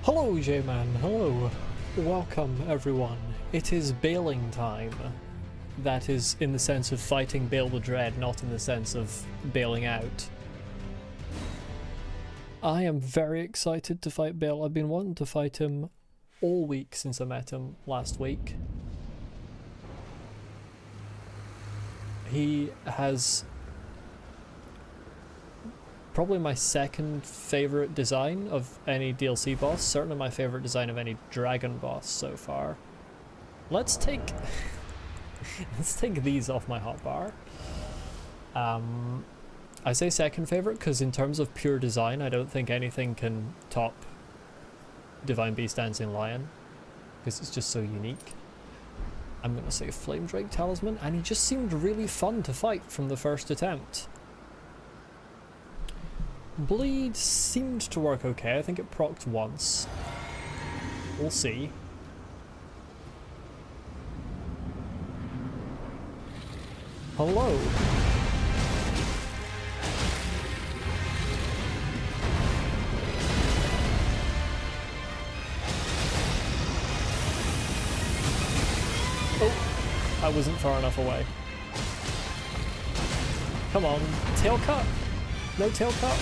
Hello J-Man, hello. Welcome everyone. It is Bayling time. That is in the sense of fighting Bayle the Dread, not in the sense of bailing out. I am very excited to fight Bayle. I've been wanting to fight him all week since I met him last week. He has probably my second favourite design of any DLC boss, certainly my favourite design of any dragon boss so far. Let's take let's take these off my hotbar. I say second favourite because in terms of pure design I don't think anything can top Divine Beast Dancing Lion because it's just so unique. I'm gonna say Flame Drake Talisman, and he just seemed really fun to fight from the first attempt. Bleed seemed to work okay. I think it procced once. We'll see. Hello. Oh, I wasn't far enough away. Come on, tail cut. No tail cut.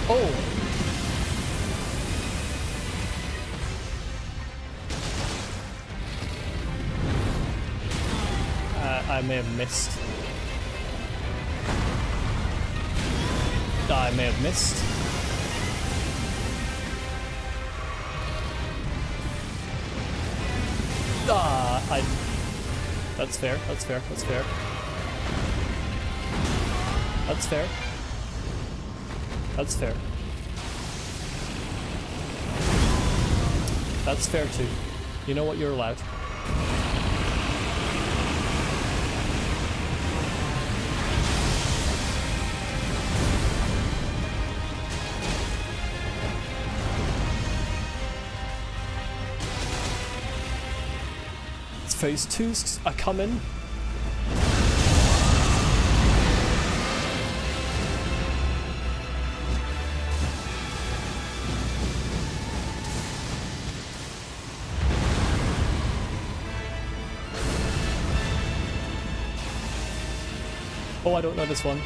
Oh! I may have missed. I may have missed. That's fair, that's fair, that's fair. That's fair. That's fair. That's fair too. You know what, you're allowed. It's phase 2, I come in. Oh, I don't know this one.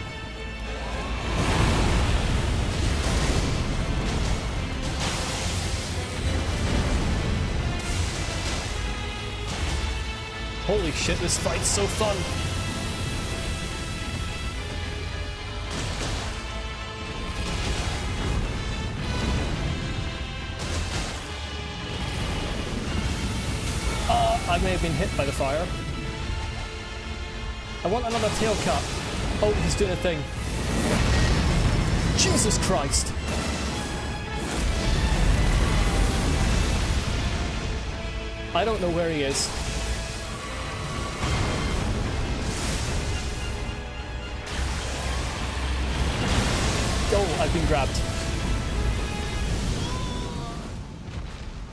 Holy shit, this fight's so fun! I may have been hit by the fire. I want another tail cut. Oh, he's doing a thing. Jesus Christ! I don't know where he is. Oh, I've been grabbed.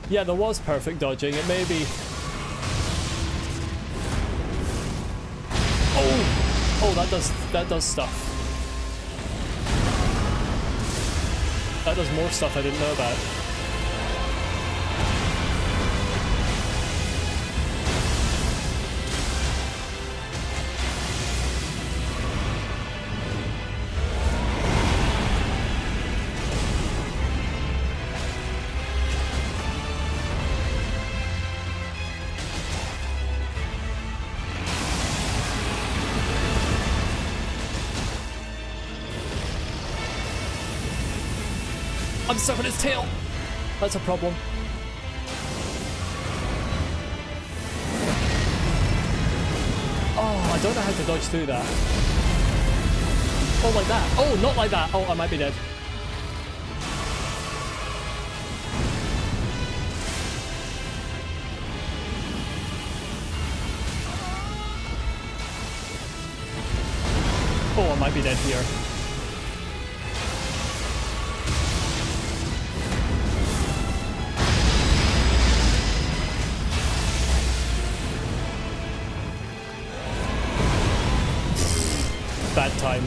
Yeah, there was perfect dodging. It may be... Oh, that does stuff. That does more stuff I didn't know about. I'm stuck on his tail. That's a problem. Oh, I don't know how to dodge through that. Oh, like that. Oh, not like that. Oh, I might be dead. Oh, I might be dead here. Bad time.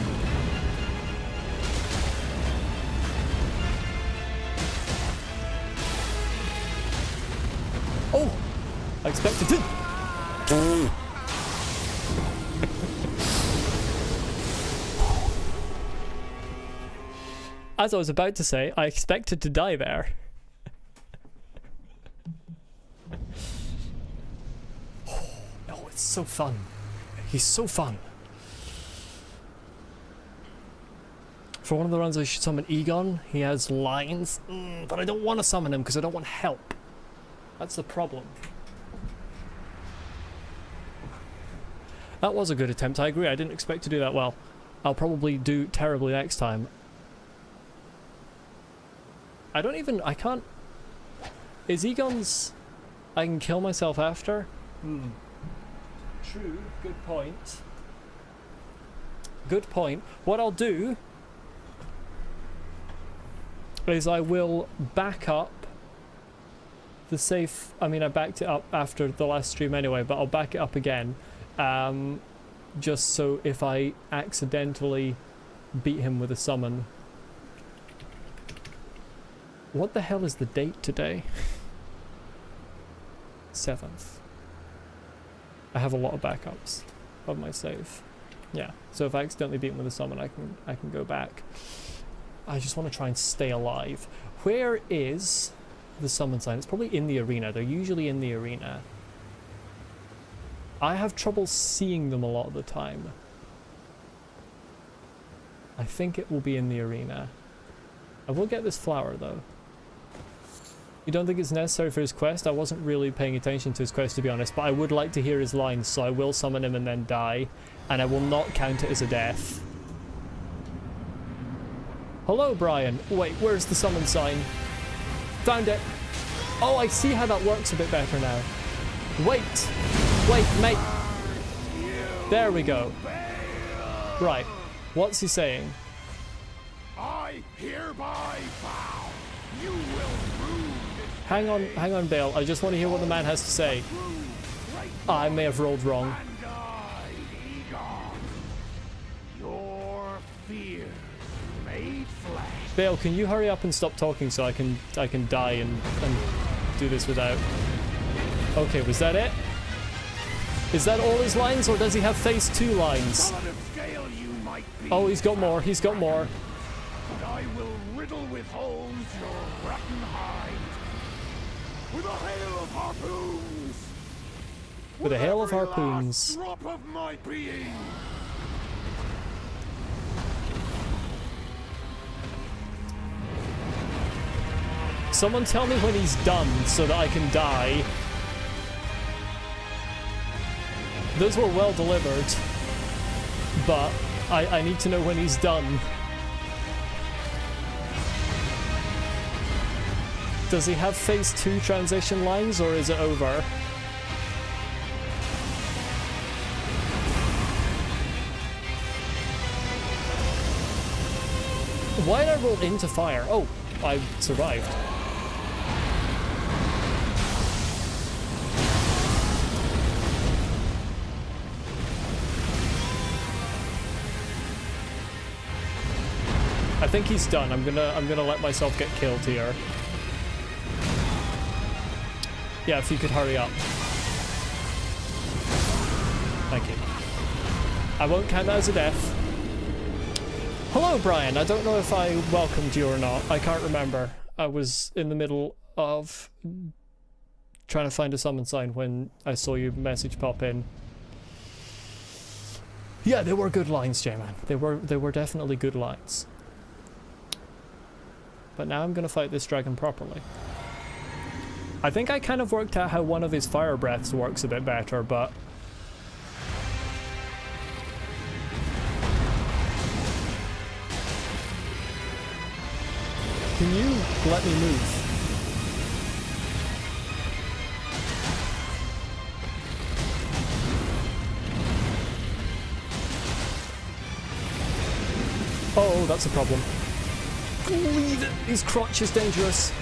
expected to... As I was about to say, I expected to die there. Oh, it's so fun. He's so fun. For one of the runs I should summon Egon. He has lines, but I don't want to summon him because I don't want help. That's the problem. That was a good attempt, I agree. I didn't expect to do that well. I'll probably do terribly next time. I can't... Is Egon's... I can kill myself after? True, good point. Good point. What I'll do is I will back up the safe... I mean, I backed it up after the last stream anyway, but I'll back it up again. Just so if I accidentally beat him with a summon... What the hell is the date today? 7th. I have a lot of backups of my save. Yeah, so if I accidentally beat him with a summon, I can go back. I just want to try and stay alive. Where is the summon sign? It's probably in the arena. They're usually in the arena. I have trouble seeing them a lot of the time. I think it will be in the arena. I will get this flower though. You don't think it's necessary for his quest? I wasn't really paying attention to his quest, to be honest, but I would like to hear his lines, so I will summon him and then die, and I will not count it as a death. Hello, Brian. Wait, where's the summon sign? Found it. Oh, I see how that works a bit better now. Wait, mate. There we go. Right, what's he saying? I hereby vow you will rule. Hang on, Bayle. I just want to hear what the man has to say. I may have rolled wrong. And I, Egon, your fear made flesh. Bayle, can you hurry up and stop talking so I can die and do this without... Okay, was that it? Is that all his lines, or does he have phase 2 lines? Solid of scale you might be, Oh, he's got more, he's got more. but I will riddle with holes your rotten hide. With a hail of harpoons! With a hail of every harpoons. last drop of my being! Someone tell me when he's done so that I can die. Those were well delivered, but I need to know when he's done. Does he have phase 2 transition lines, or is it over? Why did I roll into fire? Oh, I survived. I think he's done. I'm gonna let myself get killed here. Yeah, if you could hurry up. Thank you. I won't count that as a death. Hello, Brian. I don't know if I welcomed you or not. I can't remember. I was in the middle of trying to find a summon sign when I saw your message pop in. Yeah, they were good lines, J-Man. They were definitely good lines. But now I'm gonna fight this dragon properly. I think I kind of worked out how one of his fire breaths works a bit better, but... Can you let me move? Oh, that's a problem. Leave it! His crotch is dangerous.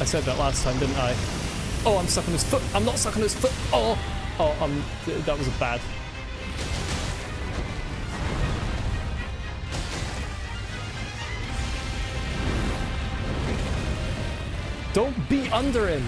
I said that last time, didn't I? Oh, I'm stuck on his foot. I'm not stuck on his foot. Oh, that was bad. Don't be under him.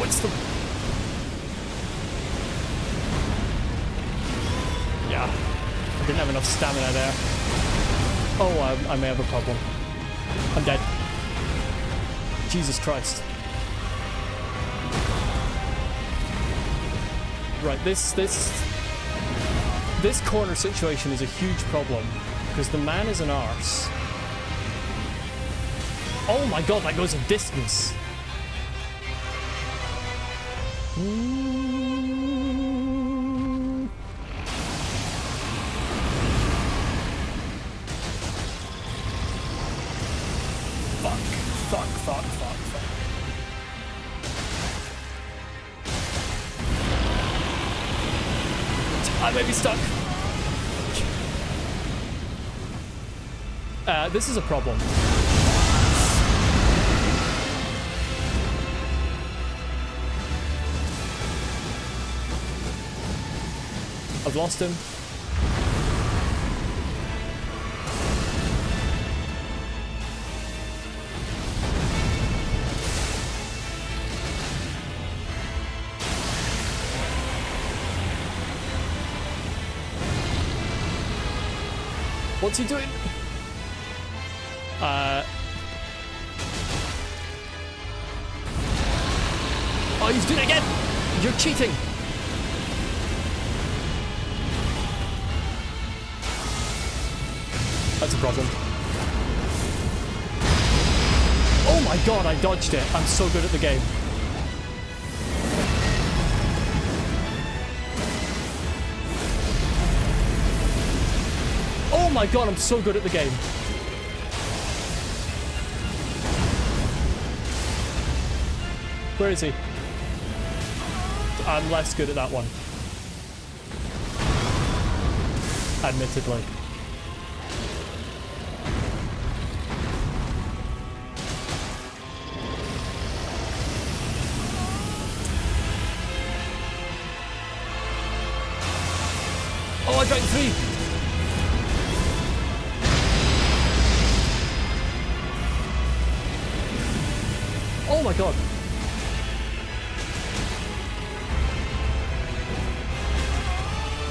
it's the... Yeah. I didn't have enough stamina there. Oh, I may have a problem. I'm dead. Jesus Christ. Right, this corner situation is a huge problem because the man is an arse. Oh my god, that goes a distance. Fuck. I may be stuck. This is a problem. I've lost him. What's he doing? Oh, he's doing it again! You're cheating! That's a problem. Oh my god, I dodged it. I'm so good at the game. Oh my god, I'm so good at the game. Where is he? I'm less good at that one. Admittedly. Oh, I drank 3! Oh my god.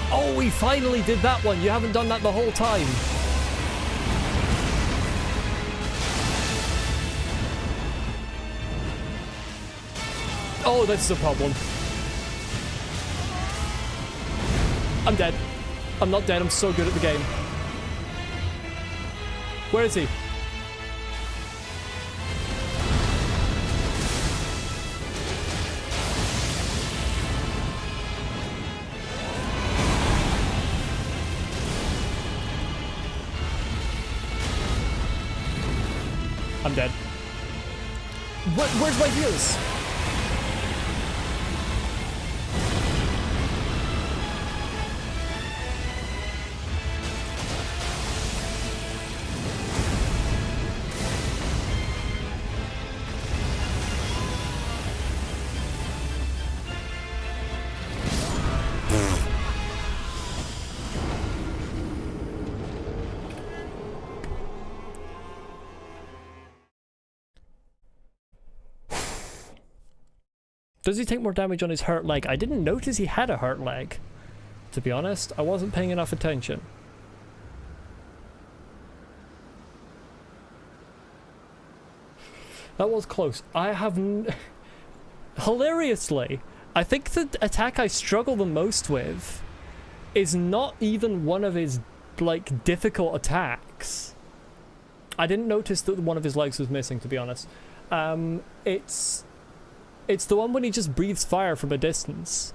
Oh, we finally did that one. You haven't done that the whole time. Oh, this is a problem. I'm dead. I'm not dead. I'm so good at the game. Where is he? I'm dead. Where's my heals? Does he take more damage on his hurt leg? I didn't notice he had a hurt leg. To be honest, I wasn't paying enough attention. That was close. I have... Hilariously, I think the attack I struggle the most with is not even one of his, like, difficult attacks. I didn't notice that one of his legs was missing, to be honest. It's the one when he just breathes fire from a distance.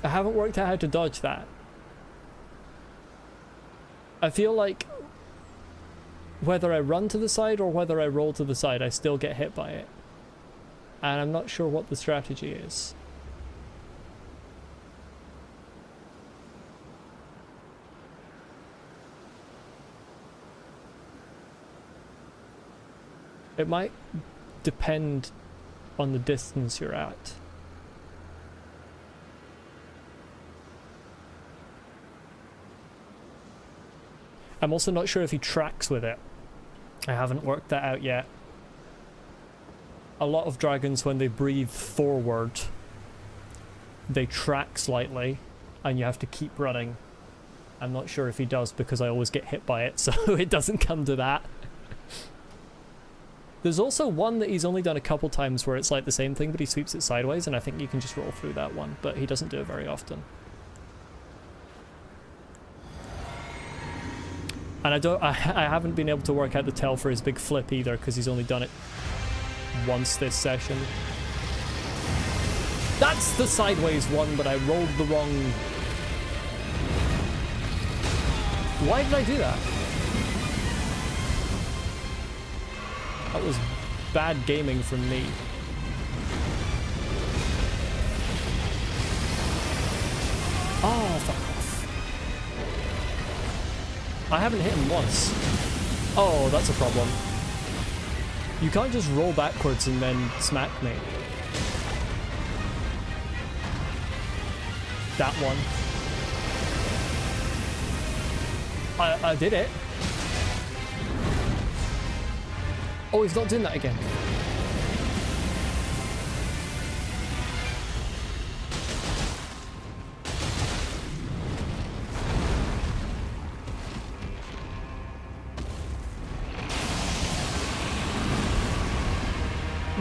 I haven't worked out how to dodge that. I feel like whether I run to the side or whether I roll to the side, I still get hit by it. And I'm not sure what the strategy is. It might depend on the distance you're at. I'm also not sure if he tracks with it. I haven't worked that out yet. a lot of dragons, when they breathe forward, they track slightly, and you have to keep running. I'm not sure if he does, because I always get hit by it, so it doesn't come to that. There's also one that he's only done a couple times where it's like the same thing, but he sweeps it sideways, and I think you can just roll through that one, but he doesn't do it very often. And I haven't been able to work out the tell for his big flip either, because he's only done it once this session. That's the sideways one, but I rolled the wrong... Why did I do that? That was bad gaming from me. Oh, fuck off. I haven't hit him once. Oh, that's a problem. You can't just roll backwards and then smack me. That one. I did it. Oh, he's not doing that again.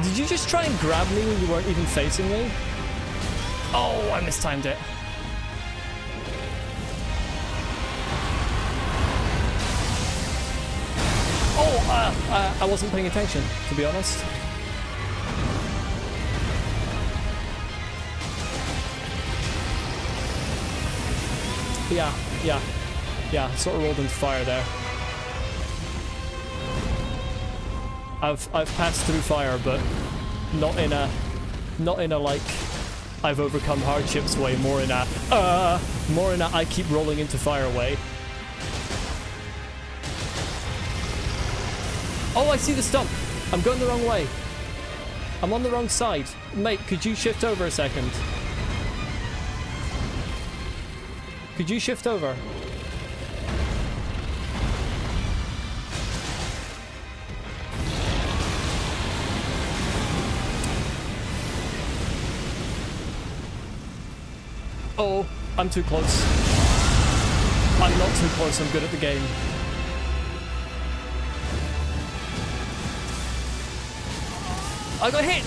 Did you just try and grab me when you weren't even facing me? Oh, I mistimed it. I wasn't paying attention, to be honest. Yeah, sort of rolled into fire there. I've passed through fire, but not in a like I've overcome hardships way, more in a I keep rolling into fire way. Oh, I see the stump. I'm going the wrong way. I'm on the wrong side. Mate, could you shift over a second? Could you shift over? Oh, I'm too close. I'm not too close, I'm good at the game. I got hit!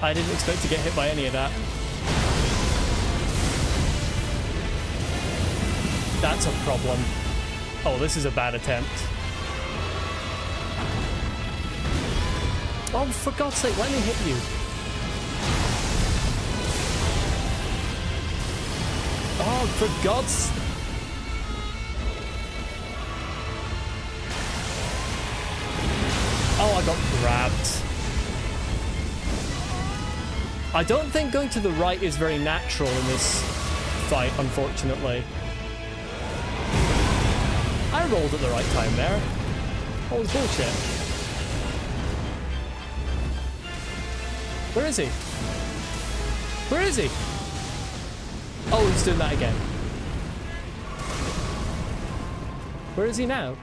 I didn't expect to get hit by any of that. That's a problem. Oh, this is a bad attempt. Oh, for God's sake, let me hit you. Oh, for God's... Oh, I got grabbed. I don't think going to the right is very natural in this fight, unfortunately. I rolled at the right time there. What was bullshit? Where is he? Where is he? Oh, he's doing that again. Where is he now?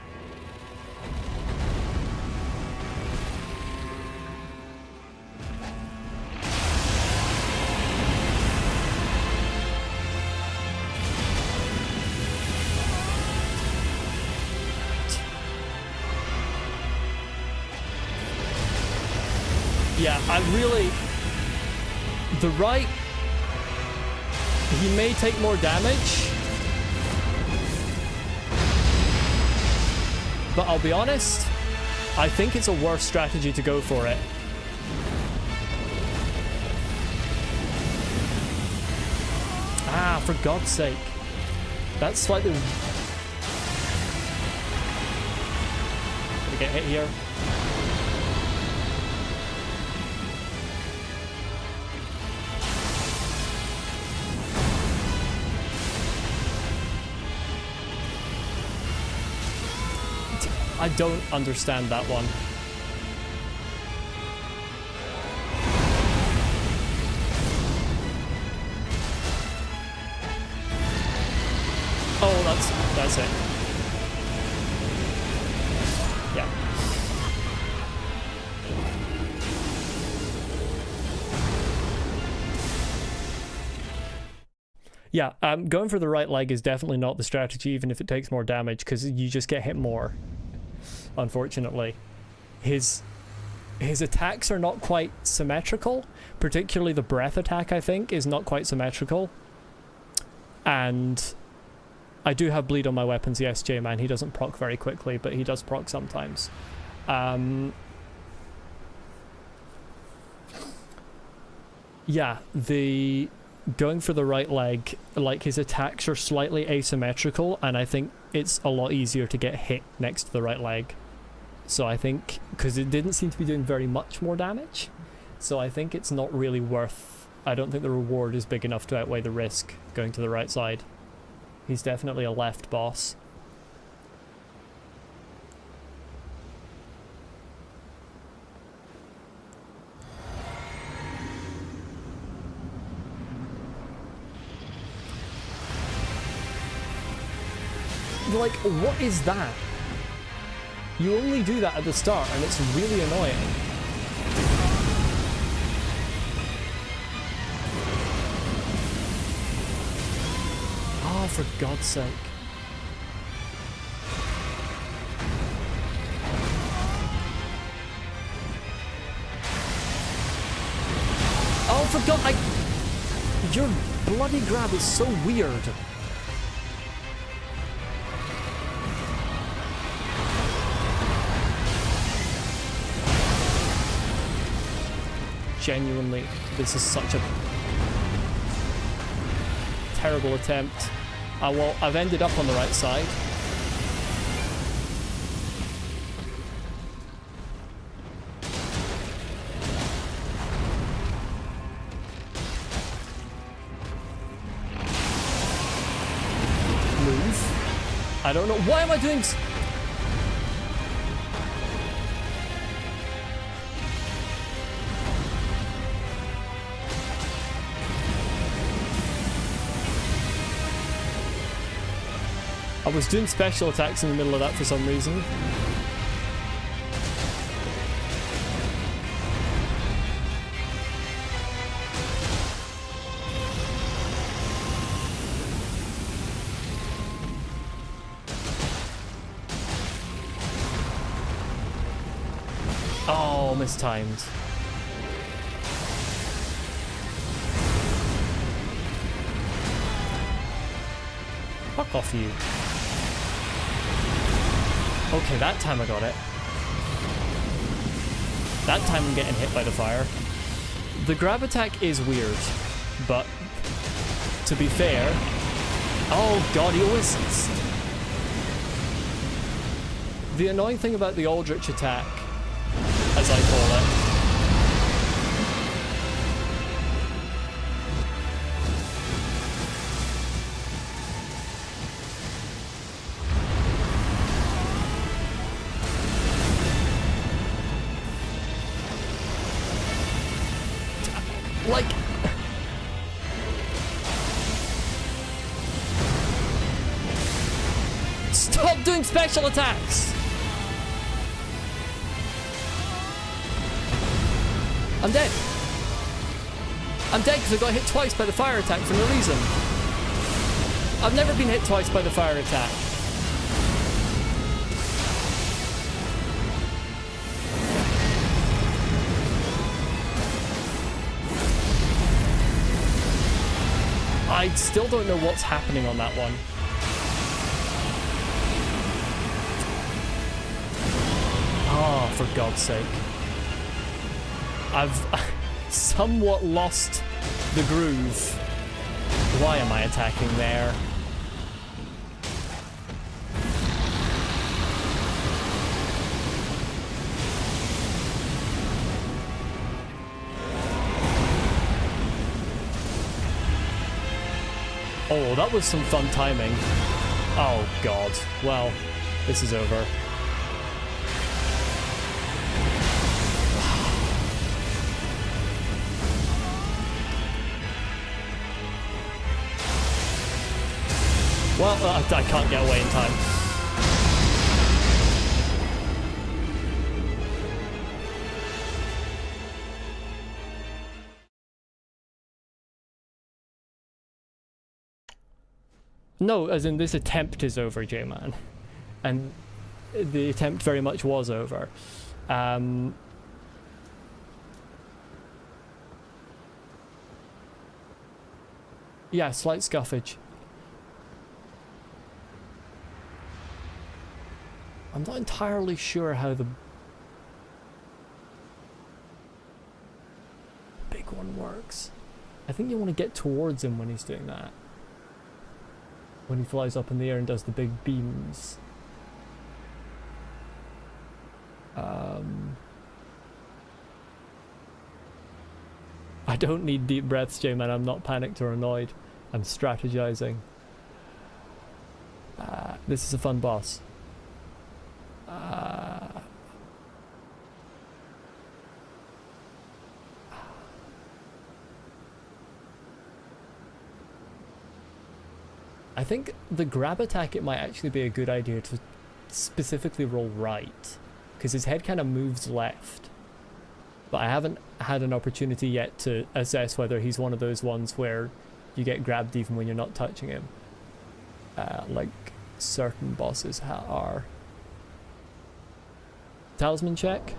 Yeah, I really... The right... He may take more damage. But I'll be honest, I think it's a worse strategy to go for it. Ah, for God's sake. That's slightly... Did I get hit here? I don't understand that one. That's it. Yeah. Yeah, going for the right leg is definitely not the strategy, even if it takes more damage, because you just get hit more, unfortunately. His attacks are not quite symmetrical, particularly the breath attack, I think, is not quite symmetrical. And I do have bleed on my weapons, yes, J-Man, he doesn't proc very quickly, but he does proc sometimes. Yeah, going for the right leg, like, his attacks are slightly asymmetrical, and I think it's a lot easier to get hit next to the right leg. So I think, because it didn't seem to be doing very much more damage, so I think it's not really worth, I don't think the reward is big enough to outweigh the risk going to the right side. He's definitely a left boss. Like, what is that? You only do that at the start, and it's really annoying. Oh, for God's sake. Oh, for God, your bloody grab is so weird. Genuinely, this is such a terrible attempt. Well, I've ended up on the right side. Move. I don't know. Why am I doing... I was doing special attacks in the middle of that for some reason. Oh, mistimed. Fuck off, you. Okay, that time I got it. That time I'm getting hit by the fire. The grab attack is weird, but to be fair... Oh God, he always... The annoying thing about the Aldrich attack, as I call it, like, stop doing special attacks! I'm dead. I'm dead because I got hit twice by the fire attack for no reason. I've never been hit twice by the fire attack. I still don't know what's happening on that one. Oh, for God's sake. I've somewhat lost the groove. Why am I attacking there? Oh, that was some fun timing. Oh, God. Well, this is over. Well, I can't get away in time. No, as in this attempt is over, J-Man. And the attempt very much was over. Yeah, slight scuffage. I'm not entirely sure how the big one works. I think you want to get towards him when he's doing that. When he flies up in the air and does the big beams. I don't need deep breaths, J-Man. I'm not panicked or annoyed. I'm strategizing. This is a fun boss. I think the grab attack, it might actually be a good idea to specifically roll right, because his head kind of moves left. But I haven't had an opportunity yet to assess whether he's one of those ones where you get grabbed even when you're not touching him. Like certain bosses are. Talisman check.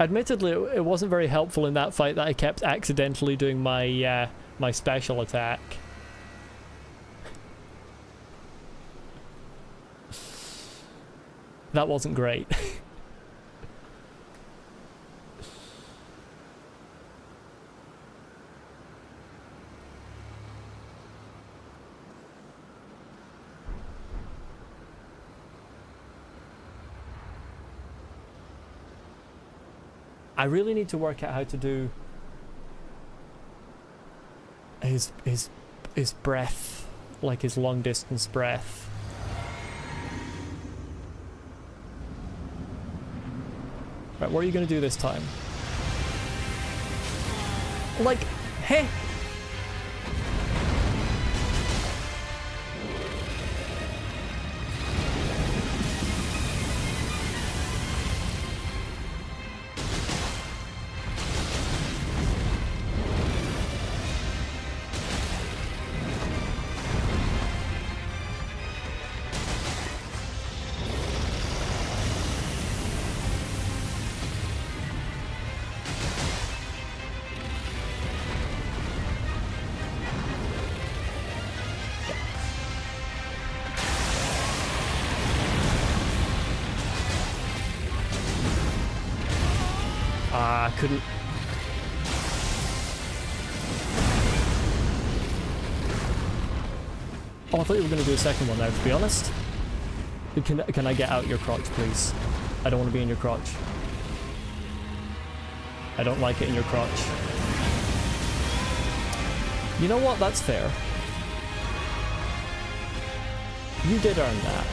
Admittedly, it wasn't very helpful in that fight that I kept accidentally doing my my special attack. That wasn't great. I really need to work out how to do his breath, like his long distance breath. Right, what are you gonna do this time? Like, hey! Couldn't. Oh, I thought you were going to do a second one there, to be honest. Can I get out your crotch, please? I don't want to be in your crotch. I don't like it in your crotch. You know what? That's fair. You did earn that.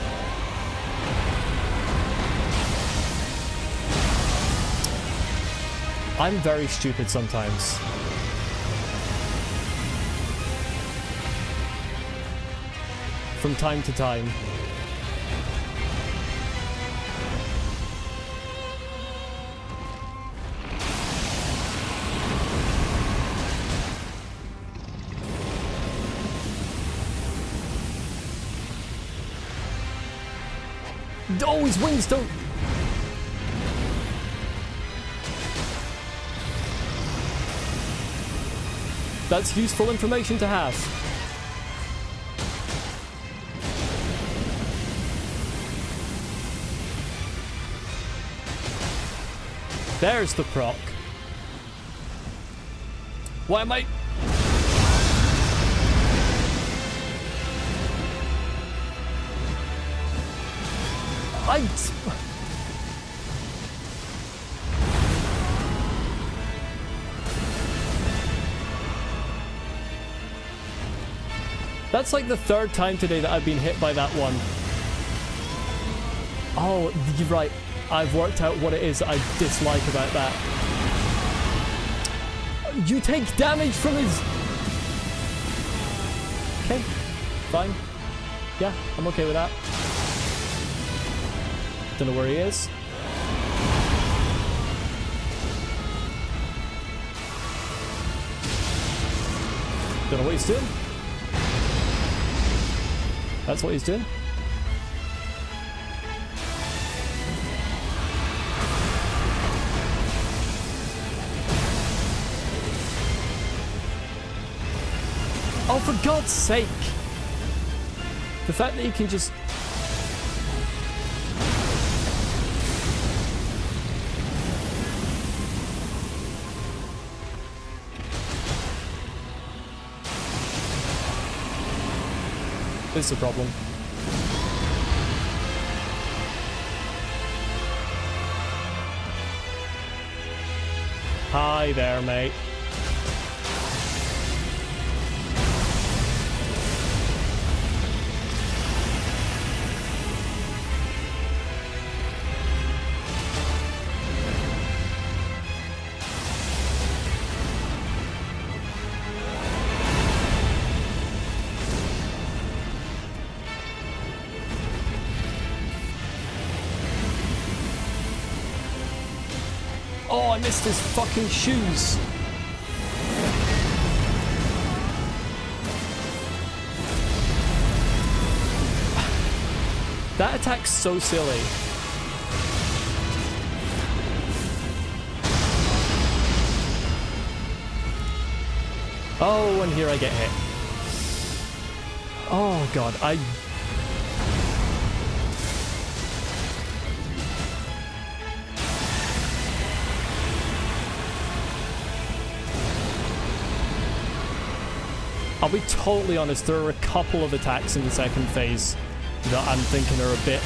I'm very stupid sometimes. From time to time. Oh, his wings don't... That's useful information to have. There's the proc. Why am I... That's like the third time today that I've been hit by that one. Oh, you're right. I've worked out what it is I dislike about that. You take damage from his... Okay, fine. Yeah, I'm okay with that. Don't know where he is. Don't know what he's doing. That's what he's doing. Oh, for God's sake! The fact that you can just... This is a problem. Hi there, mate. Oh, I missed his fucking shoes. That attack's so silly. Oh, and here I get hit. Oh God, I'll be totally honest, there are a couple of attacks in the second phase that I'm thinking are a bit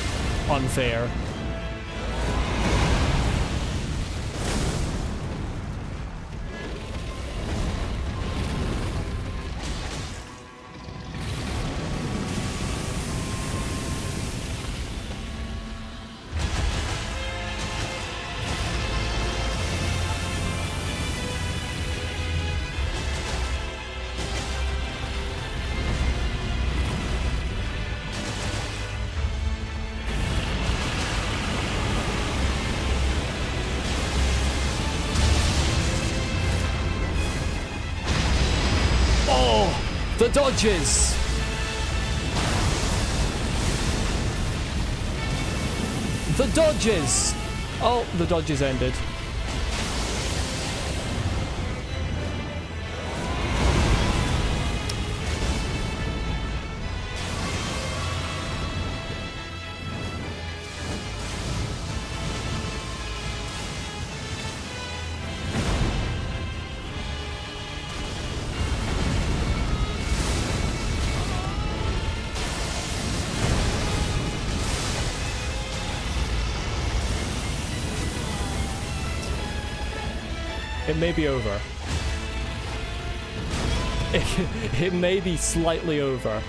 unfair. The dodges! The dodges! Oh, the dodges ended. It may be over. It may be slightly over.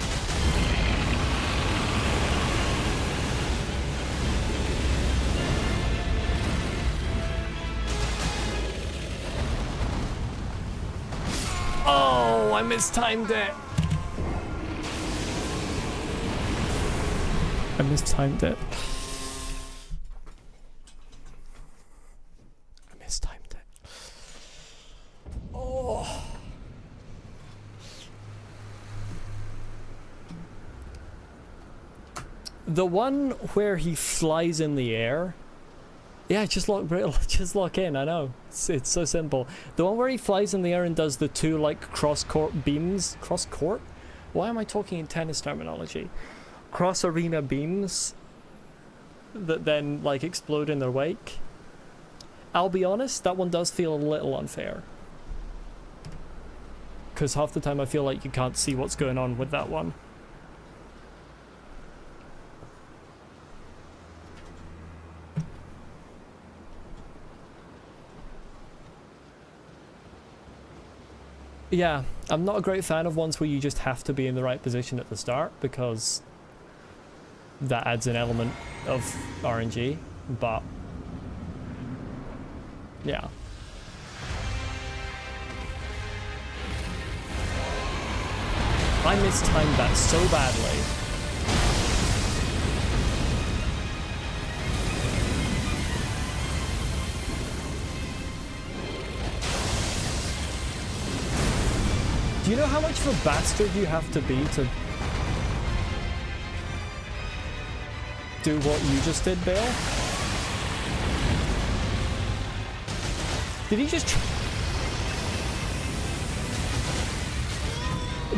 Oh, I mistimed it. I mistimed it. The one where he flies in the air, yeah, just lock in. I know it's so simple. The one where he flies in the air and does the two like cross court beams, cross court. Why am I talking in tennis terminology? Cross arena beams that then like explode in their wake. I'll be honest, that one does feel a little unfair. Because half the time I feel like you can't see what's going on with that one. Yeah, I'm not a great fan of ones where you just have to be in the right position at the start, because that adds an element of RNG, but yeah. I mistimed that so badly. Do you know how much of a bastard you have to be to do what you just did, Bayle? Did he just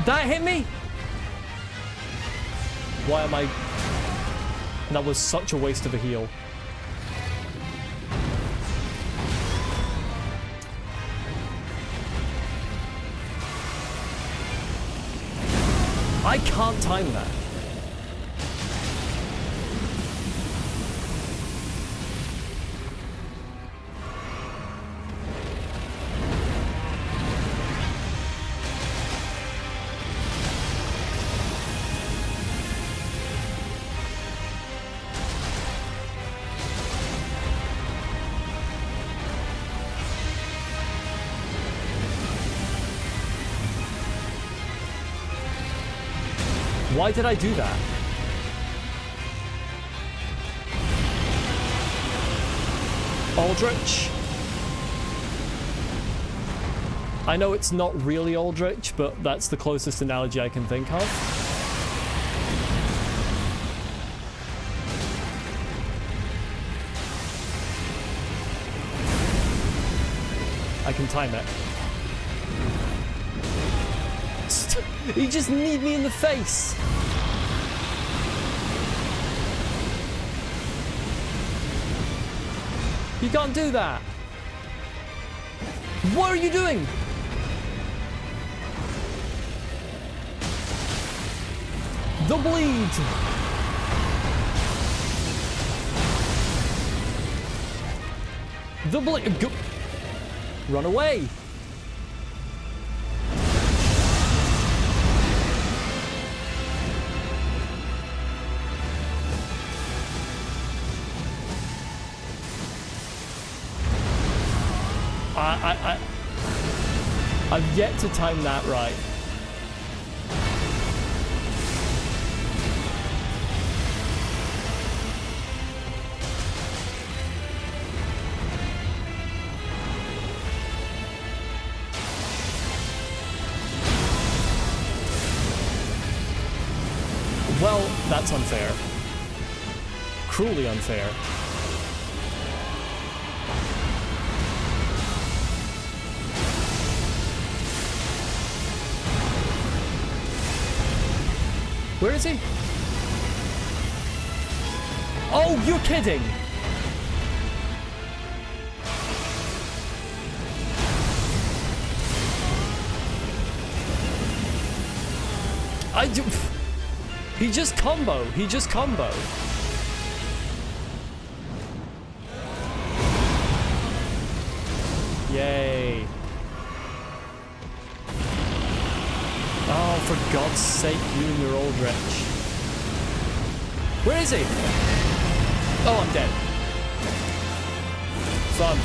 that hit me? Why am I... That was such a waste of a heal. I can't time that. Why did I do that? Aldrich? I know it's not really Aldrich, but that's the closest analogy I can think of. I can time it. He just kneed me in the face. You can't do that. What are you doing? The bleed. The bleed. Go. Run away. I've yet to time that right. Well, that's unfair. Cruelly unfair. Where is he? Oh, you're kidding! He just combo. He just combo. Yay. Oh, for God's sake, you and your old wretch. Where is he? Oh, I'm dead. Fun.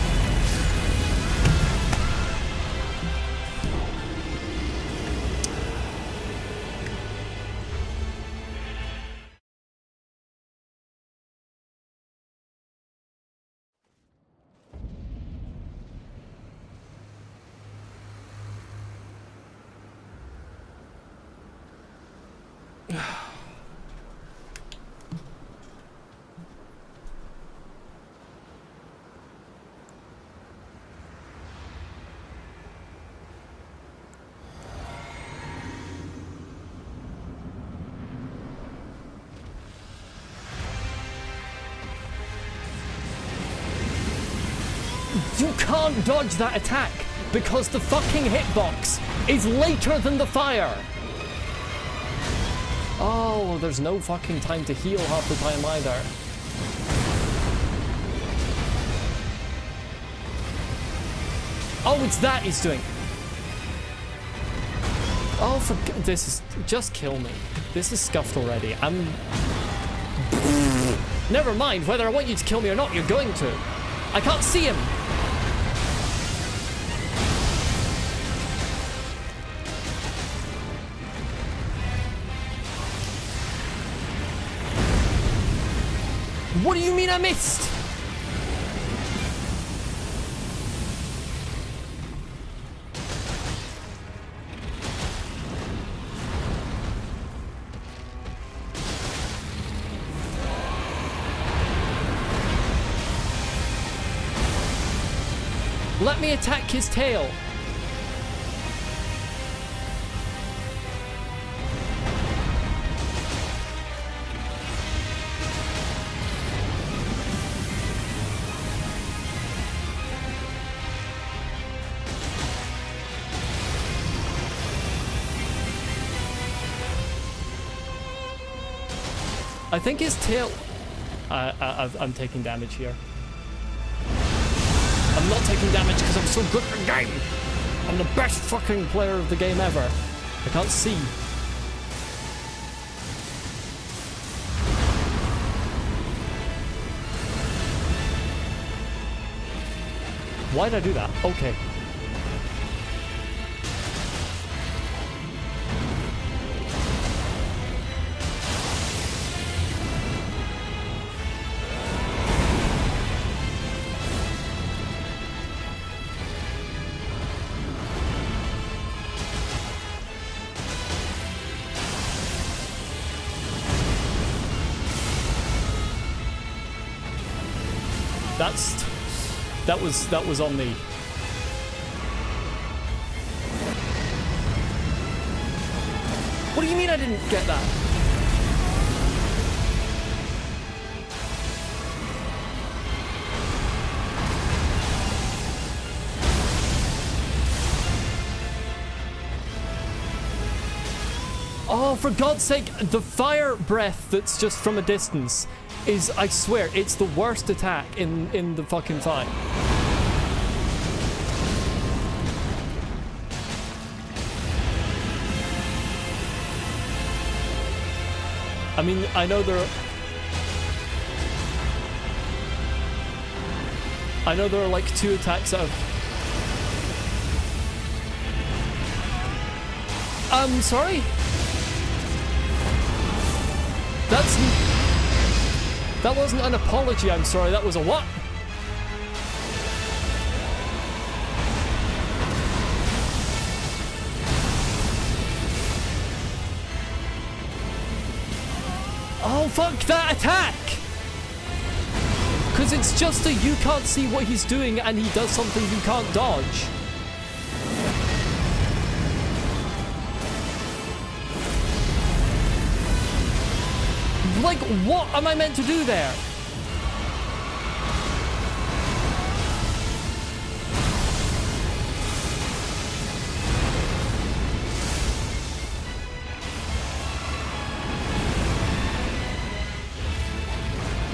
You can't dodge that attack because the fucking hitbox is later than the fire. Oh, there's no fucking time to heal half the time either. Oh, it's that he's doing. Oh, this is... Just kill me. This is scuffed already. Never mind whether I want you to kill me or not, you're going to. I can't see him. What do you mean I missed? Let me attack his tail. I think his tail... I'm taking damage here. I'm not taking damage because I'm so good at the game. I'm the best fucking player of the game ever. I can't see. Why'd I do that? Okay. That was on me. What do you mean I didn't get that? Oh, for God's sake, the fire breath that's just from a distance is, I swear, it's the worst attack in the fucking fight. I mean, I know there are like 2 attacks out of... Sorry? That wasn't an apology, I'm sorry, that was a what? Oh, fuck that attack! Because it's just that you can't see what he's doing and he does something you can't dodge. Like, what am I meant to do there?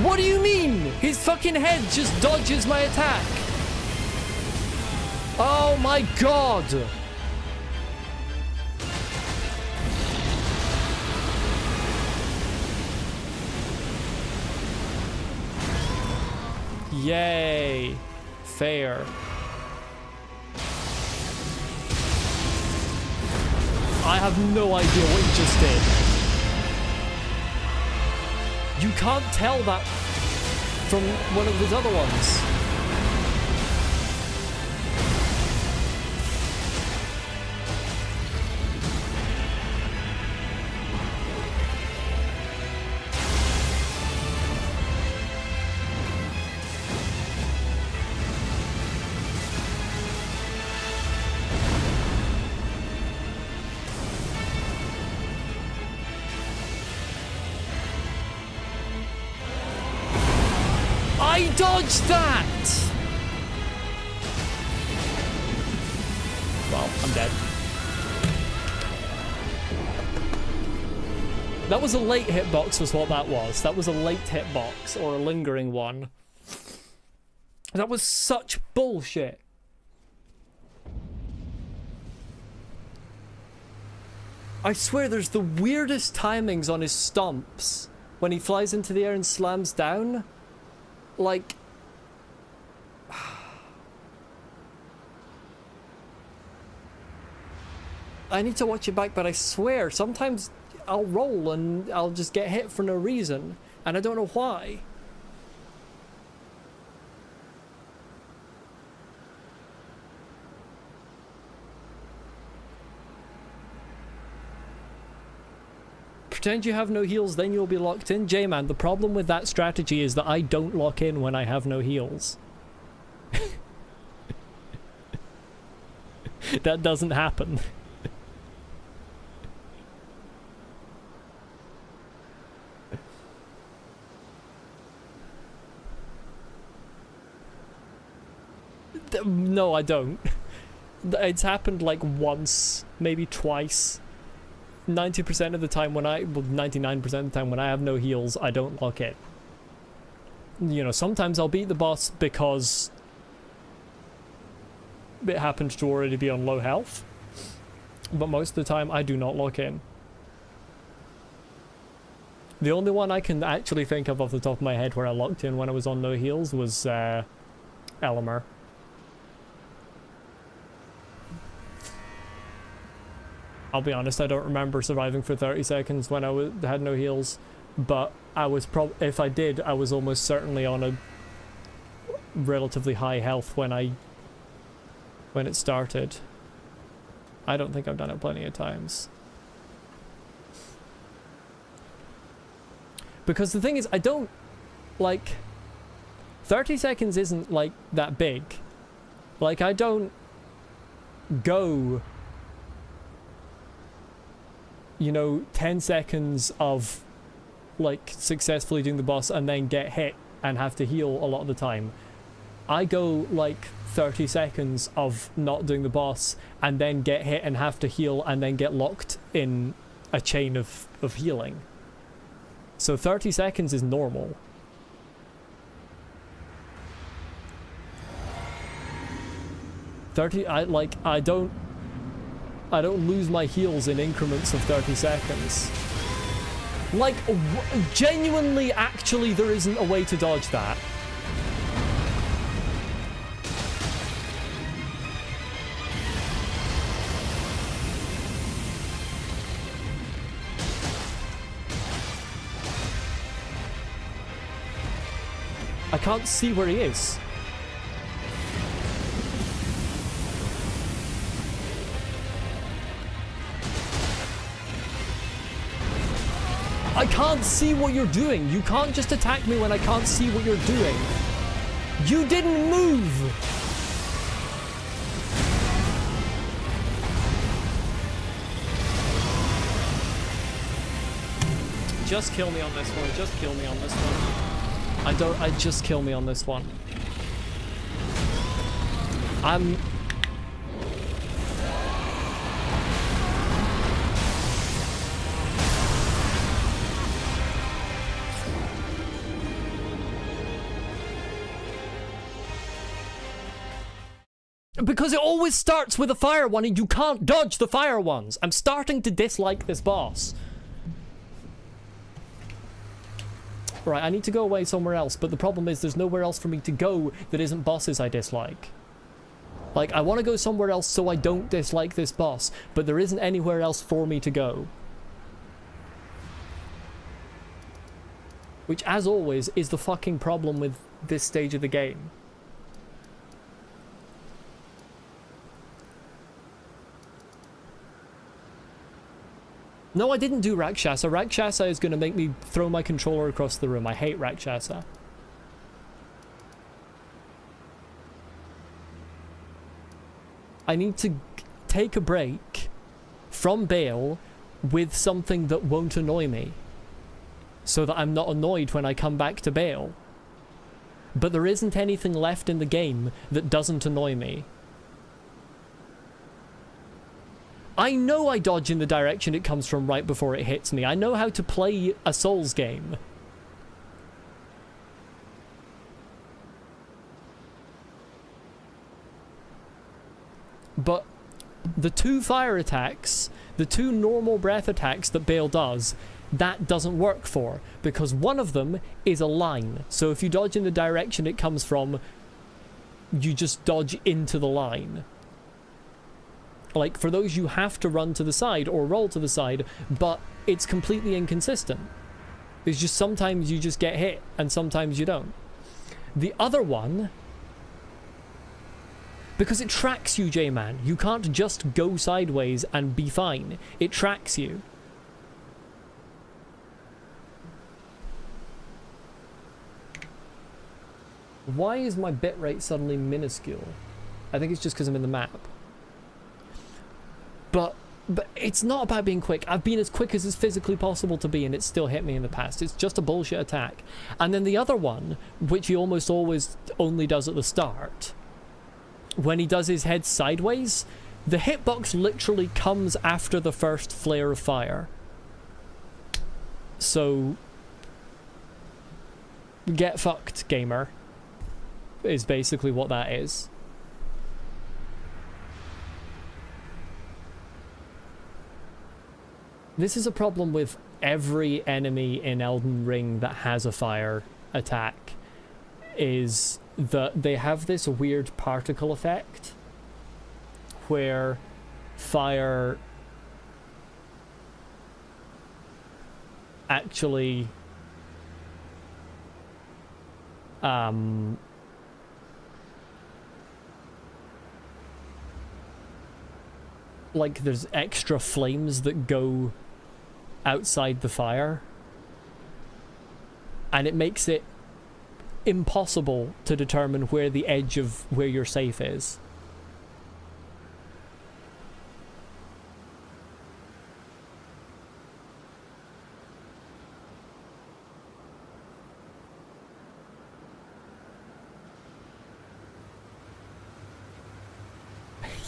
What do you mean? His fucking head just dodges my attack. Oh my god. Yay. Fair. I have no idea what you just did. You can't tell that from one of his other ones. I dodged that! Well, I'm dead. That was a late hitbox was what that was. That was a late hitbox, or a lingering one. That was such bullshit. I swear there's the weirdest timings on his stomps. when he flies into the air and slams down, like... I need to watch it back, but I swear, sometimes I'll roll and I'll just get hit for no reason, and I don't know why. Pretend you have no heals, then you'll be locked in. J-Man, the problem with that strategy is that I don't lock in when I have no heals. That doesn't happen. No, I don't. It's happened like once, maybe twice. 90% of the time when well, 99% of the time when I have no heals, I don't lock in. You know, sometimes I'll beat the boss because it happened to already be on low health. But most of the time, I do not lock in. The only one I can actually think of off the top of my head where I locked in when I was on no heals was Elmer. I'll be honest, I don't remember surviving for 30 seconds when I had no heals, but I was if I did, I was almost certainly on a relatively high health when it started. I don't think I've done it plenty of times. Because the thing is, I don't, like, 30 seconds isn't, like, that big. Like, I don't go, you know, 10 seconds of, like, successfully doing the boss and then get hit and have to heal a lot of the time. I go, like, 30 seconds of not doing the boss and then get hit and have to heal and then get locked in a chain of healing. So 30 seconds is normal. I don't lose my heals in increments of 30 seconds. Like, genuinely, actually, there isn't a way to dodge that. I can't see where he is. I can't see what you're doing. You can't just attack me when I can't see what you're doing. You didn't move. Just kill me on this one. Just kill me on this one. Just kill me on this one. Because it always starts with a fire one and you can't dodge the fire ones. I'm starting to dislike this boss. Right, I need to go away somewhere else, but the problem is there's nowhere else for me to go that isn't bosses I dislike. Like, I want to go somewhere else so I don't dislike this boss, but there isn't anywhere else for me to go. Which, as always, is the fucking problem with this stage of the game. No, I didn't do Rakshasa. Rakshasa is going to make me throw my controller across the room. I hate Rakshasa. I need to take a break from Bayle with something that won't annoy me, so that I'm not annoyed when I come back to Bayle. But there isn't anything left in the game that doesn't annoy me. I know I dodge in the direction it comes from right before it hits me. I know how to play a Souls game. But the two fire attacks, the two normal breath attacks that Bayle does, that doesn't work for, because one of them is a line. So if you dodge in the direction it comes from, you just dodge into the line. Like, for those, you have to run to the side or roll to the side, but it's completely inconsistent. It's just sometimes you just get hit and sometimes you don't. The other one, because it tracks you, J-Man, you can't just go sideways and be fine. It tracks you. Why is my bitrate suddenly minuscule? I think it's just because I'm in the map. But it's not about being quick. I've been as quick as is physically possible to be, and it's still hit me in the past. It's just a bullshit attack. And then the other one, which he almost always only does at the start, when he does his head sideways, the hitbox literally comes after the first flare of fire. So, get fucked, gamer, is basically what that is. This is a problem with every enemy in Elden Ring that has a fire attack, is that they have this weird particle effect where fire actually like there's extra flames that go outside the fire, and it makes it impossible to determine where the edge of where you're safe is.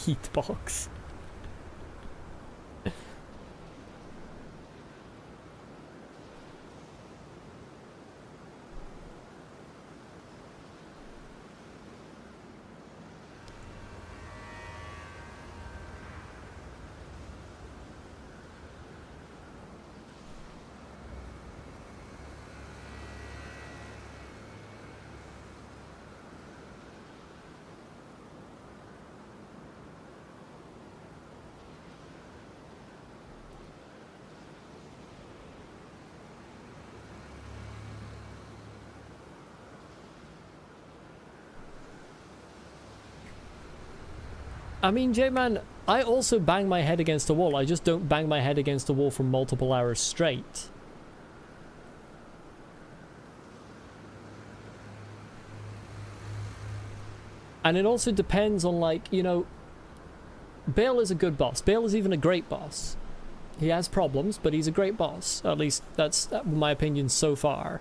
Heat box. I mean, J-Man, I also bang my head against a wall. I just don't bang my head against a wall for multiple hours straight. And it also depends on, like, you know, Bayle is a good boss. Bayle is even a great boss. He has problems, but he's a great boss. At least that's my opinion so far.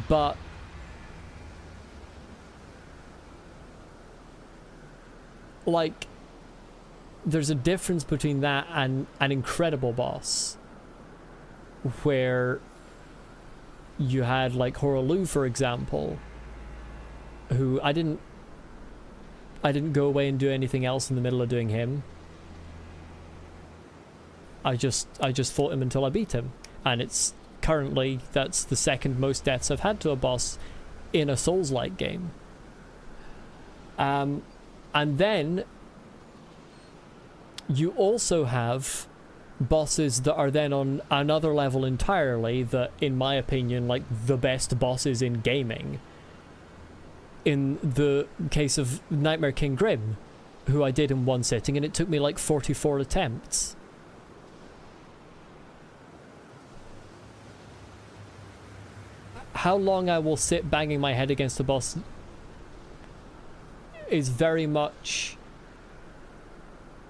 But like, there's a difference between that and an incredible boss, where you had like Horaloo, for example, who I didn't go away and do anything else in the middle of doing him. I just fought him until I beat him, and it's currently, that's the second most deaths I've had to a boss in a Souls-like game. And then you also have bosses that are then on another level entirely, that, in my opinion, like the best bosses in gaming. In the case of Nightmare King Grim, who I did in one sitting, and it took me like 44 attempts. How long I will sit banging my head against the boss is very much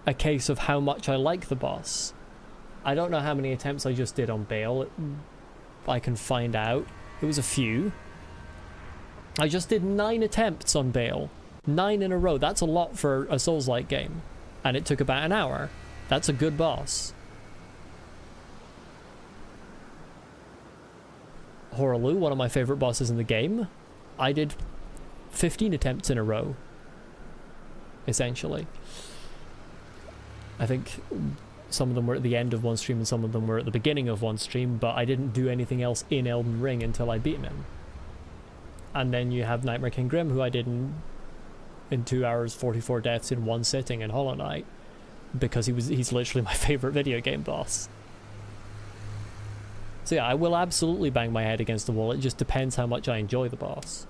a case of how much I like the boss. I don't know how many attempts I just did on Bayle. I can find out. It was a few. I just did 9 attempts on Bayle. 9 in a row. That's a lot for a Souls-like game. And it took about an hour. That's a good boss. Horaloo, one of my favorite bosses in the game, I did 15 attempts in a row, essentially. I think some of them were at the end of one stream and some of them were at the beginning of one stream, but I didn't do anything else in Elden Ring until I'd beaten him. And then you have Nightmare King Grim, who I did in 2 hours, 44 deaths in one sitting in Hollow Knight, because he's literally my favorite video game boss. So yeah, I will absolutely bang my head against the wall. It just depends how much I enjoy the boss.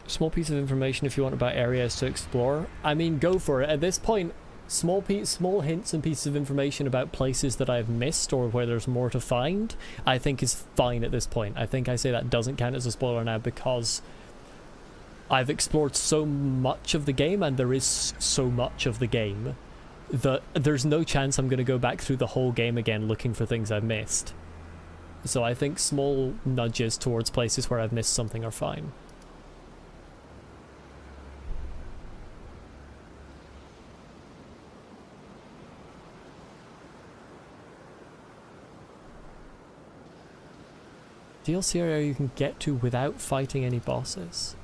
Small piece of information if you want about areas to explore. I mean, go for it. At this point, small hints and pieces of information about places that I've missed or where there's more to find, I think is fine at this point. I think I say that doesn't count as a spoiler now because I've explored so much of the game, and there is so much of the game, that there's no chance I'm going to go back through the whole game again looking for things I've missed. So I think small nudges towards places where I've missed something are fine. DLC area you can get to without fighting any bosses.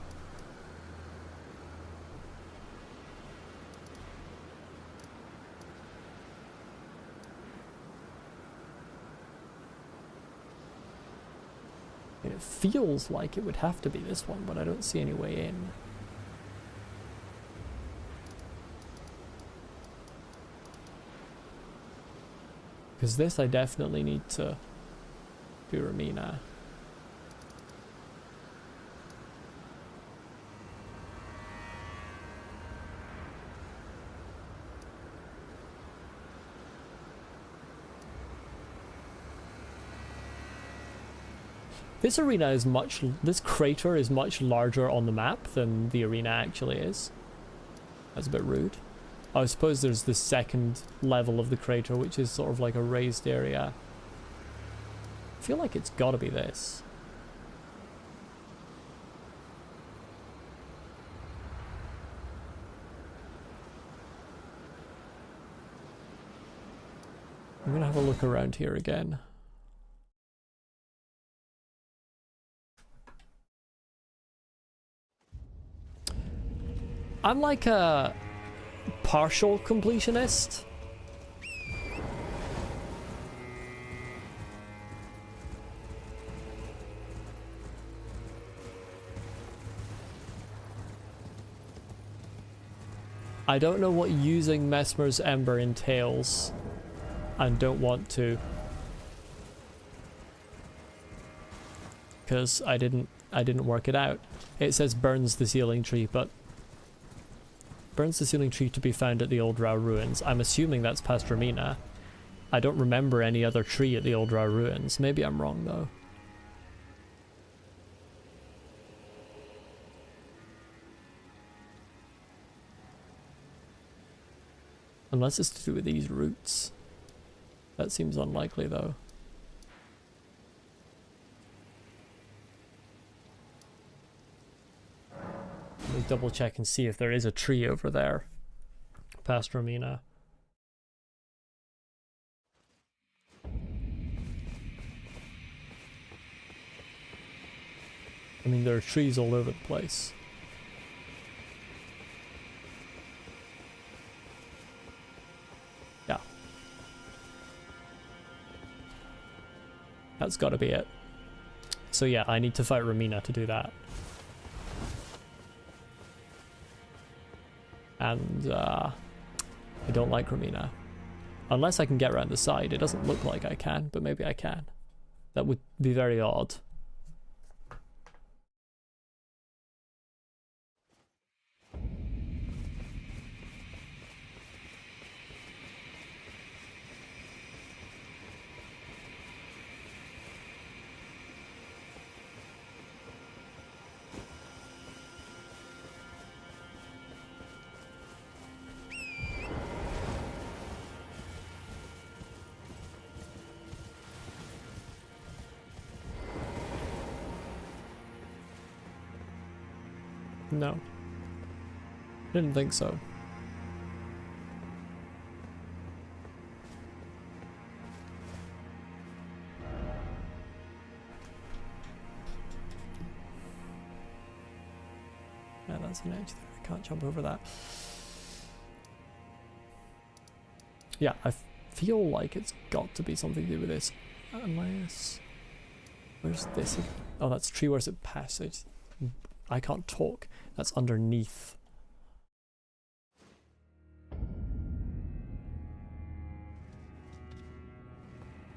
It feels like it would have to be this one, but I don't see any way in. Because this I definitely need to do Ramina. This arena is this crater is much larger on the map than the arena actually is. That's a bit rude. I suppose there's the second level of the crater, which is sort of like a raised area. I feel like it's gotta be this. I'm gonna have a look around here again. I'm like a partial completionist. I don't know what using Mesmer's Ember entails, and don't want to, because I didn't work it out. It says burns the sealing tree, but burns the sealing tree to be found at the Old Rao ruins. I'm assuming that's past Ramina. I don't remember any other tree at the Old Rao ruins. Maybe I'm wrong though. Unless it's to do with these roots. That seems unlikely though. Let me double check and see if there is a tree over there past Ramina. I mean, there are trees all over the place. Yeah. That's gotta be it. So yeah, I need to fight Ramina to do that. And I don't like Ramina. Unless I can get around the side. It doesn't look like I can, but maybe I can. That would be very odd. No. Didn't think so. Yeah, that's an edge there. I can't jump over that. Yeah, I feel like it's got to be something to do with this. Unless... Where's this? Oh, that's tree. Where's it passage? I can't talk. That's underneath.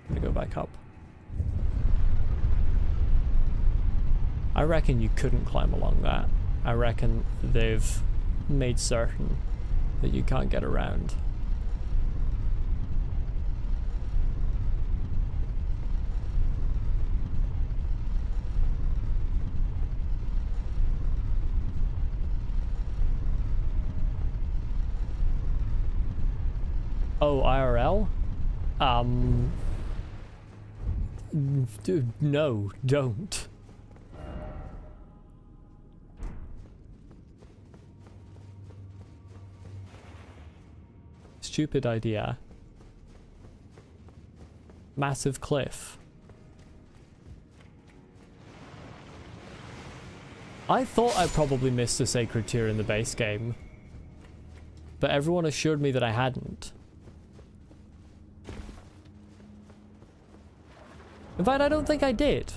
I'm gonna go back up. I reckon you couldn't climb along that. I reckon they've made certain that you can't get around. Oh, IRL? Dude, no, don't. Stupid idea. Massive cliff. I thought I probably missed a sacred tier in the base game, but everyone assured me that I hadn't. In fact, I don't think I did.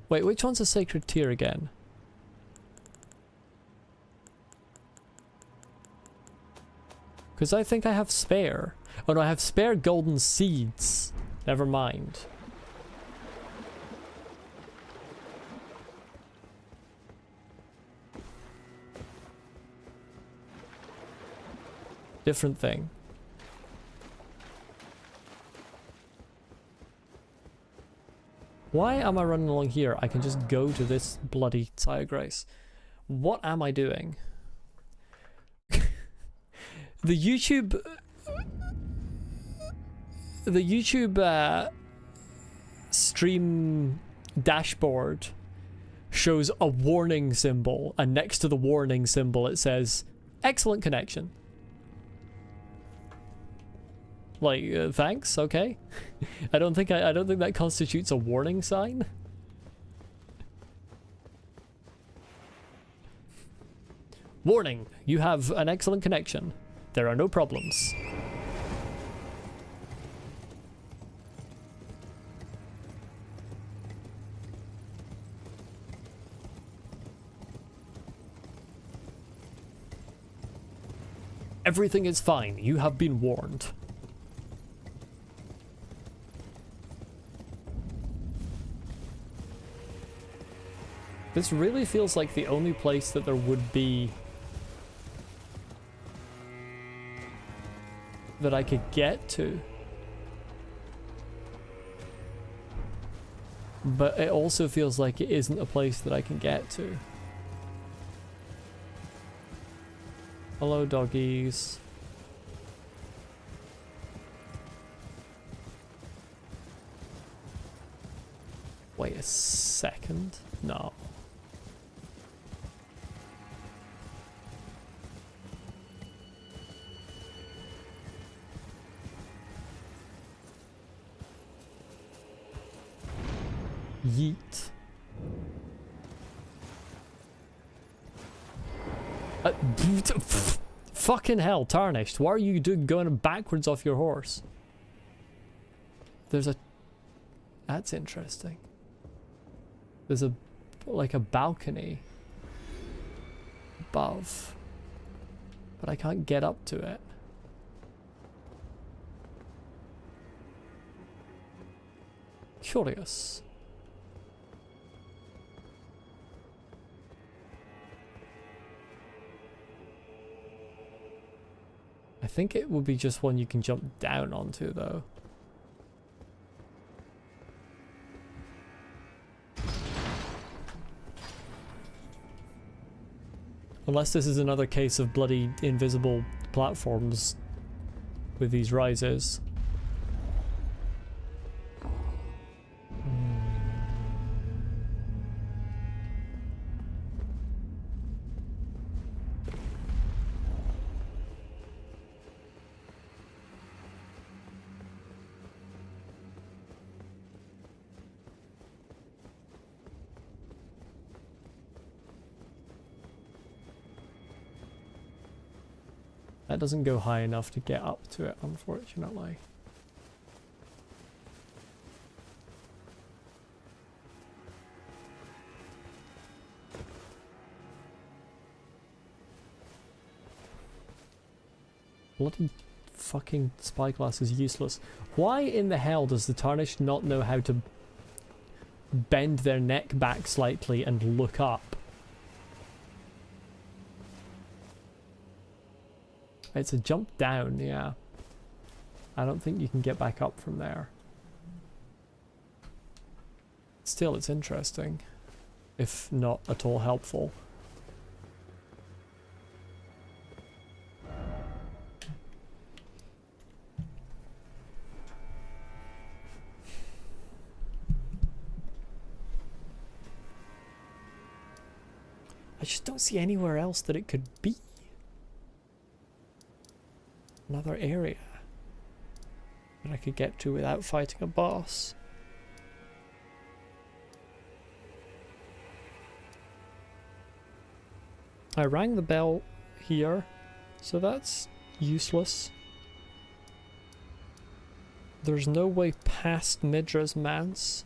Wait, which one's a sacred tier again? Because I think I have spare. Oh no, I have spare golden seeds. Never mind. Different thing. Why am I running along here? I can just go to this bloody Sire Grace. What am I doing? The YouTube stream dashboard shows a warning symbol, and next to the warning symbol it says excellent connection. Like, thanks, okay. I don't think that constitutes a warning sign. Warning, you have an excellent connection. There are no problems. Everything is fine. You have been warned. This really feels like the only place that there would be that I could get to. But it also feels like it isn't a place that I can get to. Hello, doggies. Wait a second. No. Yeet. Fucking hell, Tarnished. Why are you going backwards off your horse? There's a... That's interesting. There's a... like a balcony above. But I can't get up to it. Curious. I think it will be just one you can jump down onto, though. Unless this is another case of bloody invisible platforms with these rises. That doesn't go high enough to get up to it, unfortunately. Bloody fucking spyglass is useless. Why in the hell does the Tarnished not know how to bend their neck back slightly and look up? It's a jump down, yeah. I don't think you can get back up from there. Still, it's interesting, if not at all helpful. I just don't see anywhere else that it could be. Another area that I could get to without fighting a boss. I rang the bell here, so that's useless. There's no way past Midra's Manse,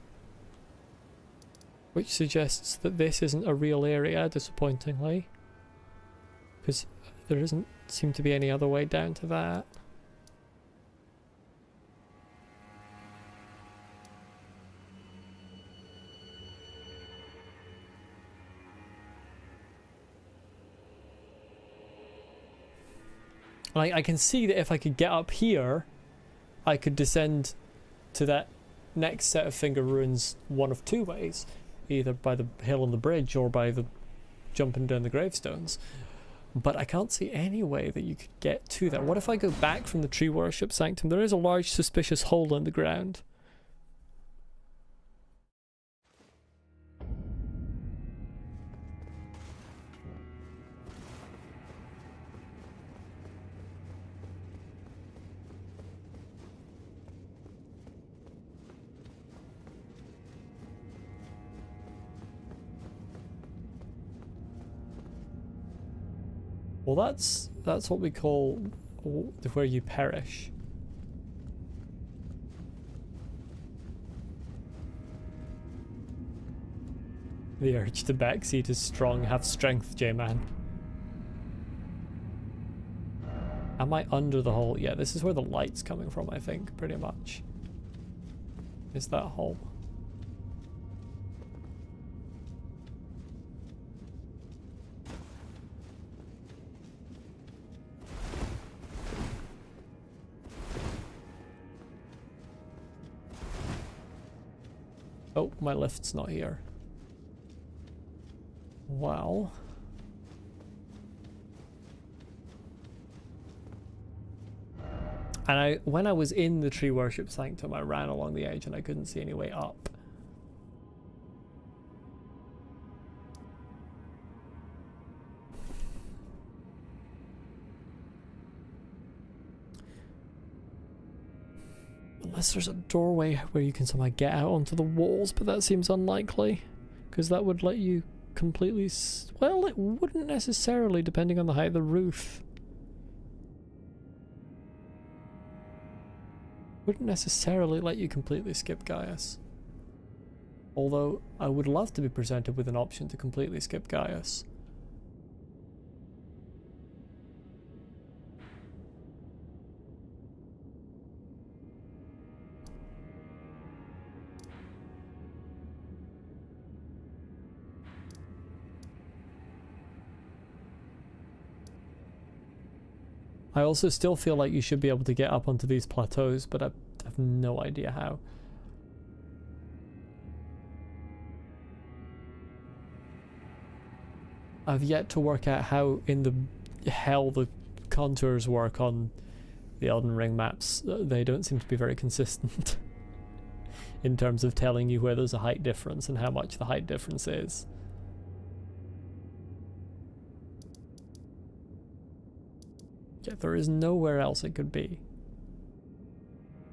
which suggests that this isn't a real area, disappointingly, because there doesn't seem to be any other way down to that. Like, I can see that if I could get up here, I could descend to that next set of finger ruins one of two ways. Either by the hill on the bridge or by the jumping down the gravestones. But I can't see any way that you could get to that. What if I go back from the tree worship sanctum? There is a large suspicious hole in the ground. Well, that's what we call where you perish. The urge to backseat is strong. Have strength, J-Man. Am I under the hole? Yeah, this is where the light's coming from, I think, pretty much. Is that hole? Oh, my lift's not here. Well. And when I was in the tree worship sanctum, I ran along the edge and I couldn't see any way up. Unless there's a doorway where you can somehow get out onto the walls, but that seems unlikely, because that would let you completely... well, it wouldn't necessarily, depending on the height of the roof. Wouldn't necessarily let you completely skip Gaius. Although, I would love to be presented with an option to completely skip Gaius. I also still feel like you should be able to get up onto these plateaus, but I have no idea how. I've yet to work out how in the hell the contours work on the Elden Ring maps. They don't seem to be very consistent in terms of telling you where there's a height difference and how much the height difference is. Yeah, there is nowhere else it could be.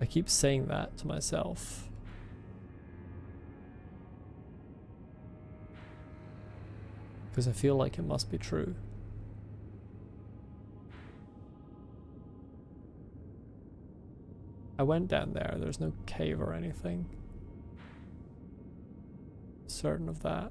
I keep saying that to myself. Because I feel like it must be true. I went down there. There's no cave or anything. Certain of that.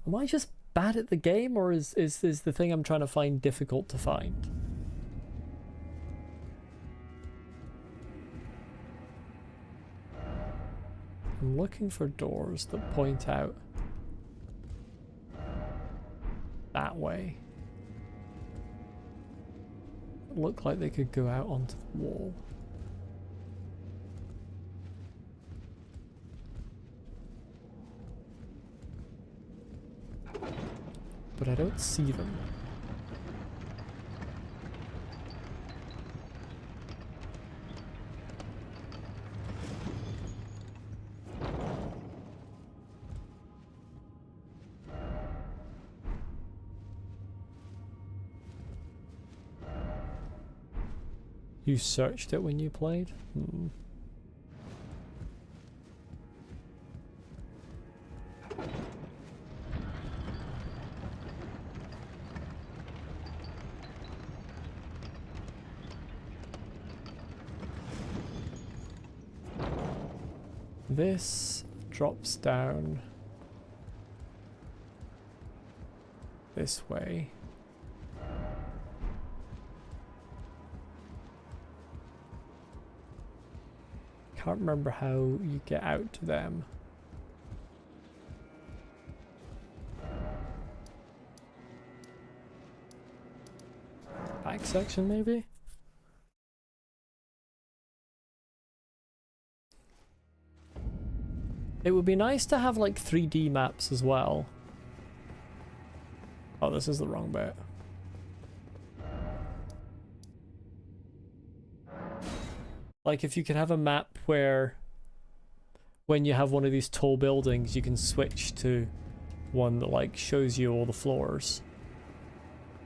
Am I just bad at the game, or is the thing I'm trying to find difficult to find? I'm looking for doors that point out that way. Look like they could go out onto the wall. But I don't see them. You searched it when you played? Hmm. This drops down this way. Can't remember how you get out to them. Back section maybe? It would be nice to have like 3D maps as well. Oh, this is the wrong bit. Like if you could have a map where when you have one of these tall buildings you can switch to one that like shows you all the floors.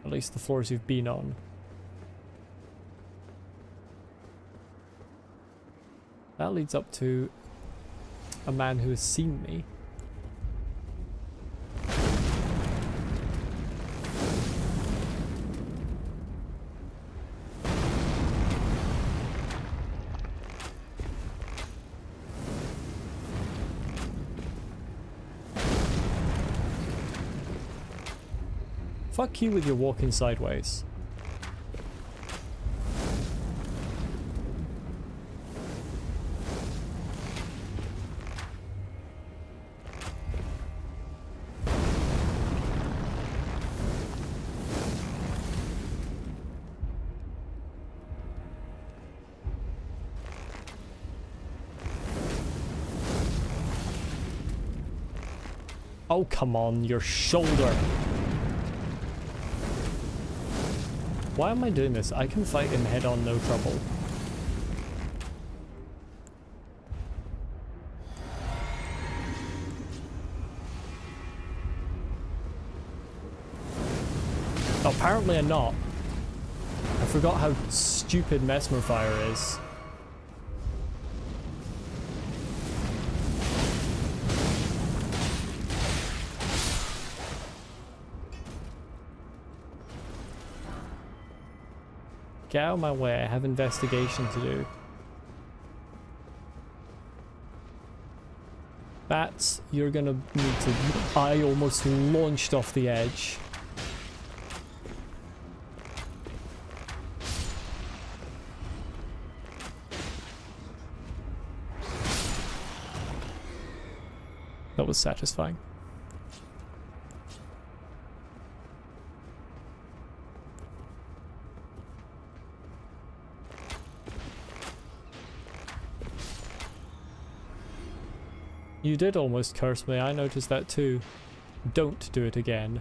At least the floors you've been on. That leads up to a man who has seen me. Fuck you with your walking sideways. Oh, come on, your shoulder. Why am I doing this? I can fight him head on, no trouble. Oh, apparently I'm not. I forgot how stupid Mesmer Fire is. Get out of my way, I have investigation to do. Bats, you're gonna need to... I almost launched off the edge. That was satisfying. You did almost curse me, I noticed that too. Don't do it again.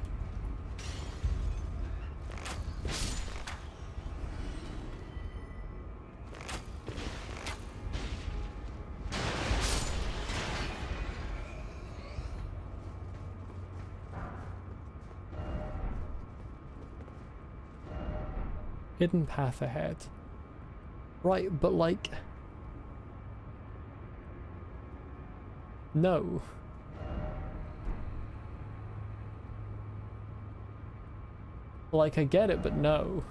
Hidden path ahead. Right, but like... No. Like, I get it, but no.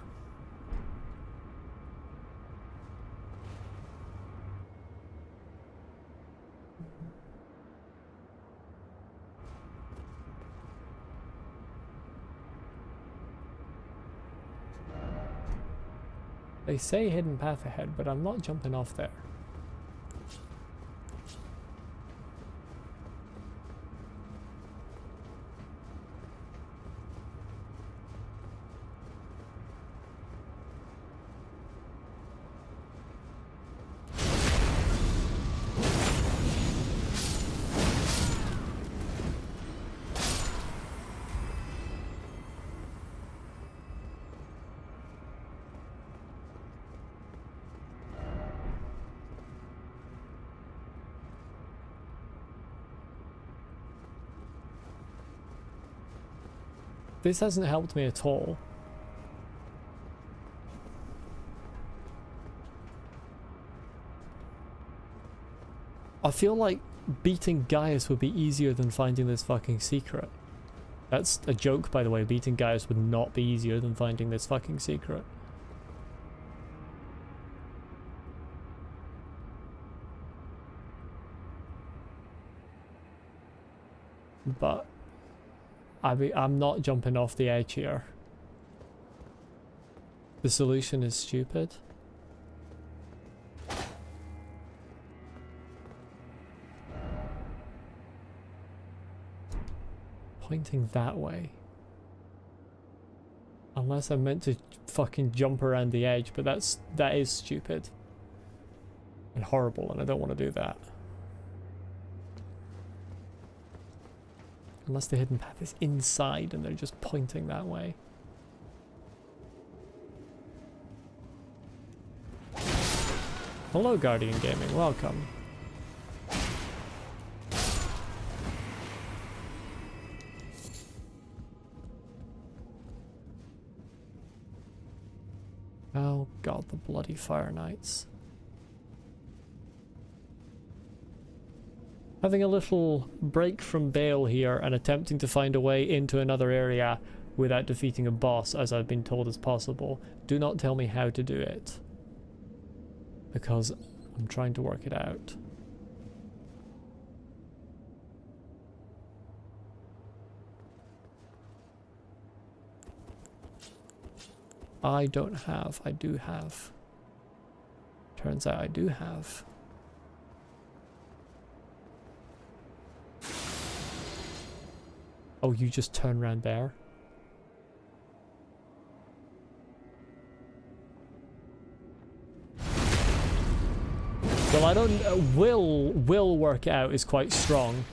They say hidden path ahead, but I'm not jumping off there. This hasn't helped me at all. I feel like beating Gaius would be easier than finding this fucking secret. That's a joke, by the way. Beating Gaius would not be easier than finding this fucking secret. But I'm not jumping off the edge here. The solution is stupid. Pointing that way. Unless I'm meant to fucking jump around the edge, but that is stupid. And horrible, and I don't want to do that. Unless the hidden path is inside and they're just pointing that way. Hello, Guardian Gaming, welcome. Oh god, the bloody Fire Knights. Having a little break from Bayle here and attempting to find a way into another area without defeating a boss, as I've been told is possible. Do not tell me how to do it, because I'm trying to work it out. I don't have. I do have. Turns out I do have. Oh, you just turn around there? Well, I don't... will work out is quite strong.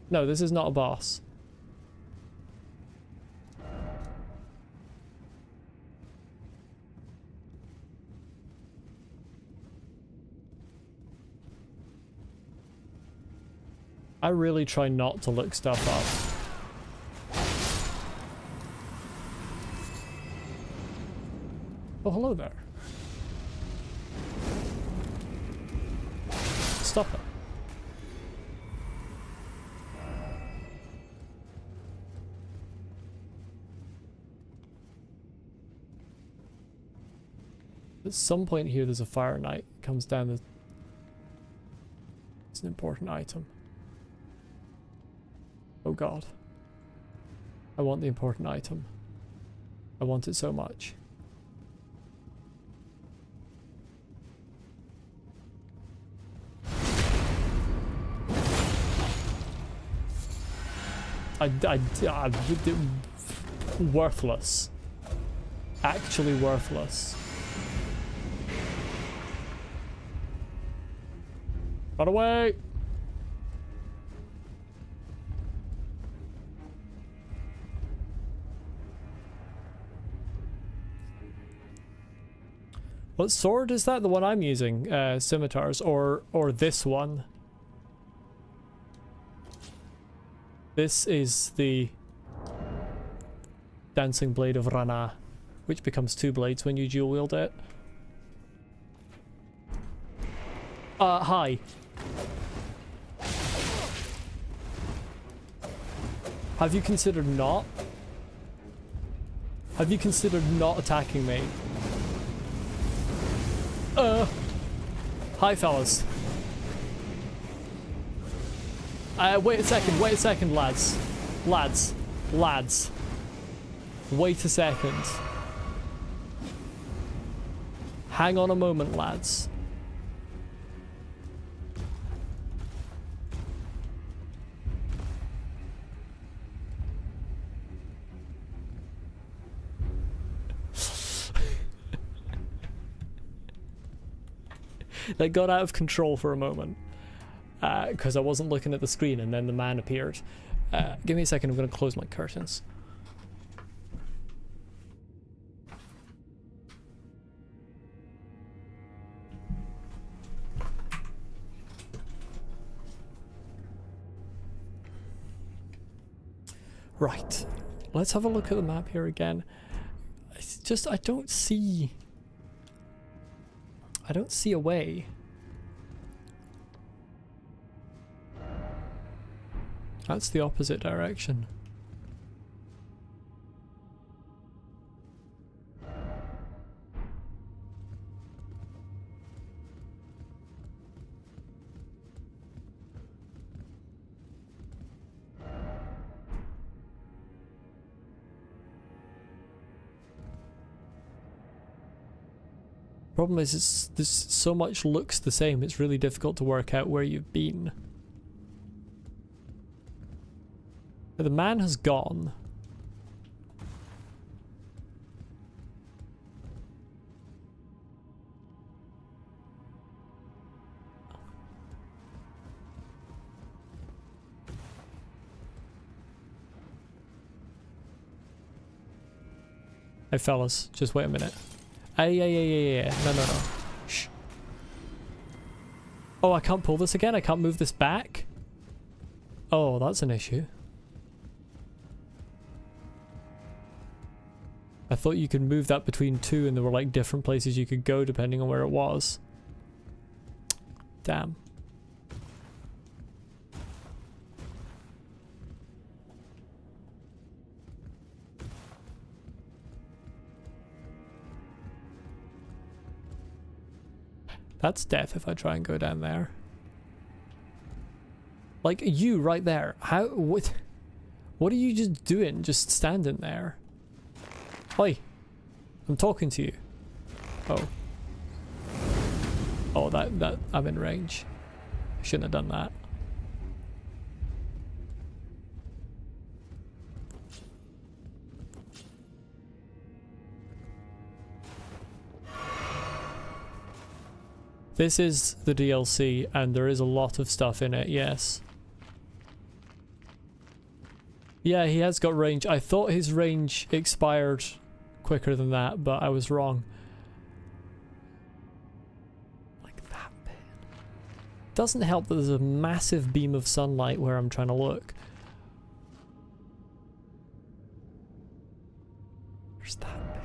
No, this is not a boss. I really try not to look stuff up. Oh, hello there. Stop it. At some point here there's a Fire Knight. Comes down the... It's an important item. Oh god. I want the important item. I want it so much. Worthless. Actually worthless. Run away! What sword is that? The one I'm using? Scimitars, or this one? This is the Dancing Blade of Rana, which becomes 2 blades when you dual wield it. Hi. Have you considered not? Have you considered not attacking me? Hi, fellas. Wait a second, lads. Lads. Wait a second. Hang on a moment, lads. That got out of control for a moment because I wasn't looking at the screen and then the man appeared. Give me a second, I'm going to close my curtains. Right, let's have a look at the map here again. It's just, I don't see a way. That's the opposite direction. Problem is, this so much looks the same, it's really difficult to work out where you've been. The man has gone. Hey fellas, just wait a minute. Yeah. No. Shh. Oh, I can't pull this again? I can't move this back? Oh, that's an issue. I thought you could move that between 2 and there were like different places you could go depending on where it was. Damn. That's death if I try and go down there. Like, you right there. What are you just doing? Just standing there? Oi. I'm talking to you. Oh. Oh, that I'm in range. I shouldn't have done that. This is the DLC, and there is a lot of stuff in it, yes. Yeah, he has got range. I thought his range expired quicker than that, but I was wrong. Like that bit. Doesn't help that there's a massive beam of sunlight where I'm trying to look. There's that bit.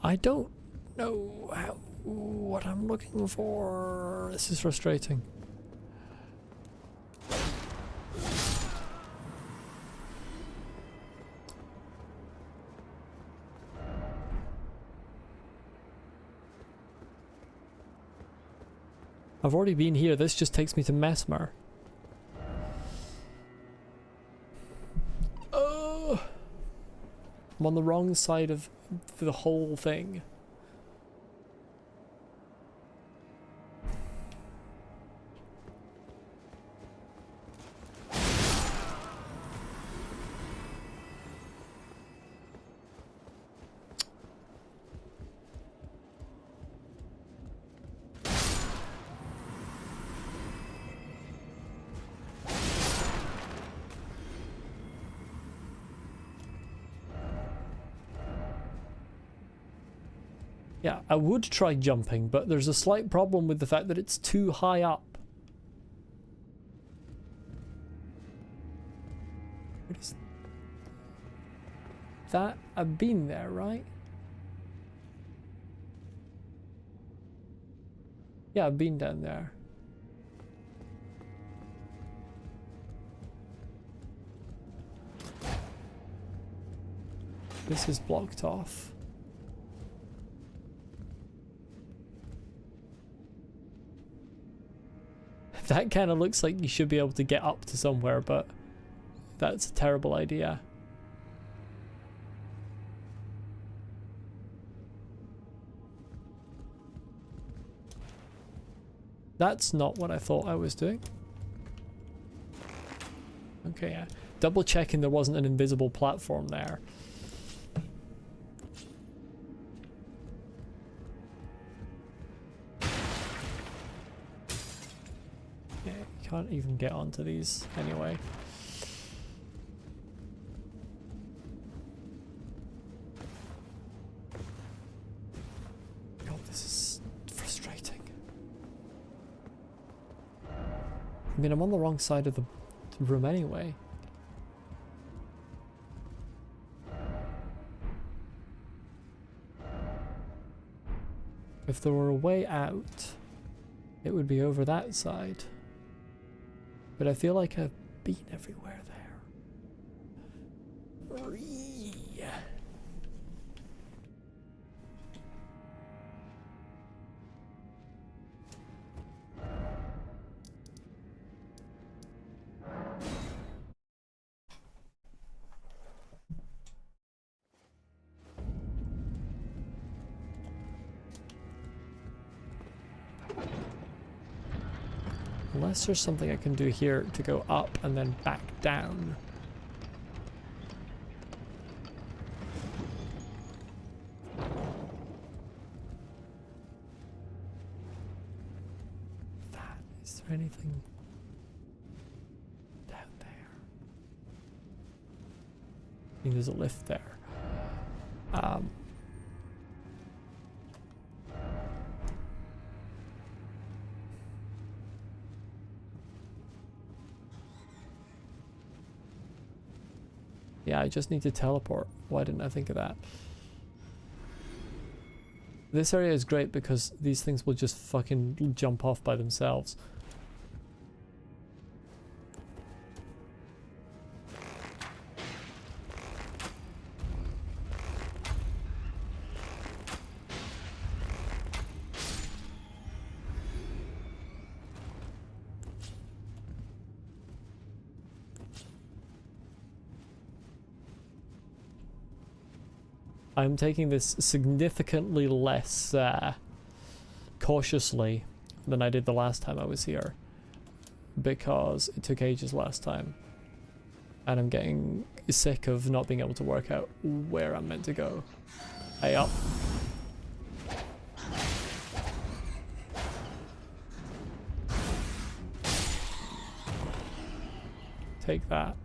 I don't know what I'm looking for. This is frustrating. I've already been here. This just takes me to Mesmer. Oh, I'm on the wrong side of the whole thing. Yeah, I would try jumping, but there's a slight problem with the fact that it's too high up. What is that? I've been there, right? Yeah, I've been down there. This is blocked off. That kind of looks like you should be able to get up to somewhere, but that's a terrible idea. That's not what I thought I was doing. Okay, yeah. Double checking there wasn't an invisible platform there. Yeah, you can't even get onto these anyway. God, this is frustrating. I mean, I'm on the wrong side of the room anyway. If there were a way out, it would be over that side. But I feel like I've been everywhere there. Unless there's something I can do here to go up and then back down. Is there anything down there? I think there's a lift there. Yeah, I just need to teleport. Why didn't I think of that? This area is great because these things will just fucking jump off by themselves. I'm taking this significantly less cautiously than I did the last time I was here, because it took ages last time and I'm getting sick of not being able to work out where I'm meant to go. Hey up. Take that.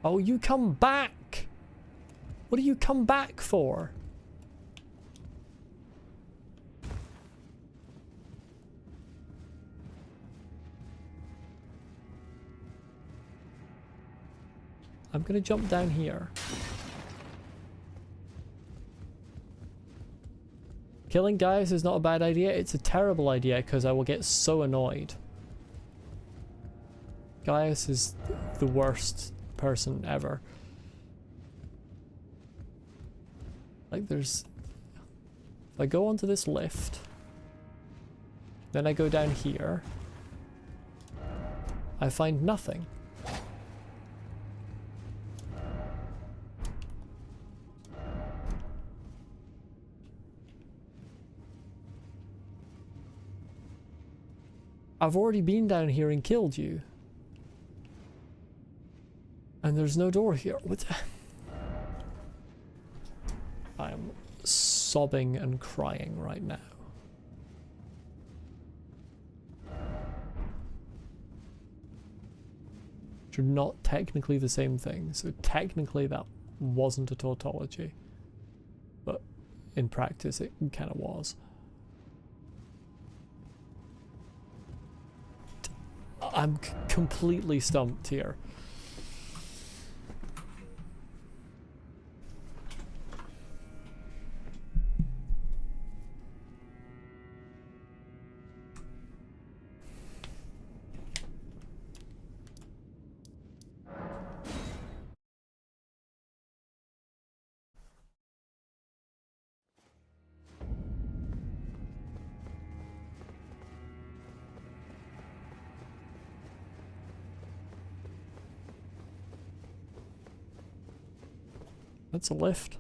Oh, you come back! What do you come back for? I'm gonna jump down here. Killing Gaius is not a bad idea, it's a terrible idea because I will get so annoyed. Gaius is the worst person ever. Like there's... If I go onto this lift, then I go down here, I find nothing. I've already been down here and killed you. And there's no door here. What? I am sobbing and crying right now. Which are not technically the same thing. So technically that wasn't a tautology. But in practice it kind of was. I'm completely stumped here. That's a lift.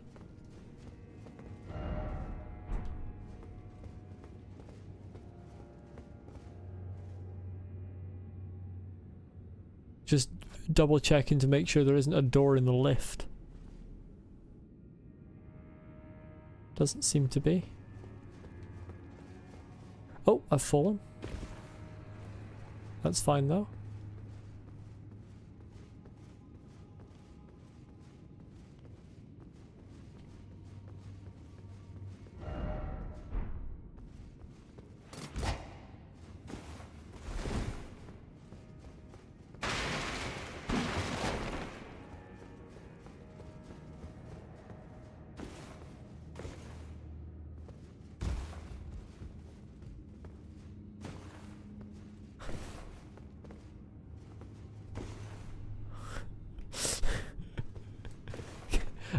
Just double checking to make sure there isn't a door in the lift. Doesn't seem to be. Oh, I've fallen. That's fine though.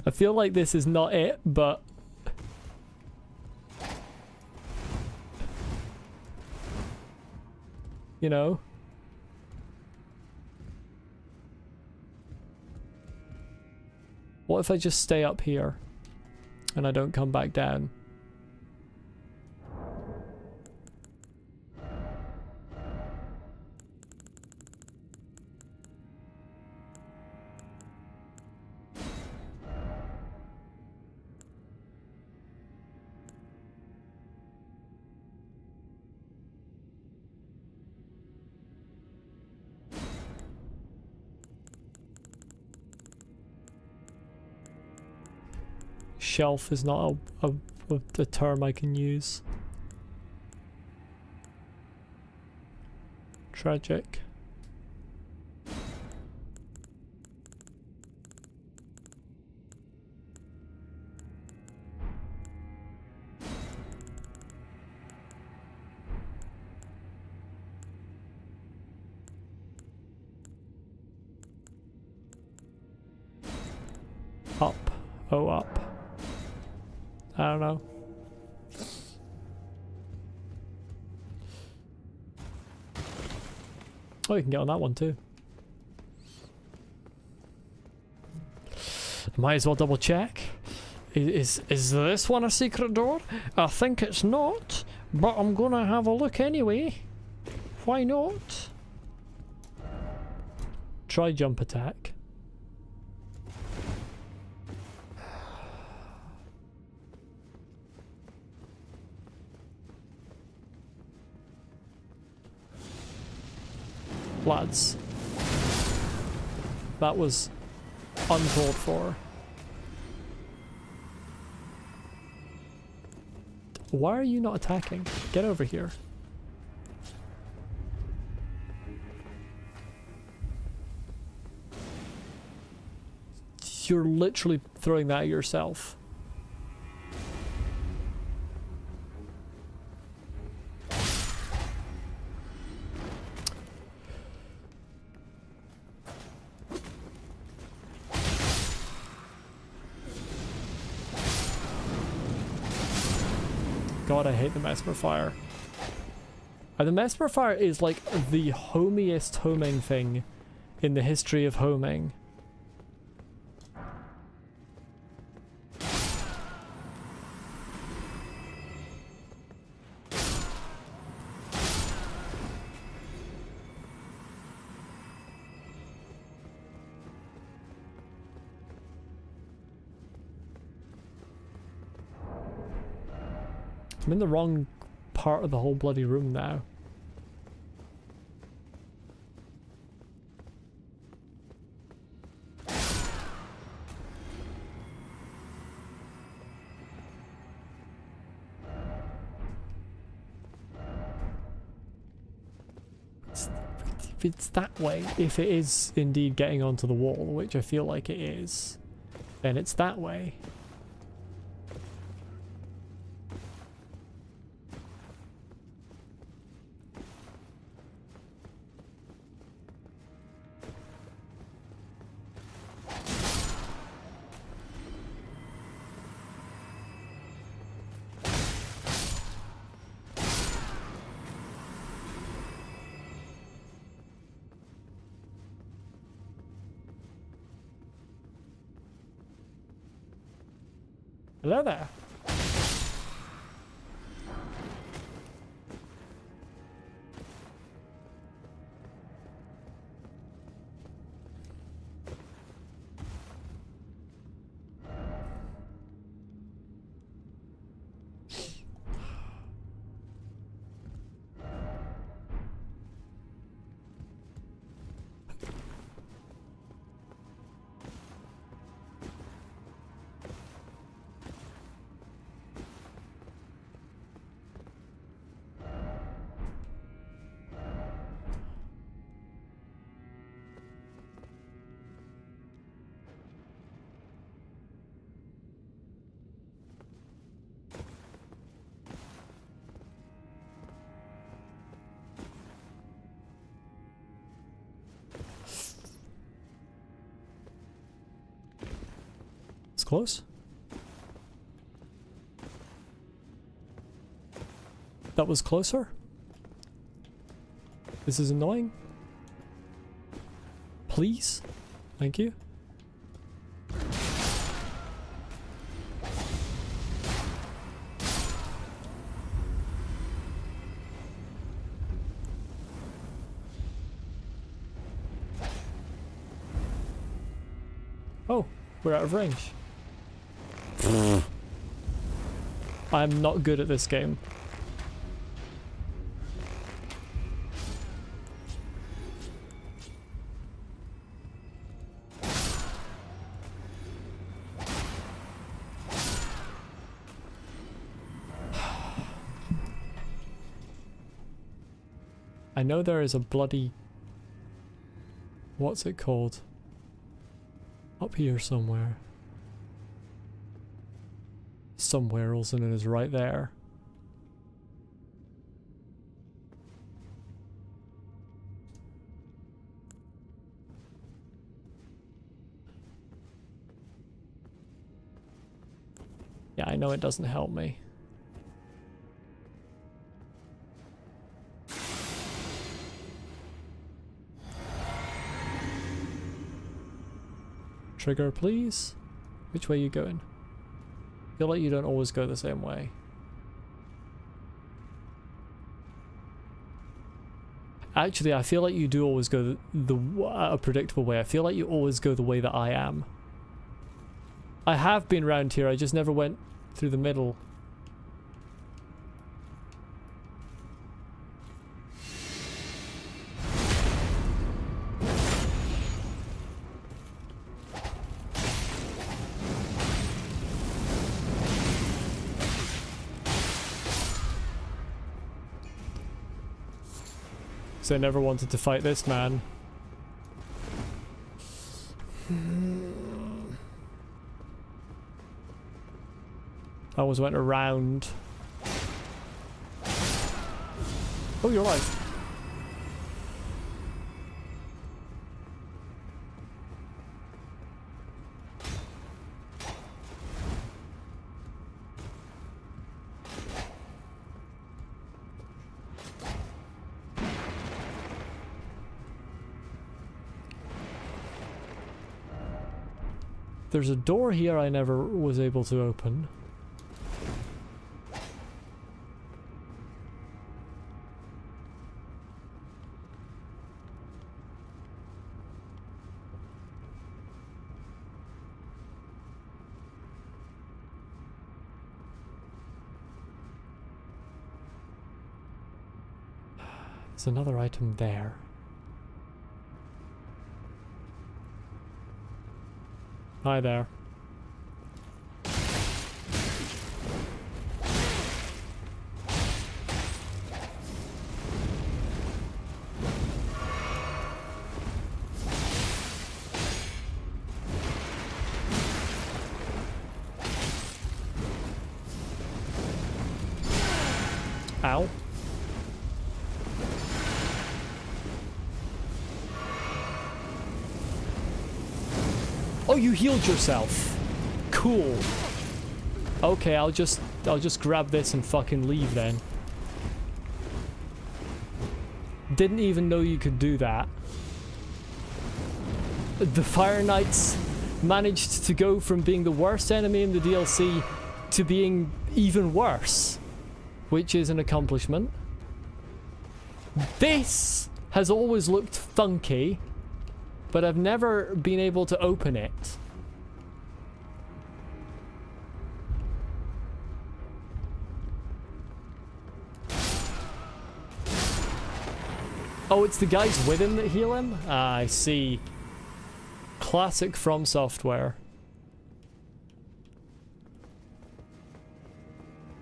I feel like this is not it, but you know. What if I just stay up here and I don't come back down? Shelf is not a term I can use. Tragic. Up. Oh, up. I don't know. Oh, you can get on that one too. Might as well double check. Is this one a secret door? I think it's not, but I'm gonna have a look anyway. Why not? Try jump attack. Lads, that was uncalled for. Why are you not attacking? Get over here. You're literally throwing that at yourself. God, I hate the Mesmer Fire. The Mesmer Fire is like the homiest homing thing in the history of homing. I'm in the wrong part of the whole bloody room now. If it's that way, if it is indeed getting onto the wall, which I feel like it is, then it's that way. Hello there. It's close. That was closer. This is annoying. Please. Thank you. Oh, we're out of range. I'm not good at this game. I know there is a bloody... What's it called? Up here somewhere. Somewhere else, and it is right there. Yeah, I know it doesn't help me. Trigger, please. Which way are you going? I feel like you don't always go the same way. Actually, I feel like you do always go a predictable way. I feel like you always go the way that I am. I have been round here, I just never went through the middle. So I never wanted to fight this man. I always went around. Oh, you're alive. There's a door here I never was able to open. There's another item there. Hi there. Ow. Oh, you healed yourself. Cool. Okay, I'll just grab this and fucking leave then. Didn't even know you could do that. The Fire Knights managed to go from being the worst enemy in the DLC to being even worse, which is an accomplishment. This has always looked funky, but I've never been able to open it. Oh, it's the guys with him that heal him? Ah, I see. Classic From Software.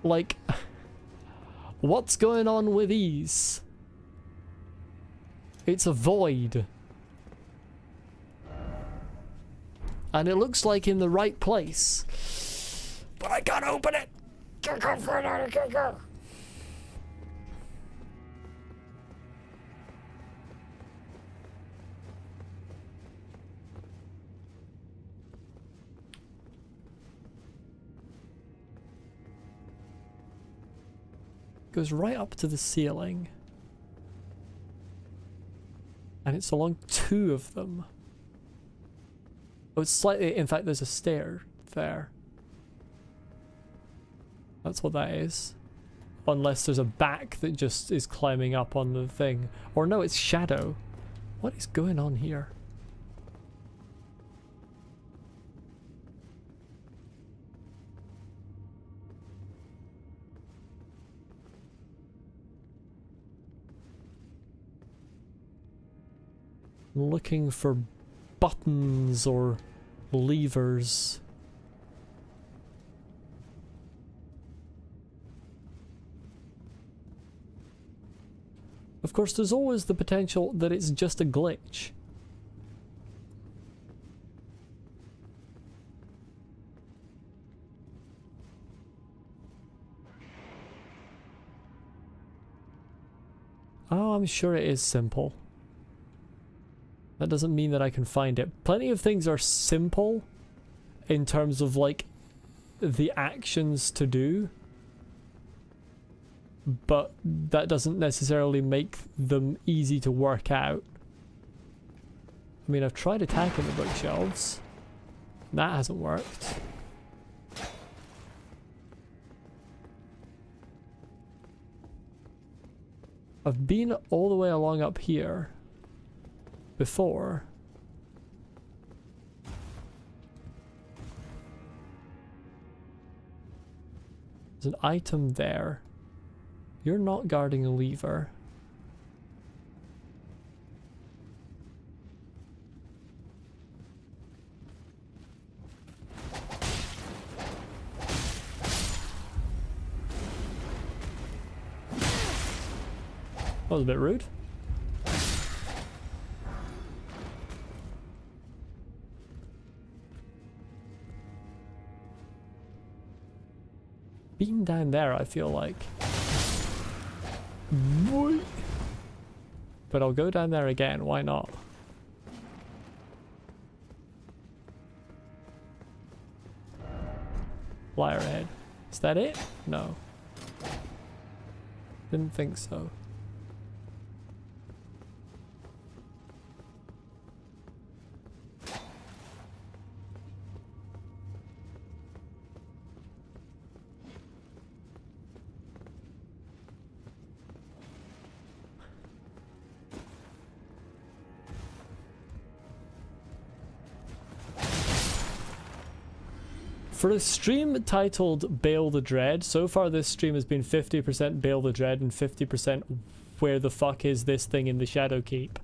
Like, what's going on with these? It's a void. And it looks like in the right place. But I can't open it! Goes right up to the ceiling. And it's along two of them. Oh, it's slightly, in fact, there's a stair there. That's what that is. Unless there's a back that just is climbing up on the thing. Or no, it's shadow. What is going on here? I'm looking for buttons or levers. Of course, there's always the potential that it's just a glitch. Oh, I'm sure it is simple. That doesn't mean that I can find it. Plenty of things are simple in terms of like the actions to do, but that doesn't necessarily make them easy to work out. I mean, I've tried attacking the bookshelves. That hasn't worked. I've been all the way along up here before. There's an item there. You're not guarding a lever. That was a bit rude. Being down there, I feel like. But I'll go down there again, why not? Liar head. Is that it? No. Didn't think so. For a stream titled Bayle the Dread, so far this stream has been 50% Bayle the Dread and 50% where the fuck is this thing in the Shadow Keep?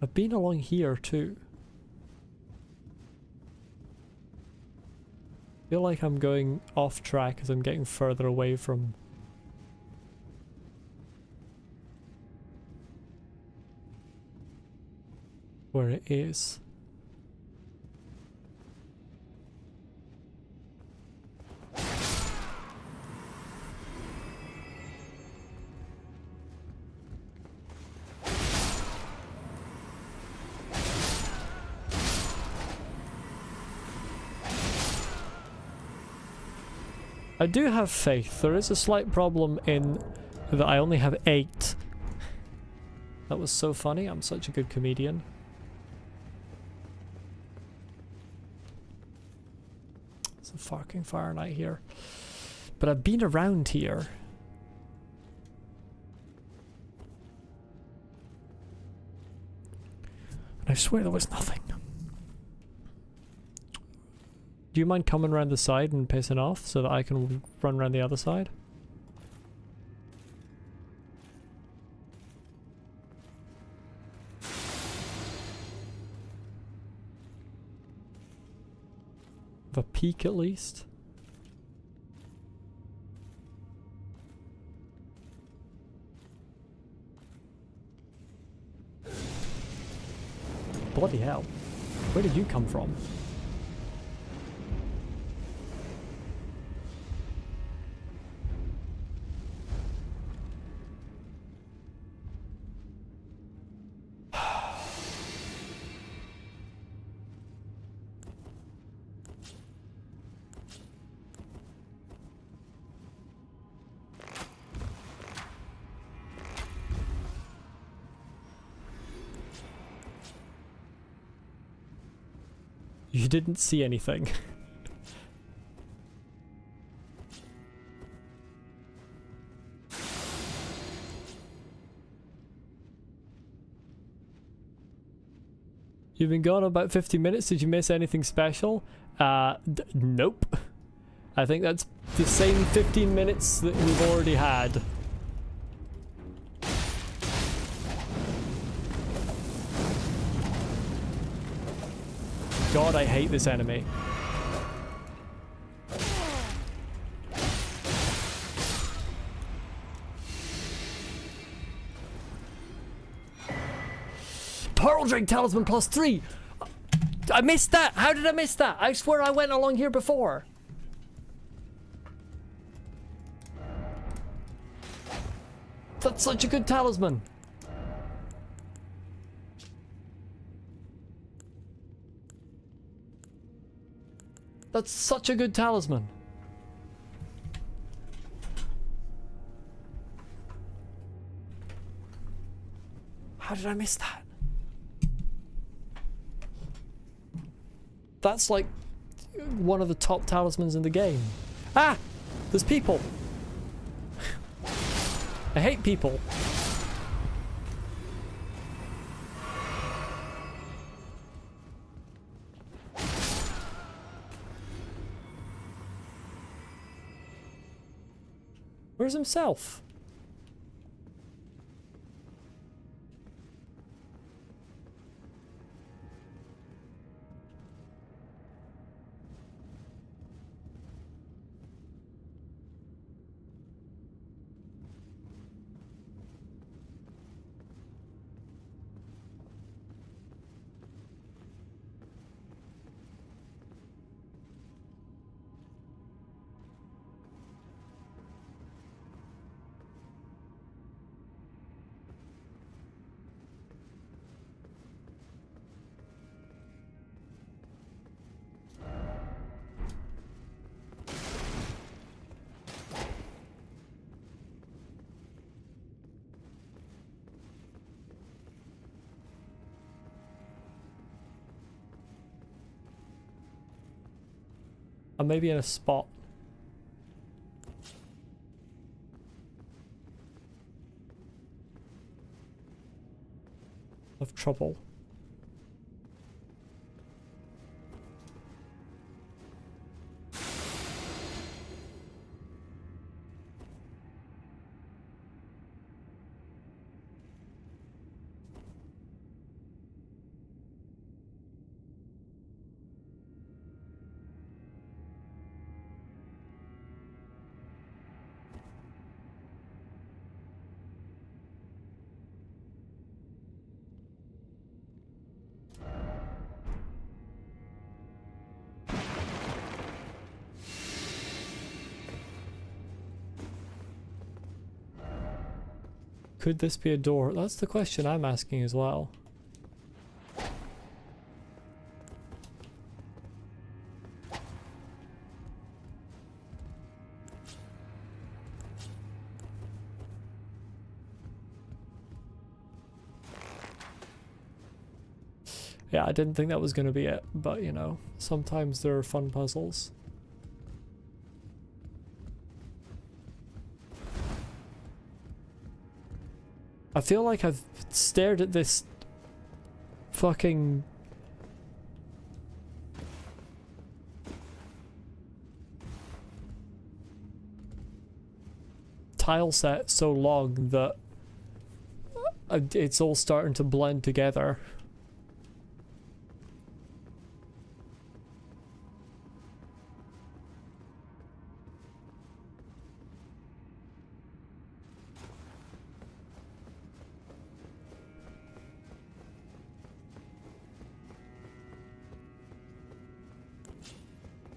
I've been along here too. I feel like I'm going off track as I'm getting further away from where it is. I do have faith. There is a slight problem in that I only have 8. That was so funny. I'm such a good comedian. It's a fucking Fahrenheit here. But I've been around here. And I swear there was nothing. Do you mind coming around the side and pissing off so that I can run around the other side? Have a peek at least. Bloody hell. Where did you come from? You didn't see anything. You've been gone about 50 minutes. Did you miss anything special? Nope. I think that's the same 15 minutes that we've already had. God, I hate this enemy. Pearl Drink Talisman +3! I missed that! How did I miss that? I swear I went along here before. That's such a good talisman. That's such a good talisman. How did I miss that? That's like one of the top talismans in the game. Ah! There's people. I hate people. Where's himself? I'm maybe in a spot of trouble. Could this be a door? That's the question I'm asking as well. Yeah, I didn't think that was going to be it, but you know, sometimes there are fun puzzles. I feel like I've stared at this fucking tile set so long that it's all starting to blend together.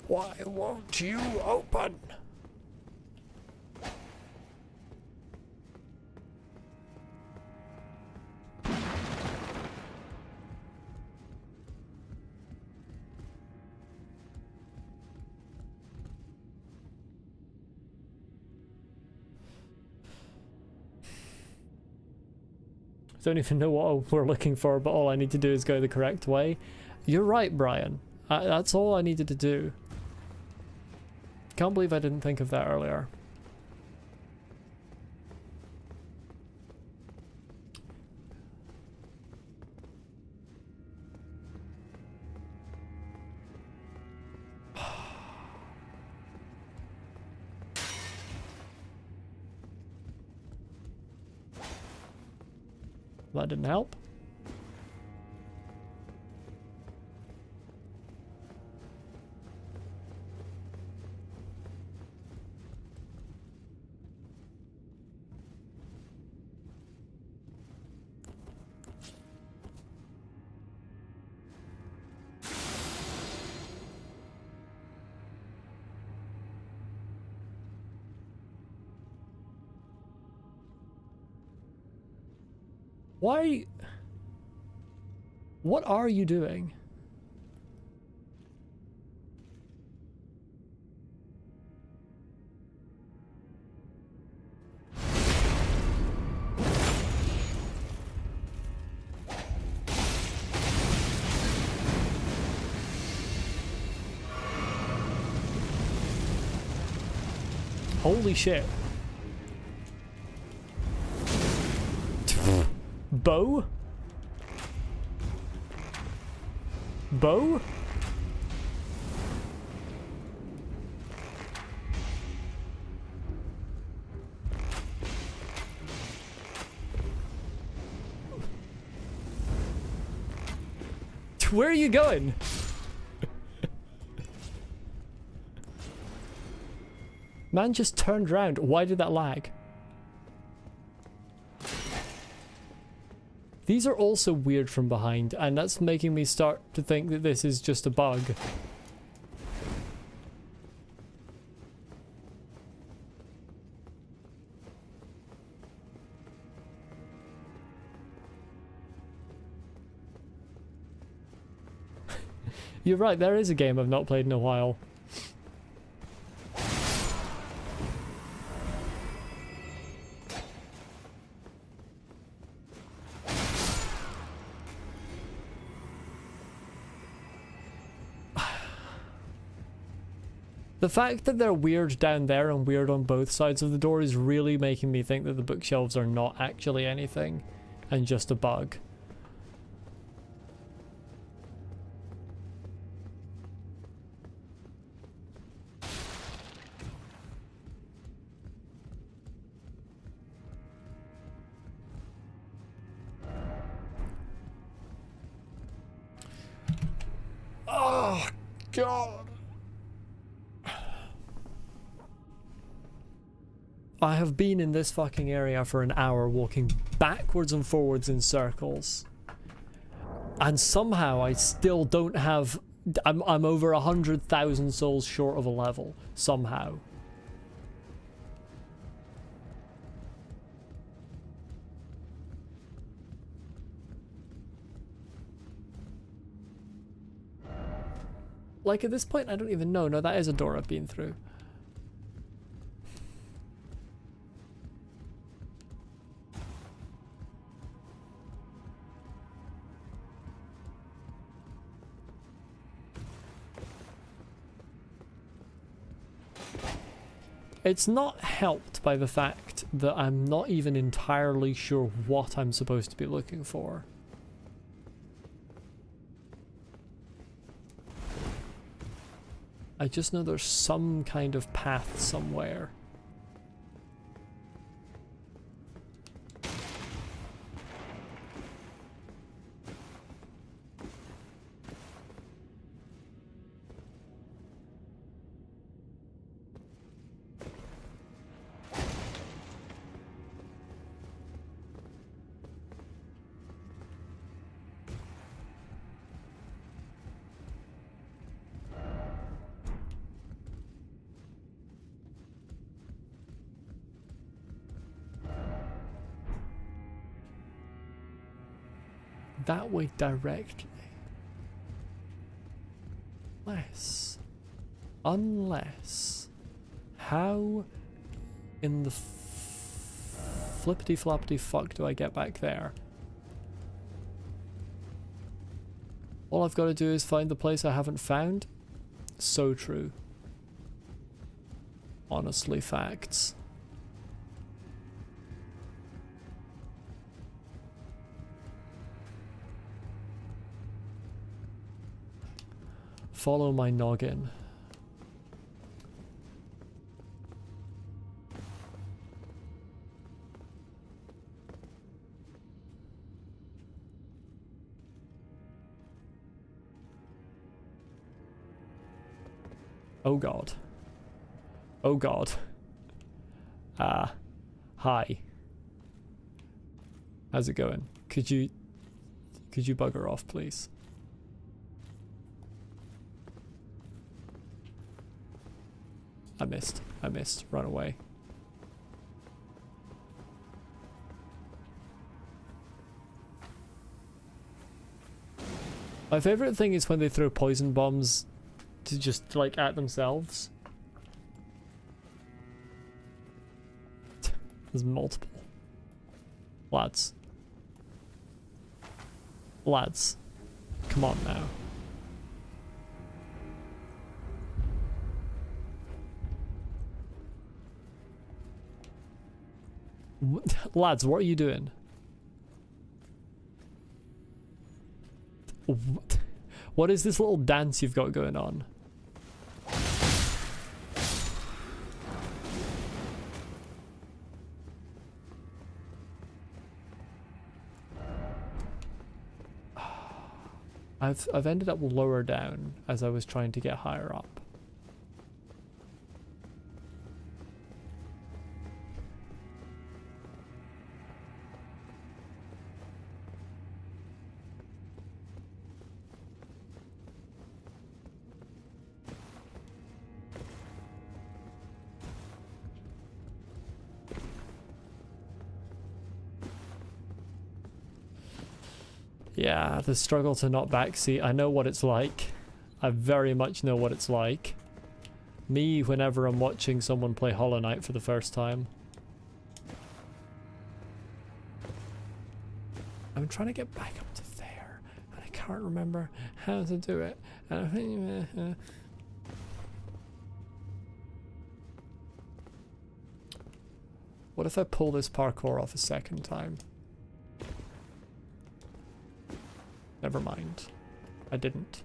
Why won't you open? I don't even know what we're looking for, but all I need to do is go the correct way. You're right, Brian. That's all I needed to do. Can't believe I didn't think of that earlier. That didn't help. Why? What are you doing? Holy shit. Bow? Bow? Where are you going? Man just turned around. Why did that lag? These are also weird from behind, and that's making me start to think that this is just a bug. You're right, there is a game I've not played in a while. The fact that they're weird down there and weird on both sides of the door is really making me think that the bookshelves are not actually anything and just a bug. Oh, God. I have been in this fucking area for an hour walking backwards and forwards in circles. And somehow I still don't have... I'm over 100,000 souls short of a level. Somehow. Like, at this point, I don't even know. No, that is a door I've been through. It's not helped by the fact that I'm not even entirely sure what I'm supposed to be looking for. I just know there's some kind of path somewhere. That way directly. Unless, how in the flippity floppity fuck do I get back there? All I've got to do is find the place I haven't found? So true. Honestly, facts. Follow my noggin. Oh God. Oh God. Hi. How's it going? Could you bugger off, please? I missed. Run away. My favorite thing is when they throw poison bombs to just, like, at themselves. There's multiple. Lads. Come on now. Lads, what are you doing? What is this little dance you've got going on? I've ended up lower down as I was trying to get higher up. Yeah, the struggle to not backseat. I know what it's like. I very much know what it's like. Me, whenever I'm watching someone play Hollow Knight for the first time. I'm trying to get back up to there, and I can't remember how to do it. What if I pull this parkour off a second time? Never mind. I didn't.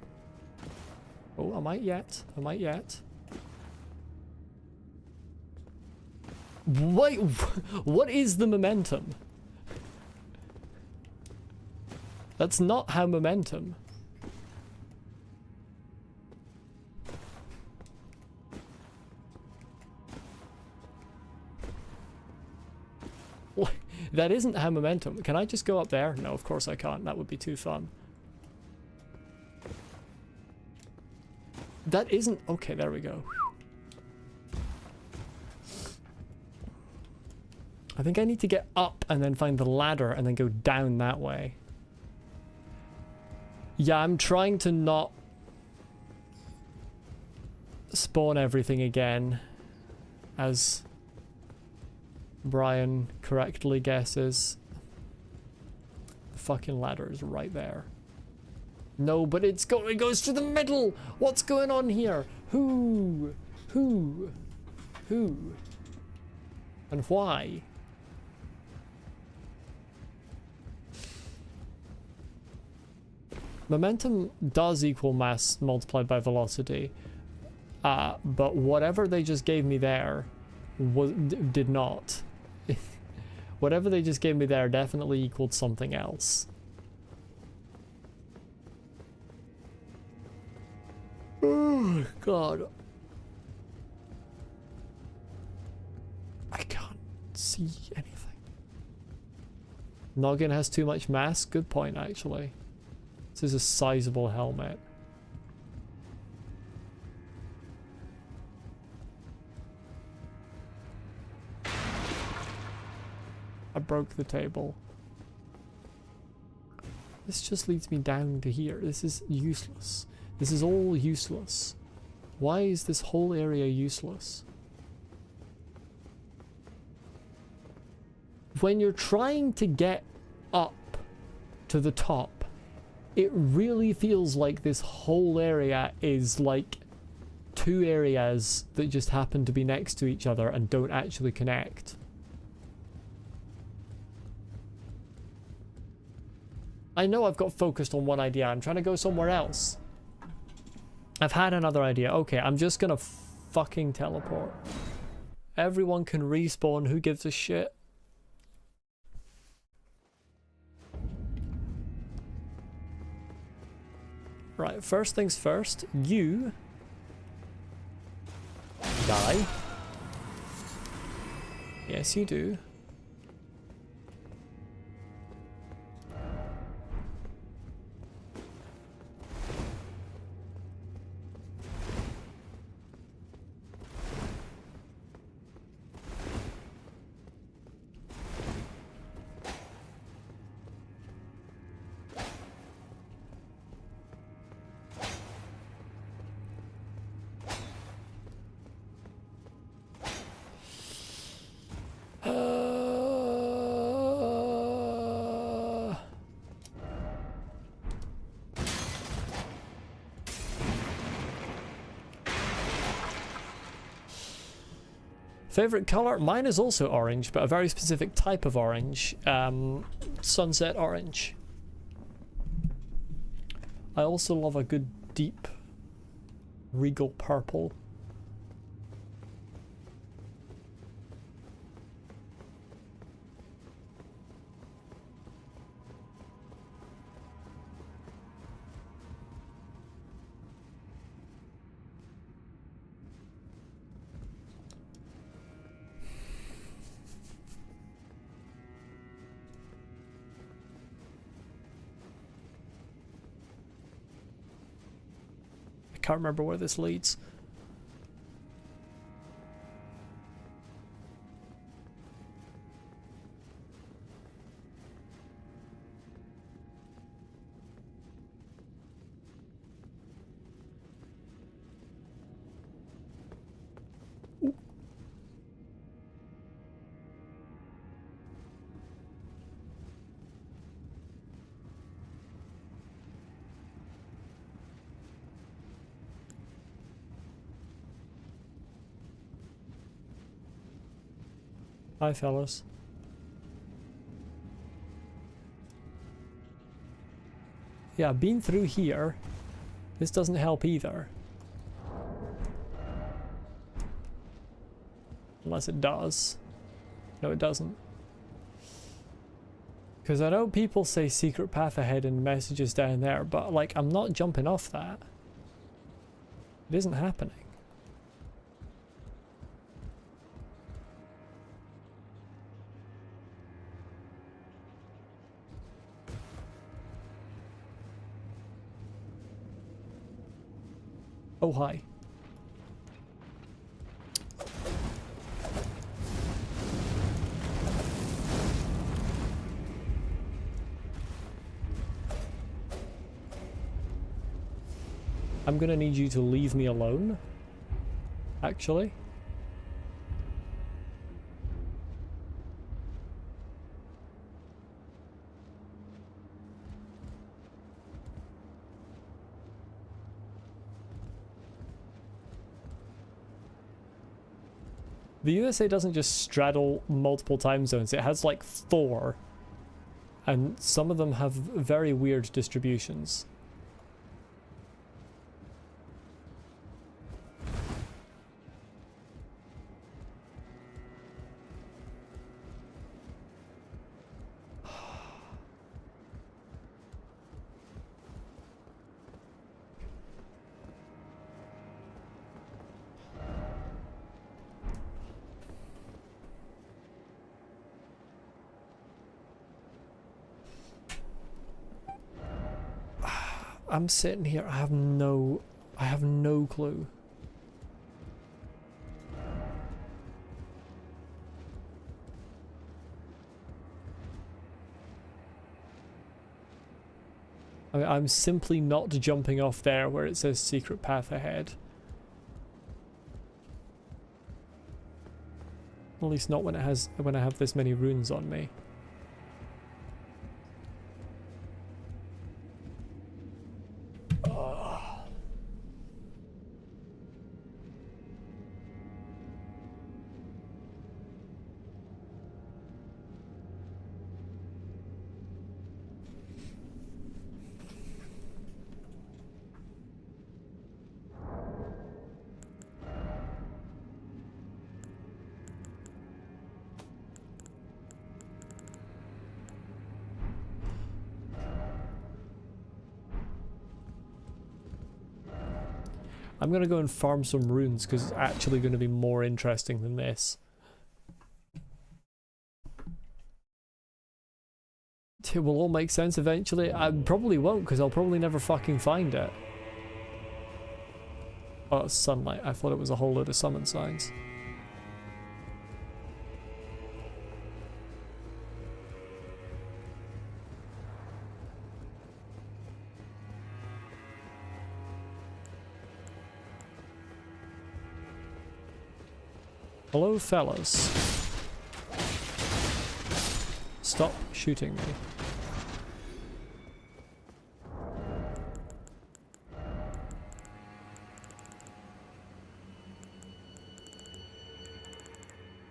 Oh, I might yet. I might yet. Wait, what is the momentum? That's not how momentum. That isn't how momentum. Can I just go up there? No, of course I can't. That would be too fun. That isn't... Okay, there we go. I think I need to get up and then find the ladder and then go down that way. Yeah, I'm trying to not spawn everything again, as Brian correctly guesses. The fucking ladder is right there. No, but it goes to the middle. What's going on here? Who? And why? Momentum does equal mass multiplied by velocity, but whatever they just gave me there did not. Whatever they just gave me there definitely equaled something else. Oh, God. I can't see anything. Noggin has too much mass? Good point, actually. This is a sizable helmet. I broke the table. This just leads me down to here. This is useless. This is all useless. Why is this whole area useless? When you're trying to get up to the top, it really feels like this whole area is like two areas that just happen to be next to each other and don't actually connect. I know I've got focused on one idea. I'm trying to go somewhere else. I've had another idea. Okay, I'm just gonna fucking teleport. Everyone can respawn. Who gives a shit? Right, first things first. You die. Yes, you do. Favorite color? Mine is also orange, but a very specific type of orange. Sunset orange. I also love a good deep regal purple. Can't remember where this leads. Ooh. Hi, fellas. Yeah, I've been through here. This doesn't help either. Unless it does. No, it doesn't. Because I know people say secret path ahead and messages down there, but like, I'm not jumping off that. It isn't happening. Oh, hi. I'm gonna need you to leave me alone, actually. The USA doesn't just straddle multiple time zones, it has like 4. And some of them have very weird distributions. I'm sitting here, I have no clue. I mean, I'm simply not jumping off there where it says secret path ahead. At least not when I have this many runes on me. I'm gonna go and farm some runes because it's actually going to be more interesting than this. It will all make sense eventually. I probably won't because I'll probably never fucking find it. Oh, it's sunlight. I thought it was a whole load of summon signs. Hello, fellas. Stop shooting me.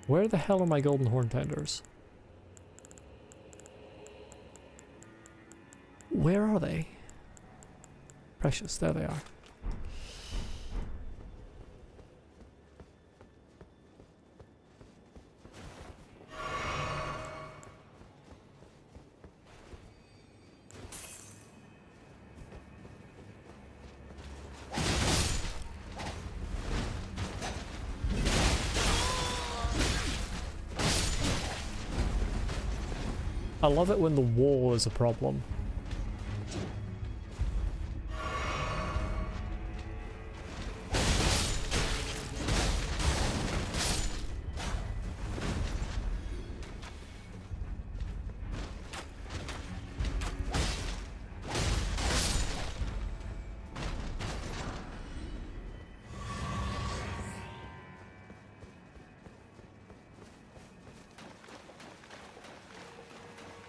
Where the hell are my golden horn tenders? Where are they? Precious, there they are. I love it when the wall is a problem.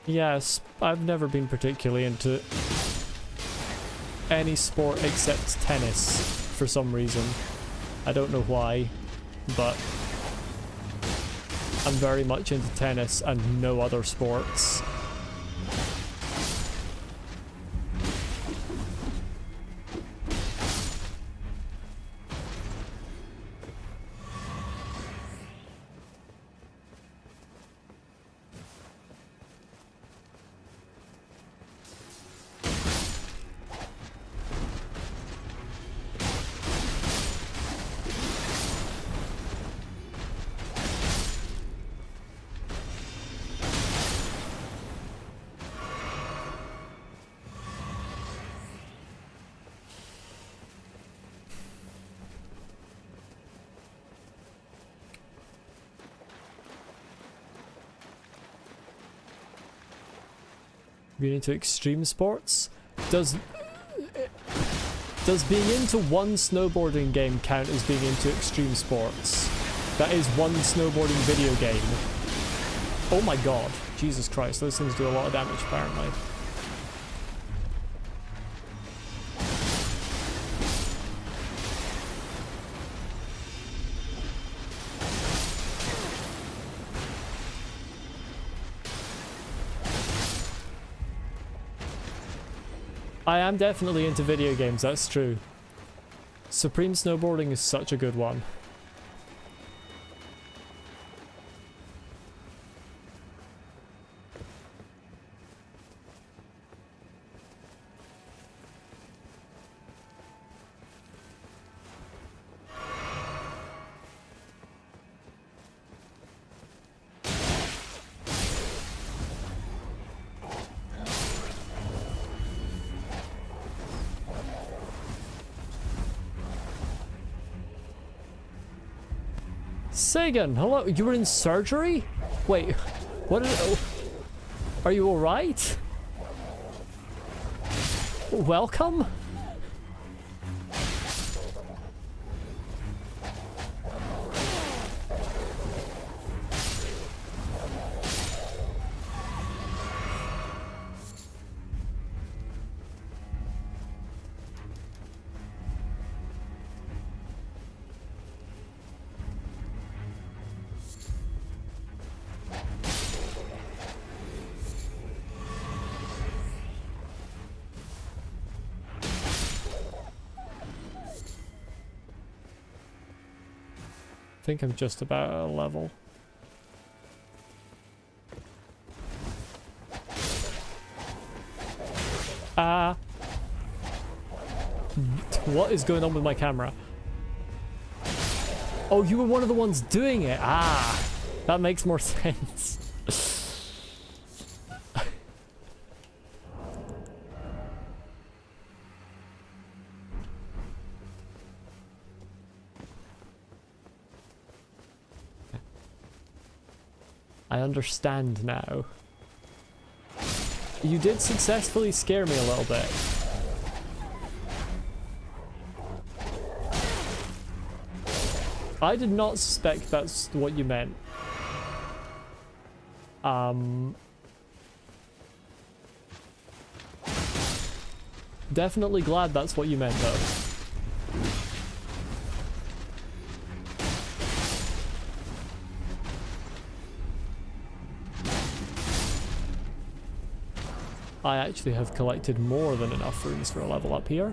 Yes, I've never been particularly into any sport except tennis for some reason. I don't know why, but I'm very much into tennis and no other sports. Being into extreme sports? Does being into one snowboarding game count as being into extreme sports? That is one snowboarding video game. Oh my god. Jesus Christ, those things do a lot of damage apparently. I am definitely into video games, that's true. Supreme Snowboarding is such a good one. Sagan, hello, you were in surgery? Wait, what is, oh, are you alright? Welcome? I think I'm just about at a level. What is going on with my camera? Oh, you were one of the ones doing it. That makes more sense. I understand now. You did successfully scare me a little bit. I did not suspect that's what you meant. Definitely glad that's what you meant though. I actually have collected more than enough runes for a level up here.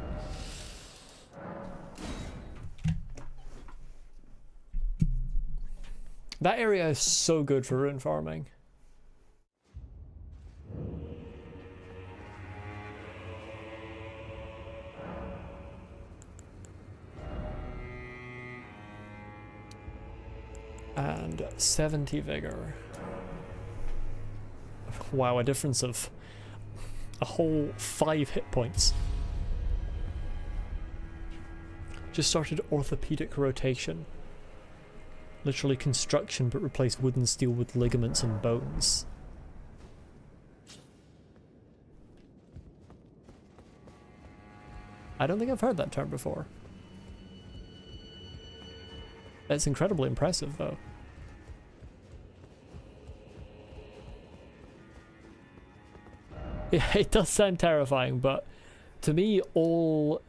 That area is so good for rune farming. And 70 vigor. Wow, a difference of a whole 5 hit points. Just started orthopedic rotation. Literally construction, but replace wood and steel with ligaments and bones. I don't think I've heard that term before. That's incredibly impressive though. Yeah, it does sound terrifying, but to me all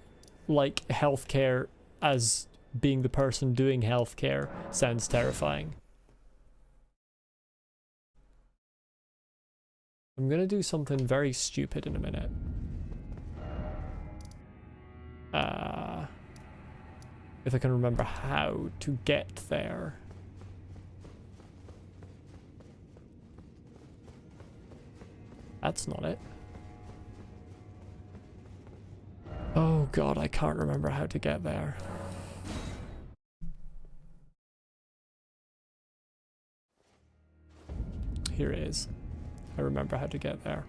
like healthcare as being the person doing healthcare sounds terrifying. I'm gonna do something very stupid in a minute. If I can remember how to get there. That's not it. Oh god, I can't remember how to get there. Here it is. I remember how to get there.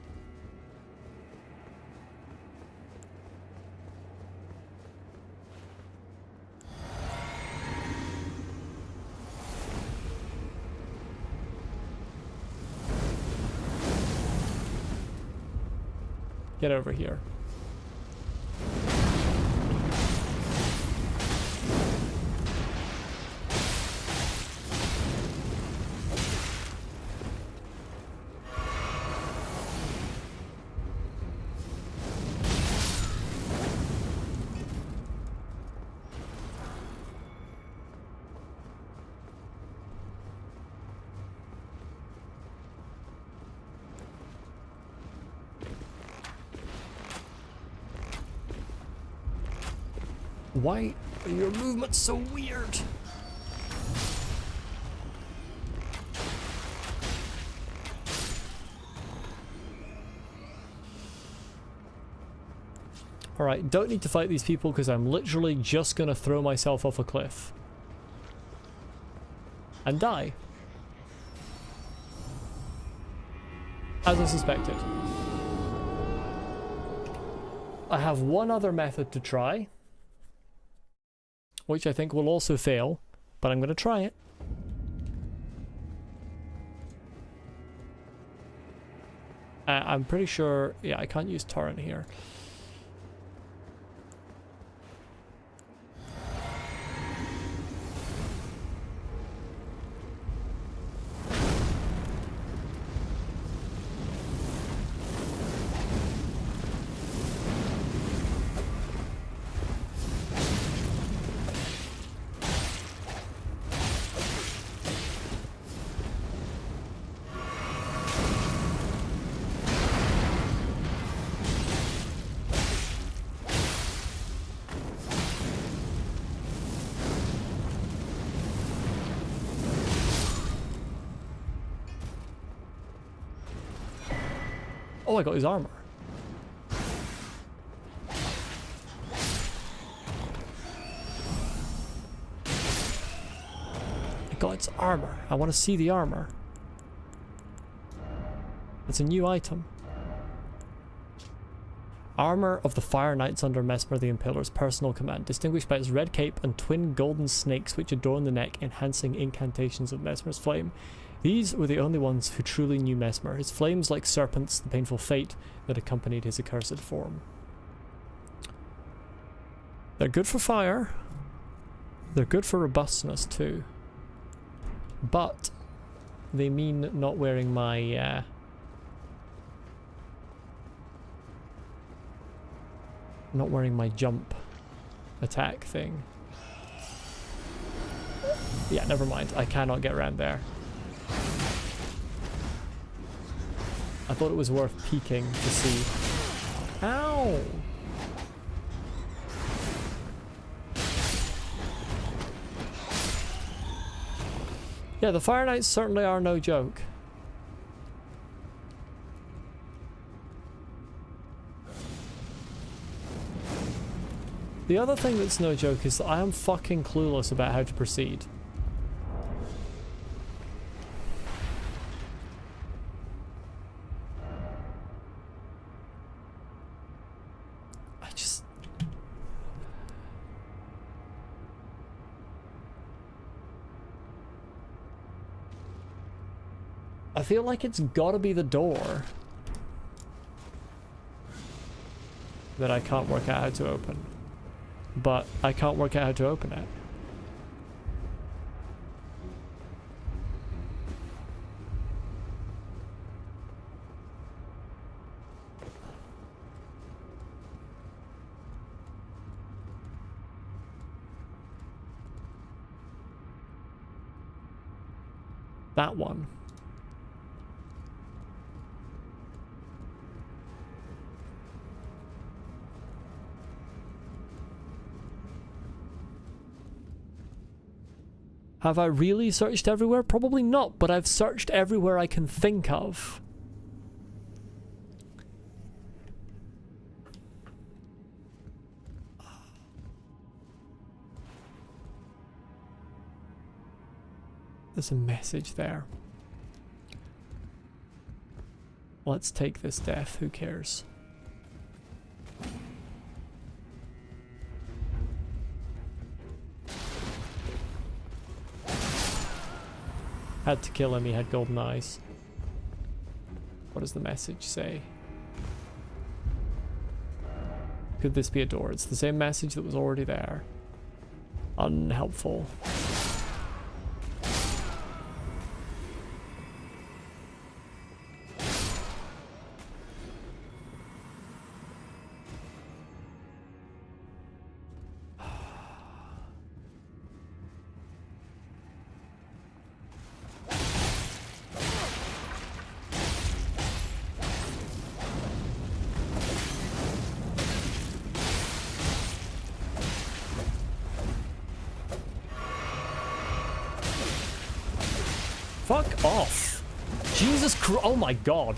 Get over here. Why are your movements so weird? Alright, don't need to fight these people because I'm literally just gonna throw myself off a cliff. And die. As I suspected. I have one other method to try, which I think will also fail, but I'm going to try it. I'm pretty sure, yeah, I can't use torrent here. Oh, I got his armor. I got its armor. I want to see the armor. It's a new item. Armor of the Fire Knights under Mesmer the Impaler's personal command, distinguished by its red cape and twin golden snakes which adorn the neck, enhancing incantations of Mesmer's flame. These were the only ones who truly knew Mesmer, his flames like serpents, the painful fate that accompanied his accursed form. They're good for fire. They're good for robustness too. But they mean not wearing my not wearing my jump attack thing. Yeah, never mind. I cannot get around there. I thought it was worth peeking to see. Ow! Yeah, the Fire Knights certainly are no joke. The other thing that's no joke is that I am fucking clueless about how to proceed. I feel like it's gotta be the door that I can't work out how to open. But I can't work out how to open it. That one. Have I really searched everywhere? Probably not, but I've searched everywhere I can think of. There's a message there. Let's take this death, who cares? Had to kill him, he had golden eyes. What does the message say? Could this be a door? It's the same message that was already there. Unhelpful. Fuck off! Jesus Christ! Oh my god!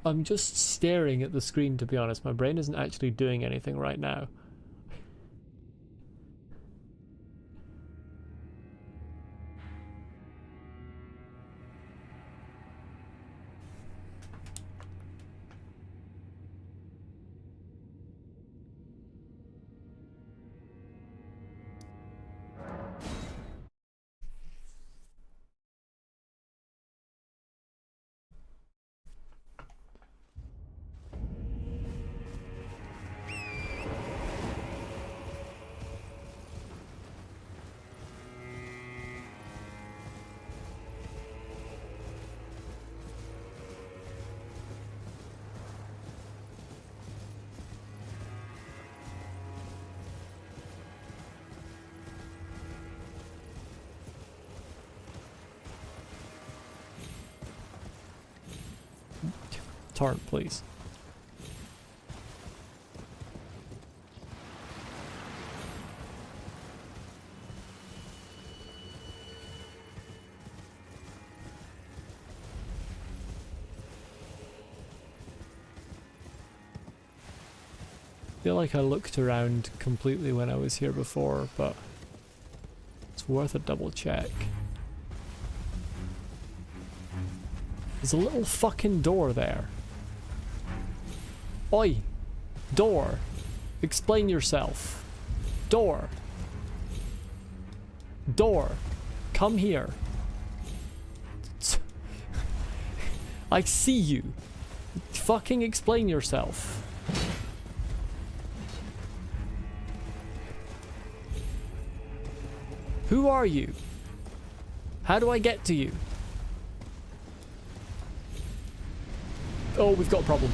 I'm just staring at the screen, to be honest. My brain isn't actually doing anything right now. Turn, please. I feel like I looked around completely when I was here before, but it's worth a double check. There's a little fucking door there. Oi! Door! Explain yourself. Door! Door! Come here. I see you. Fucking explain yourself. Who are you? How do I get to you? Oh, we've got a problem.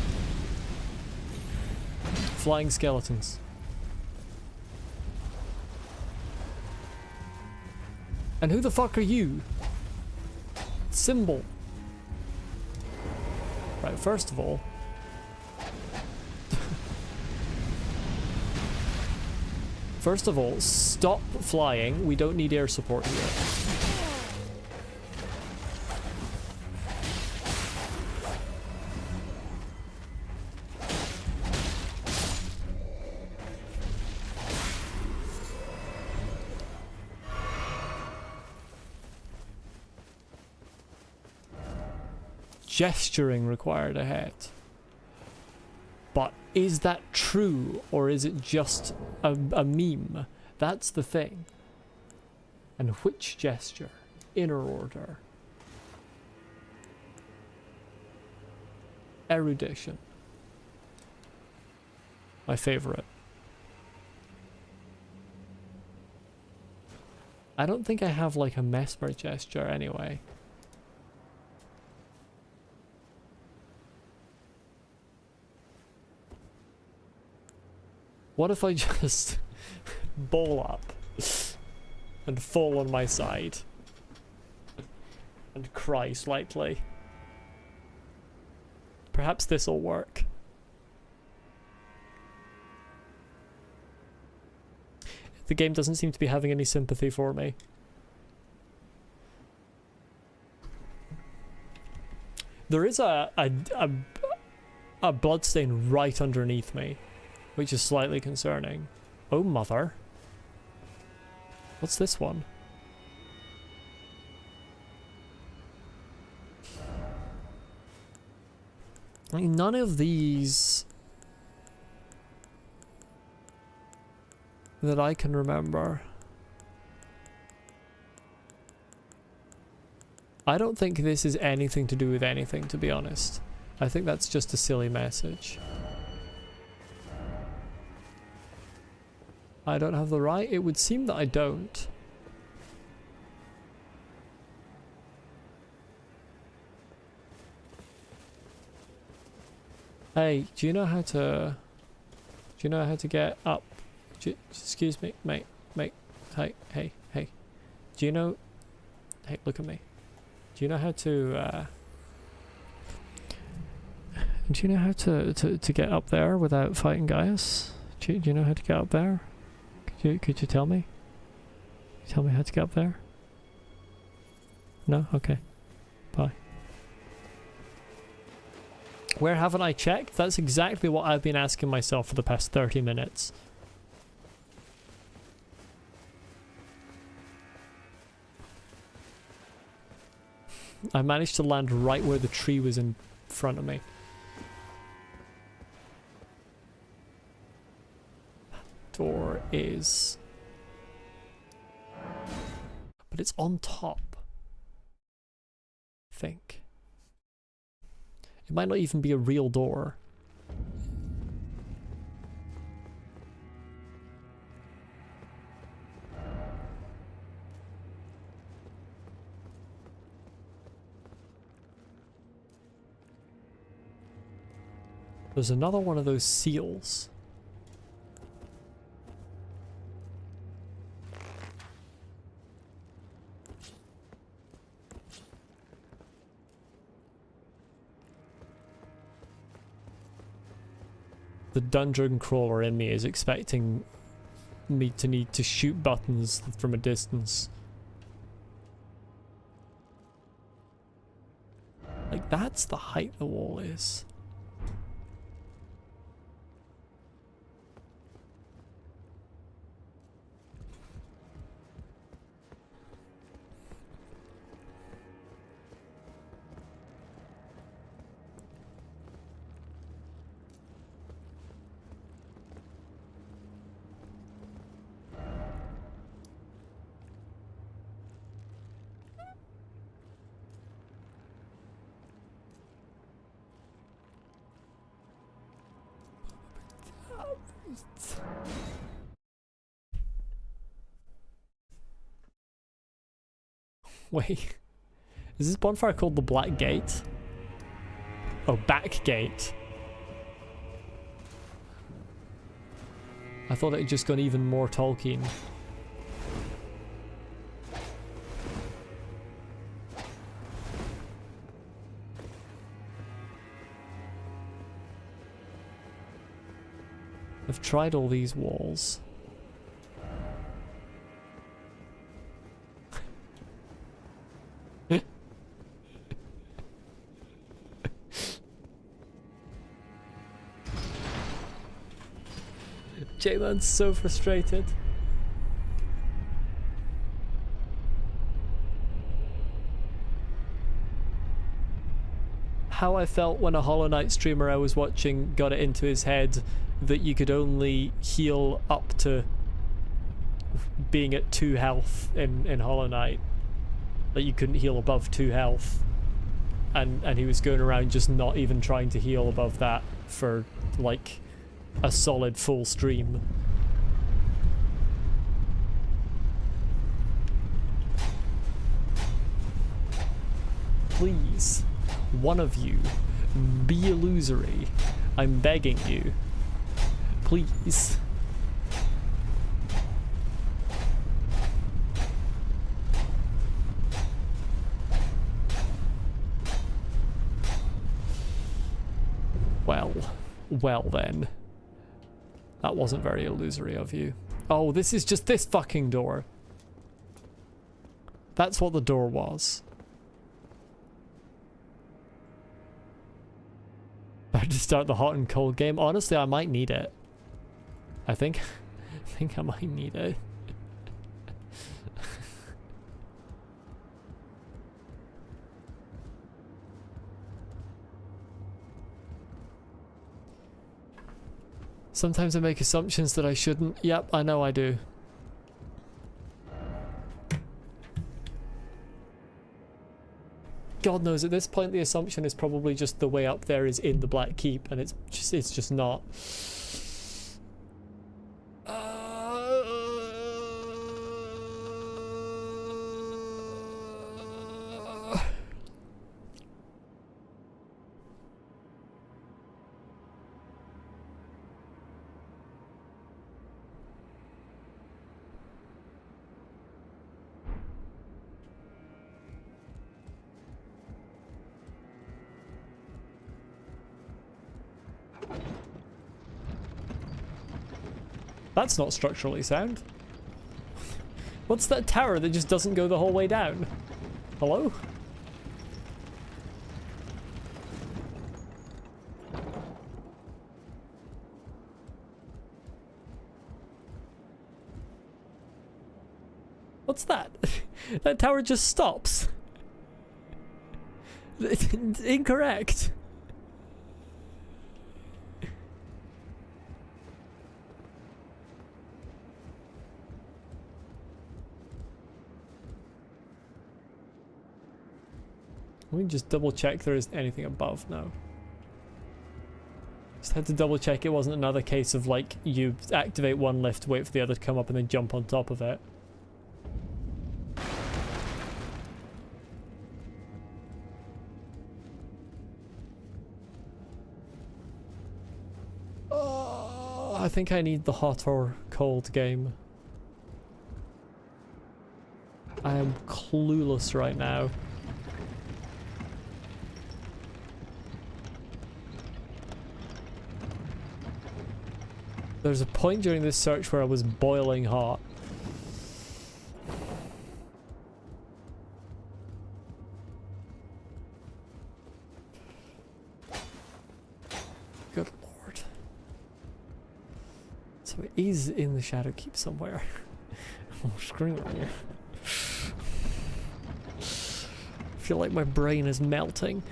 Flying skeletons. And who the fuck are you? Symbol. Right, first of all. First of all, stop flying. We don't need air support here. Gesturing required ahead. But is that true, or is it just a meme? That's the thing. And which gesture? Inner order. Erudition. My favorite. I don't think I have like a mesmer gesture anyway. What if I just ball up and fall on my side and cry slightly? Perhaps this'll work. The game doesn't seem to be having any sympathy for me. There is a bloodstain right underneath me, which is slightly concerning. Oh, mother. What's this one? I mean, none of these that I can remember. I don't think this is anything to do with anything, to be honest. I think that's just a silly message. I don't have the right? It would seem that I don't. Hey, do you know how to get up? Excuse me, mate. Hey. Do you know? Hey, look at me. Do you know how to? Do you know how to get up there without fighting Gaius? Do you know how to get up there? Could you tell me? Tell me how to get up there? No? Okay. Bye. Where haven't I checked? That's exactly what I've been asking myself for the past 30 minutes. I managed to land right where the tree was in front of me. Door is... But it's on top. I think. It might not even be a real door. There's another one of those seals. The dungeon crawler in me is expecting me to need to shoot buttons from a distance. Like, that's the height the wall is. Wait. Is this bonfire called the Black Gate? Oh, Back Gate. I thought it had just gone even more Tolkien. I've tried all these walls. J-Man's so frustrated. How I felt when a Hollow Knight streamer I was watching got it into his head that you could only heal up to being at 2 health in Hollow Knight. That you couldn't heal above 2 health. And he was going around just not even trying to heal above that for like a solid full stream. Please, one of you, be illusory. I'm begging you. Please. Well then. That wasn't very illusory of you. Oh, this is just this fucking door. That's what the door was. I had to start the hot and cold game. Honestly, I might need it. I think I might need it. Sometimes I make assumptions that I shouldn't. Yep, I know I do. God knows, at this point the assumption is probably just the way up there is in the Black Keep, and it's just not. That's not structurally sound. What's that tower that just doesn't go the whole way down? Hello? What's that? That tower just stops. It's incorrect. Let me just double check there isn't anything above now. Just had to double check it wasn't another case of like you activate one lift, wait for the other to come up and then jump on top of it. Oh, I think I need the hot or cold game. I am clueless right now. There's a point during this search where I was boiling hot. Good lord. So it is in the Shadow Keep somewhere. Oh, screw it. I feel like my brain is melting.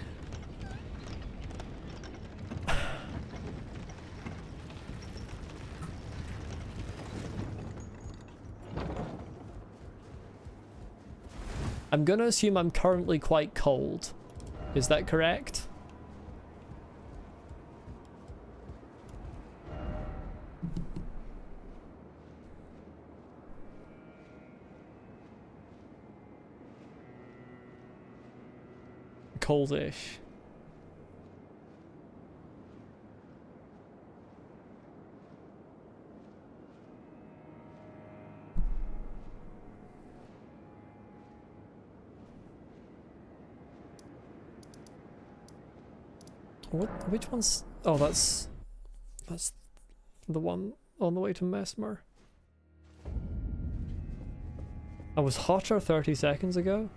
I'm gonna assume I'm currently quite cold. Is that correct? Coldish. Which one's... Oh, that's the one on the way to Mesmer. I was hotter 30 seconds ago.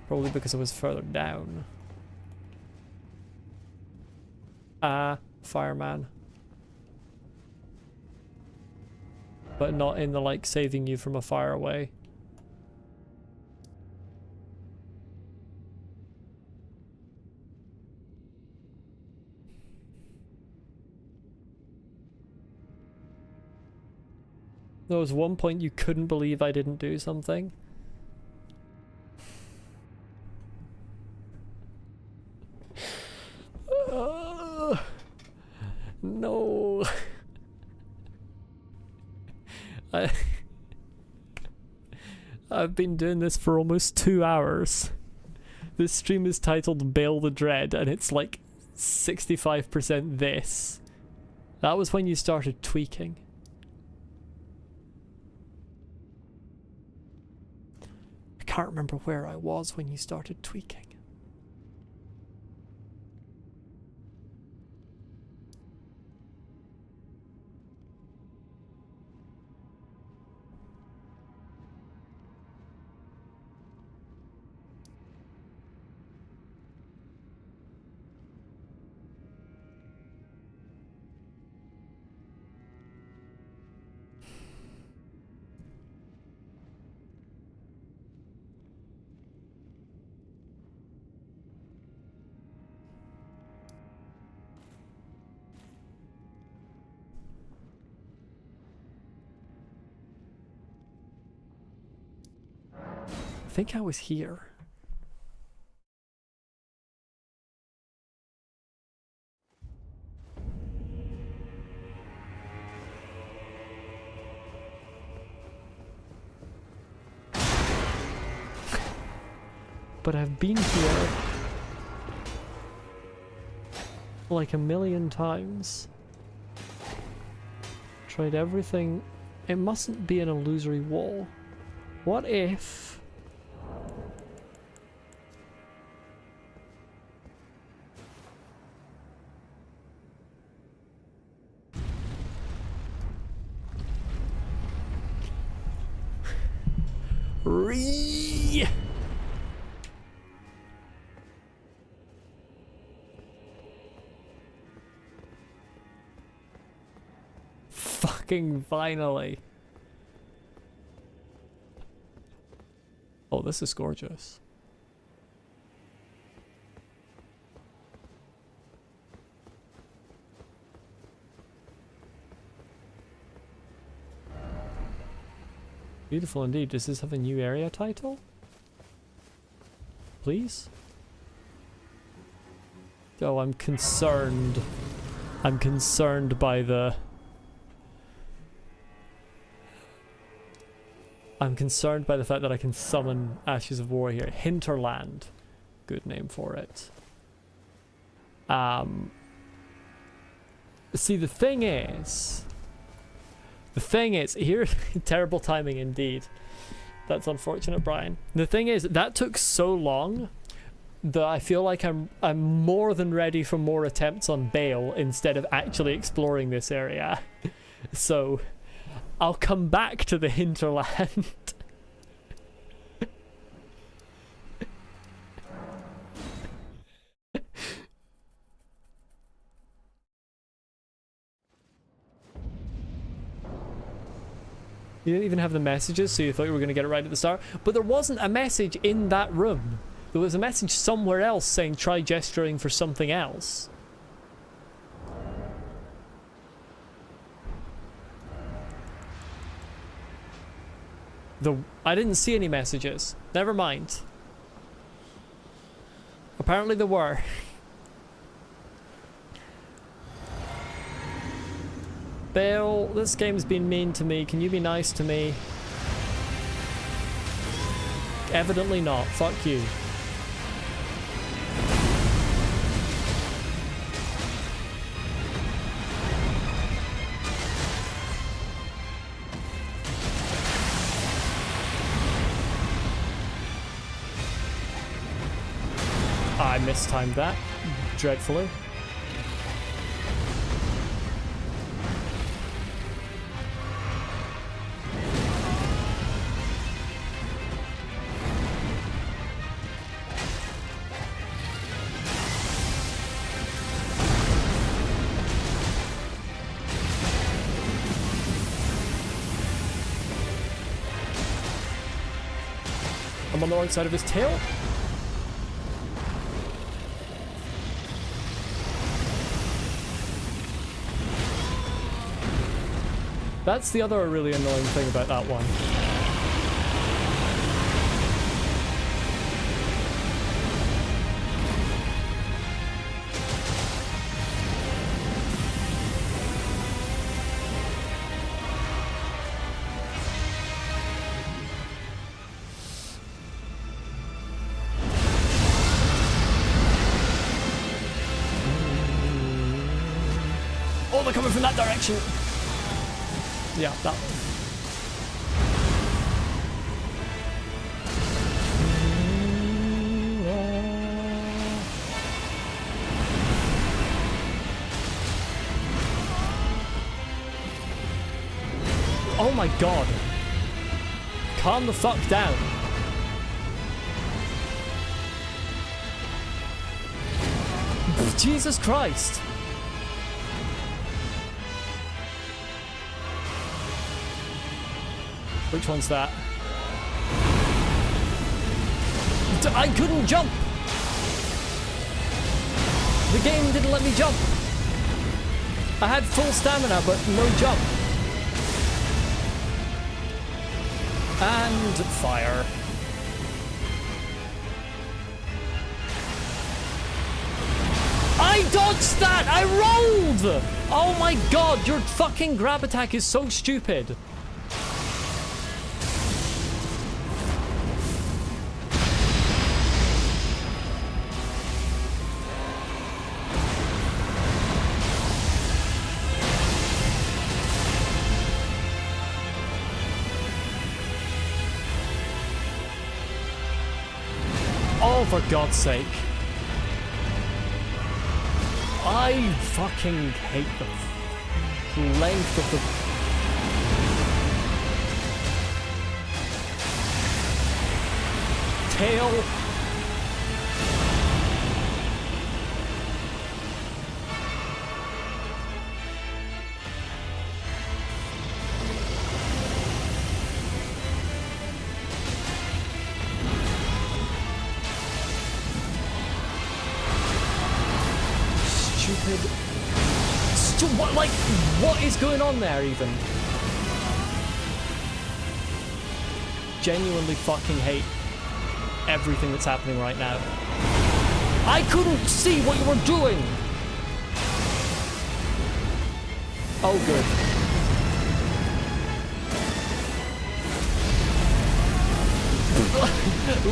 Probably because I was further down. Fireman. But not in the, like, saving you from a fire way. There was one point you couldn't believe I didn't do something. No. I've been doing this for almost 2 hours. This stream is titled Bayle the Dread, and it's like 65% this. That was when you started tweaking. I can't remember where I was when you started tweaking. I think I was here. But I've been here like a million times. Tried everything. It mustn't be an illusory wall. What if... Fucking finally. Oh, this is gorgeous. Beautiful indeed. Does this have a new area title? Please? Oh, I'm concerned. I'm concerned by the... I'm concerned by the fact that I can summon Ashes of War here. Hinterland. Good name for it. See, the thing is, here, terrible timing indeed. That's unfortunate, Brian. The thing is, that took so long that I feel like I'm more than ready for more attempts on Bayle instead of actually exploring this area. So, I'll come back to the hinterland. You didn't even have the messages, so you thought you were going to get it right at the start. But there wasn't a message in that room. There was a message somewhere else saying try gesturing for something else. I didn't see any messages. Never mind. Apparently there were. Bayle, this game's been mean to me. Can you be nice to me? Evidently not. Fuck you. I mistimed that dreadfully. I'm on the wrong side of his tail. That's the other really annoying thing about that one. Oh, they're coming from that direction. Yeah, that one. Oh my god. Calm the fuck down. Jesus Christ. Which one's that? I couldn't jump! The game didn't let me jump! I had full stamina, but no jump. And fire. I dodged that! I rolled! Oh my god, your fucking grab attack is so stupid. Oh, for God's sake. I fucking hate the length of the... tail. What, like, what is going on there even? Genuinely fucking hate everything that's happening right now. I couldn't see what you were doing! Oh, good.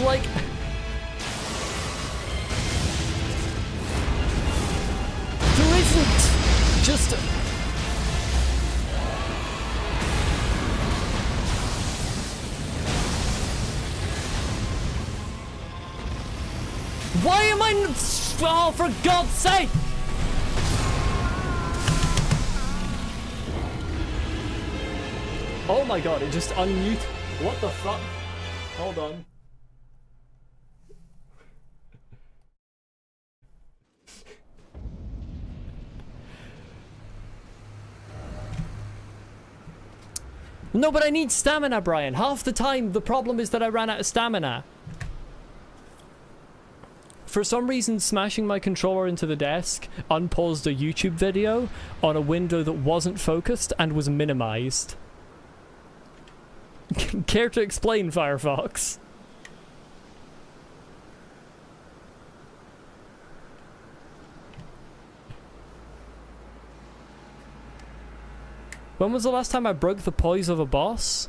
Like... there isn't... just... why am I... oh, for God's sake! Oh my god, it just unmute... what the fuck? Hold on. No, but I need stamina, Brian. Half the time, the problem is that I ran out of stamina. For some reason, smashing my controller into the desk unpaused a YouTube video on a window that wasn't focused and was minimized. Care to explain, Firefox? When was the last time I broke the poise of a boss?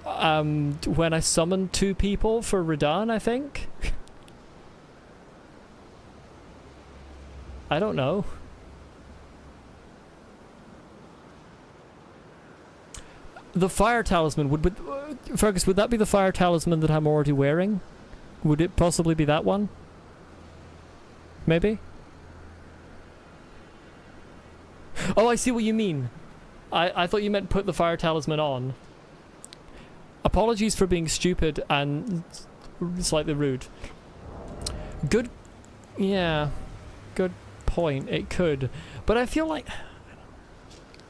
When I summoned 2 people for Radahn, I think? I don't know. The fire talisman would Fergus, would that be the fire talisman that I'm already wearing? Would it possibly be that one? Maybe? Oh, I see what you mean. I thought you meant put the fire talisman on. Apologies for being stupid and slightly rude. Good... Yeah. Good point. It could. But I feel like...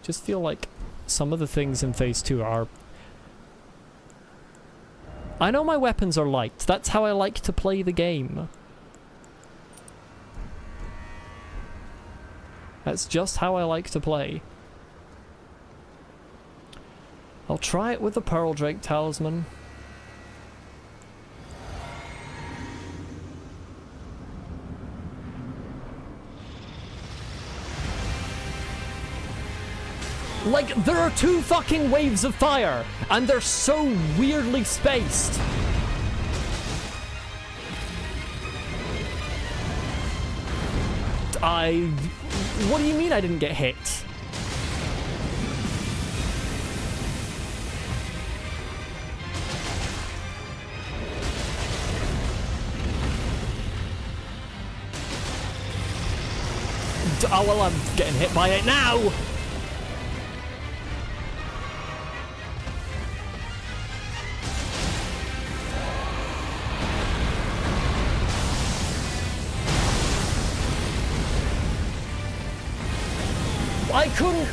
Just feel like some of the things in Phase 2 are... I know my weapons are light. That's how I like to play the game. That's just how I like to play. I'll try it with the Pearl Drake Talisman. Like, there are 2 fucking waves of fire, and they're so weirdly spaced. What do you mean I didn't get hit? Oh, well, I'm getting hit by it now! I couldn't...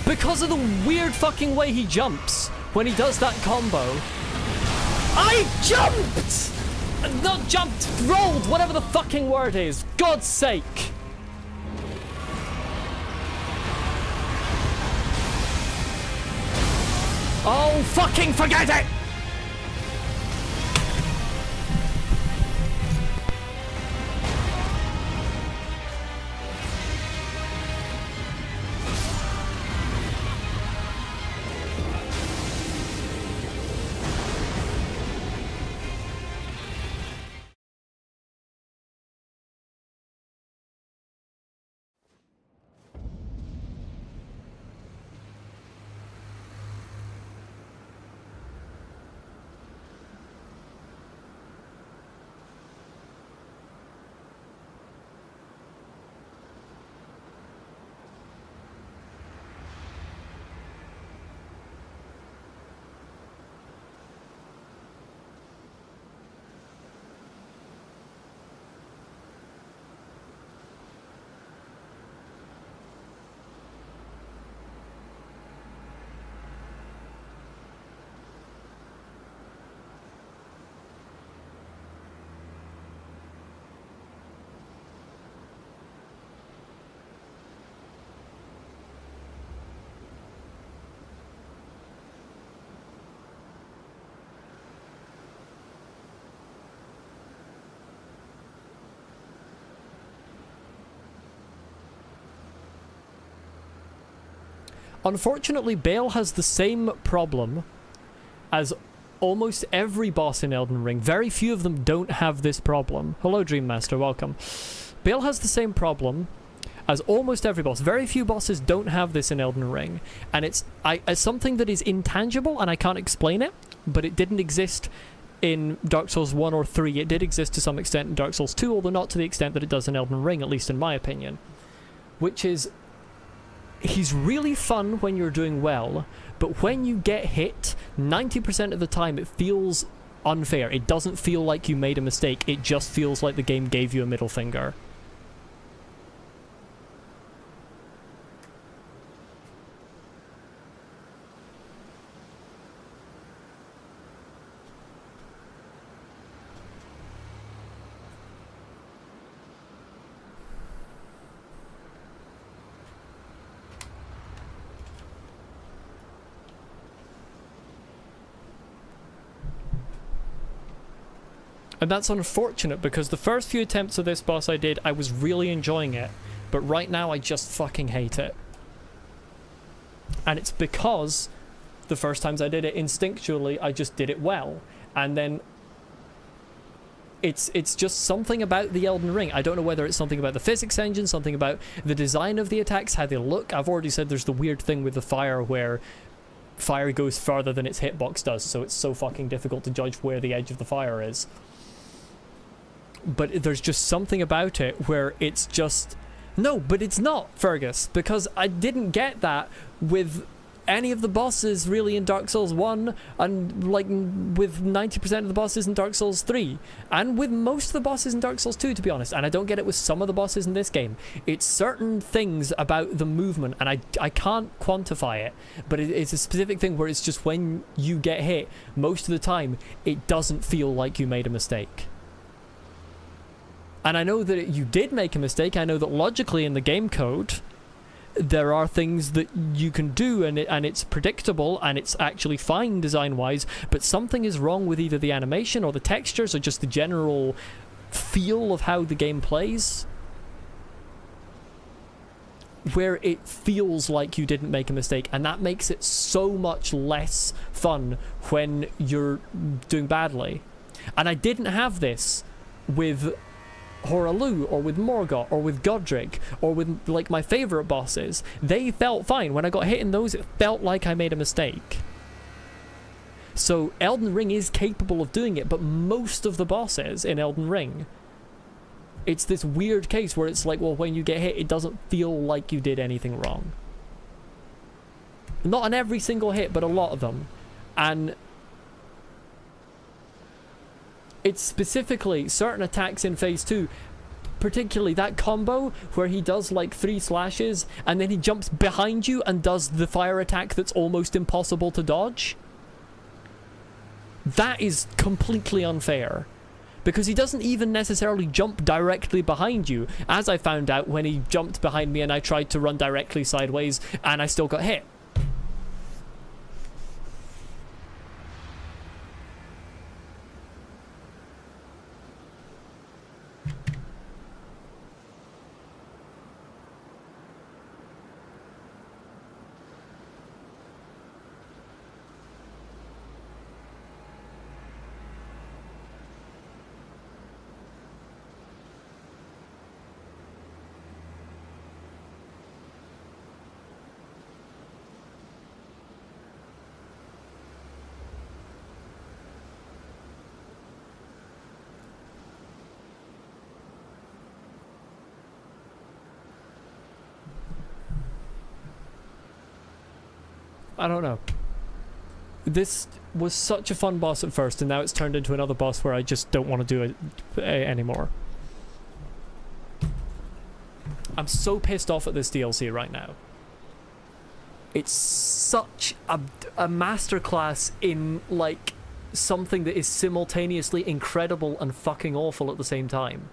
Because of the weird fucking way he jumps when he does that combo. I jumped! Not jumped, rolled, whatever the fucking word is. God's sake. Oh, fucking forget it! Unfortunately, Bayle has the same problem as almost every boss in Elden Ring. Very few of them don't have this problem. Hello, Dream Master, welcome. Bayle has the same problem as almost every boss. Very few bosses don't have this in Elden Ring. And it's something that is intangible, and I can't explain it, but it didn't exist in Dark Souls 1 or 3. It did exist to some extent in Dark Souls 2, although not to the extent that it does in Elden Ring, at least in my opinion. Which is... He's really fun when you're doing well, but when you get hit, 90% of the time it feels unfair. It doesn't feel like you made a mistake, it just feels like the game gave you a middle finger. And that's unfortunate, because the first few attempts of this boss I did, I was really enjoying it. But right now, I just fucking hate it. And it's because the first times I did it instinctually, I just did it well. And then it's just something about the Elden Ring. I don't know whether it's something about the physics engine, something about the design of the attacks, how they look. I've already said there's the weird thing with the fire where fire goes further than its hitbox does, so it's so fucking difficult to judge where the edge of the fire is. But there's just something about it where it's just... No, but it's not, Fergus, because I didn't get that with any of the bosses really in Dark Souls 1, and like with 90% of the bosses in Dark Souls 3, and with most of the bosses in Dark Souls 2, to be honest. And I don't get it with some of the bosses in this game. It's certain things about the movement, and I can't quantify it, but it's a specific thing where it's just when you get hit, most of the time, it doesn't feel like you made a mistake. And I know that you did make a mistake. I know that logically in the game code, there are things that you can do, and it's predictable, and it's actually fine design-wise, but something is wrong with either the animation or the textures or just the general feel of how the game plays, where it feels like you didn't make a mistake, and that makes it so much less fun when you're doing badly. And I didn't have this with Horalu, or with Morgott, or with Godric, or with like my favourite bosses. They felt fine. When I got hit in those, it felt like I made a mistake. So Elden Ring is capable of doing it, but most of the bosses in Elden Ring, it's this weird case where it's like, well, when you get hit, it doesn't feel like you did anything wrong. Not on every single hit, but a lot of them. And it's specifically certain attacks in Phase 2, particularly that combo where he does like 3 slashes and then he jumps behind you and does the fire attack that's almost impossible to dodge. That is completely unfair, because he doesn't even necessarily jump directly behind you, as I found out when he jumped behind me and I tried to run directly sideways and I still got hit. I don't know. This was such a fun boss at first, and now it's turned into another boss where I just don't want to do it anymore. I'm so pissed off at this DLC right now. It's such a masterclass in, like, something that is simultaneously incredible and fucking awful at the same time.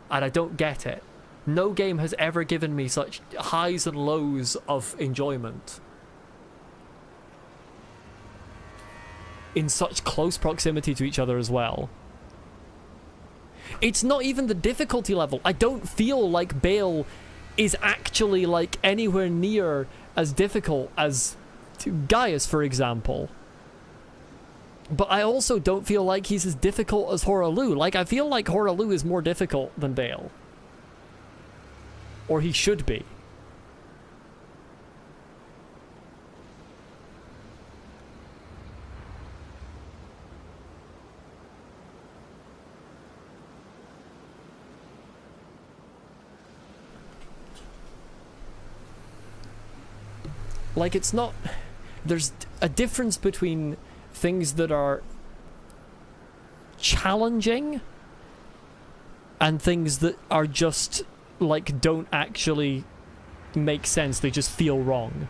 And I don't get it. No game has ever given me such highs and lows of enjoyment in such close proximity to each other as well. It's not even the difficulty level. I don't feel like Bayle is actually like anywhere near as difficult as Gaius, for example. But I also don't feel like he's as difficult as Horalu. Like, I feel like Horalu is more difficult than Bayle. Or he should be. Like, it's not... There's a difference between things that are challenging and things that are just, like, don't actually make sense. They just feel wrong.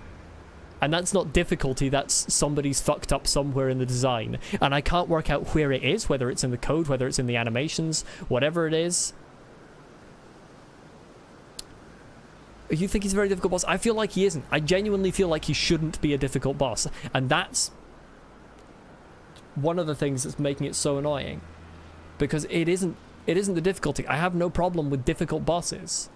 And that's not difficulty, that's somebody's fucked up somewhere in the design. And I can't work out where it is, whether it's in the code, whether it's in the animations, whatever it is. You think he's a very difficult boss? I feel like he isn't. I genuinely feel like he shouldn't be a difficult boss. And that's one of the things that's making it so annoying. Because it isn't the difficulty. I have no problem with difficult bosses.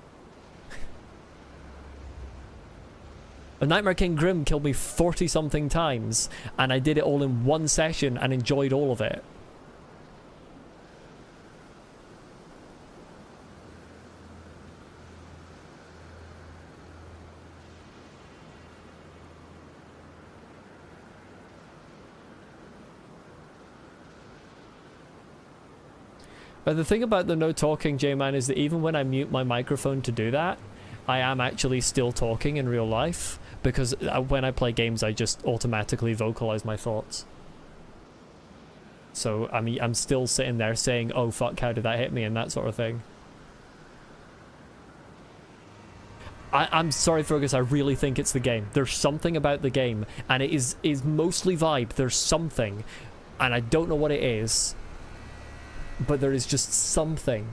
A Nightmare King Grim killed me 40 something times, and I did it all in one session and enjoyed all of it. But the thing about the no talking, J-Man, is that even when I mute my microphone to do that, I am actually still talking in real life, because when I play games I just automatically vocalize my thoughts. So I mean, I'm still sitting there saying, oh fuck, how did that hit me, and that sort of thing. I'm sorry, Fergus, I really think it's the game. There's something about the game, and it is mostly vibe. There's something, and I don't know what it is, but there is just something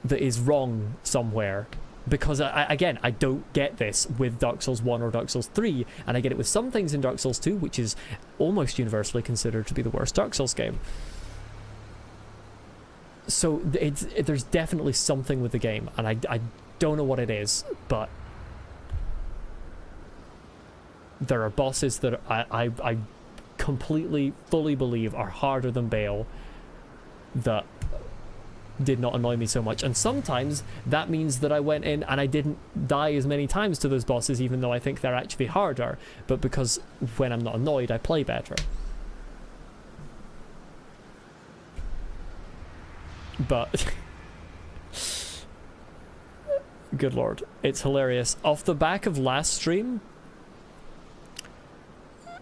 that is wrong somewhere. Because, again, I don't get this with Dark Souls 1 or Dark Souls 3, and I get it with some things in Dark Souls 2, which is almost universally considered to be the worst Dark Souls game. So there's definitely something with the game, and I don't know what it is, but there are bosses that I completely, fully believe are harder than Bayle that did not annoy me so much. And sometimes that means that I went in and I didn't die as many times to those bosses, even though I think they're actually harder, but because when I'm not annoyed I play better. But good lord, it's hilarious. Off the back of last stream,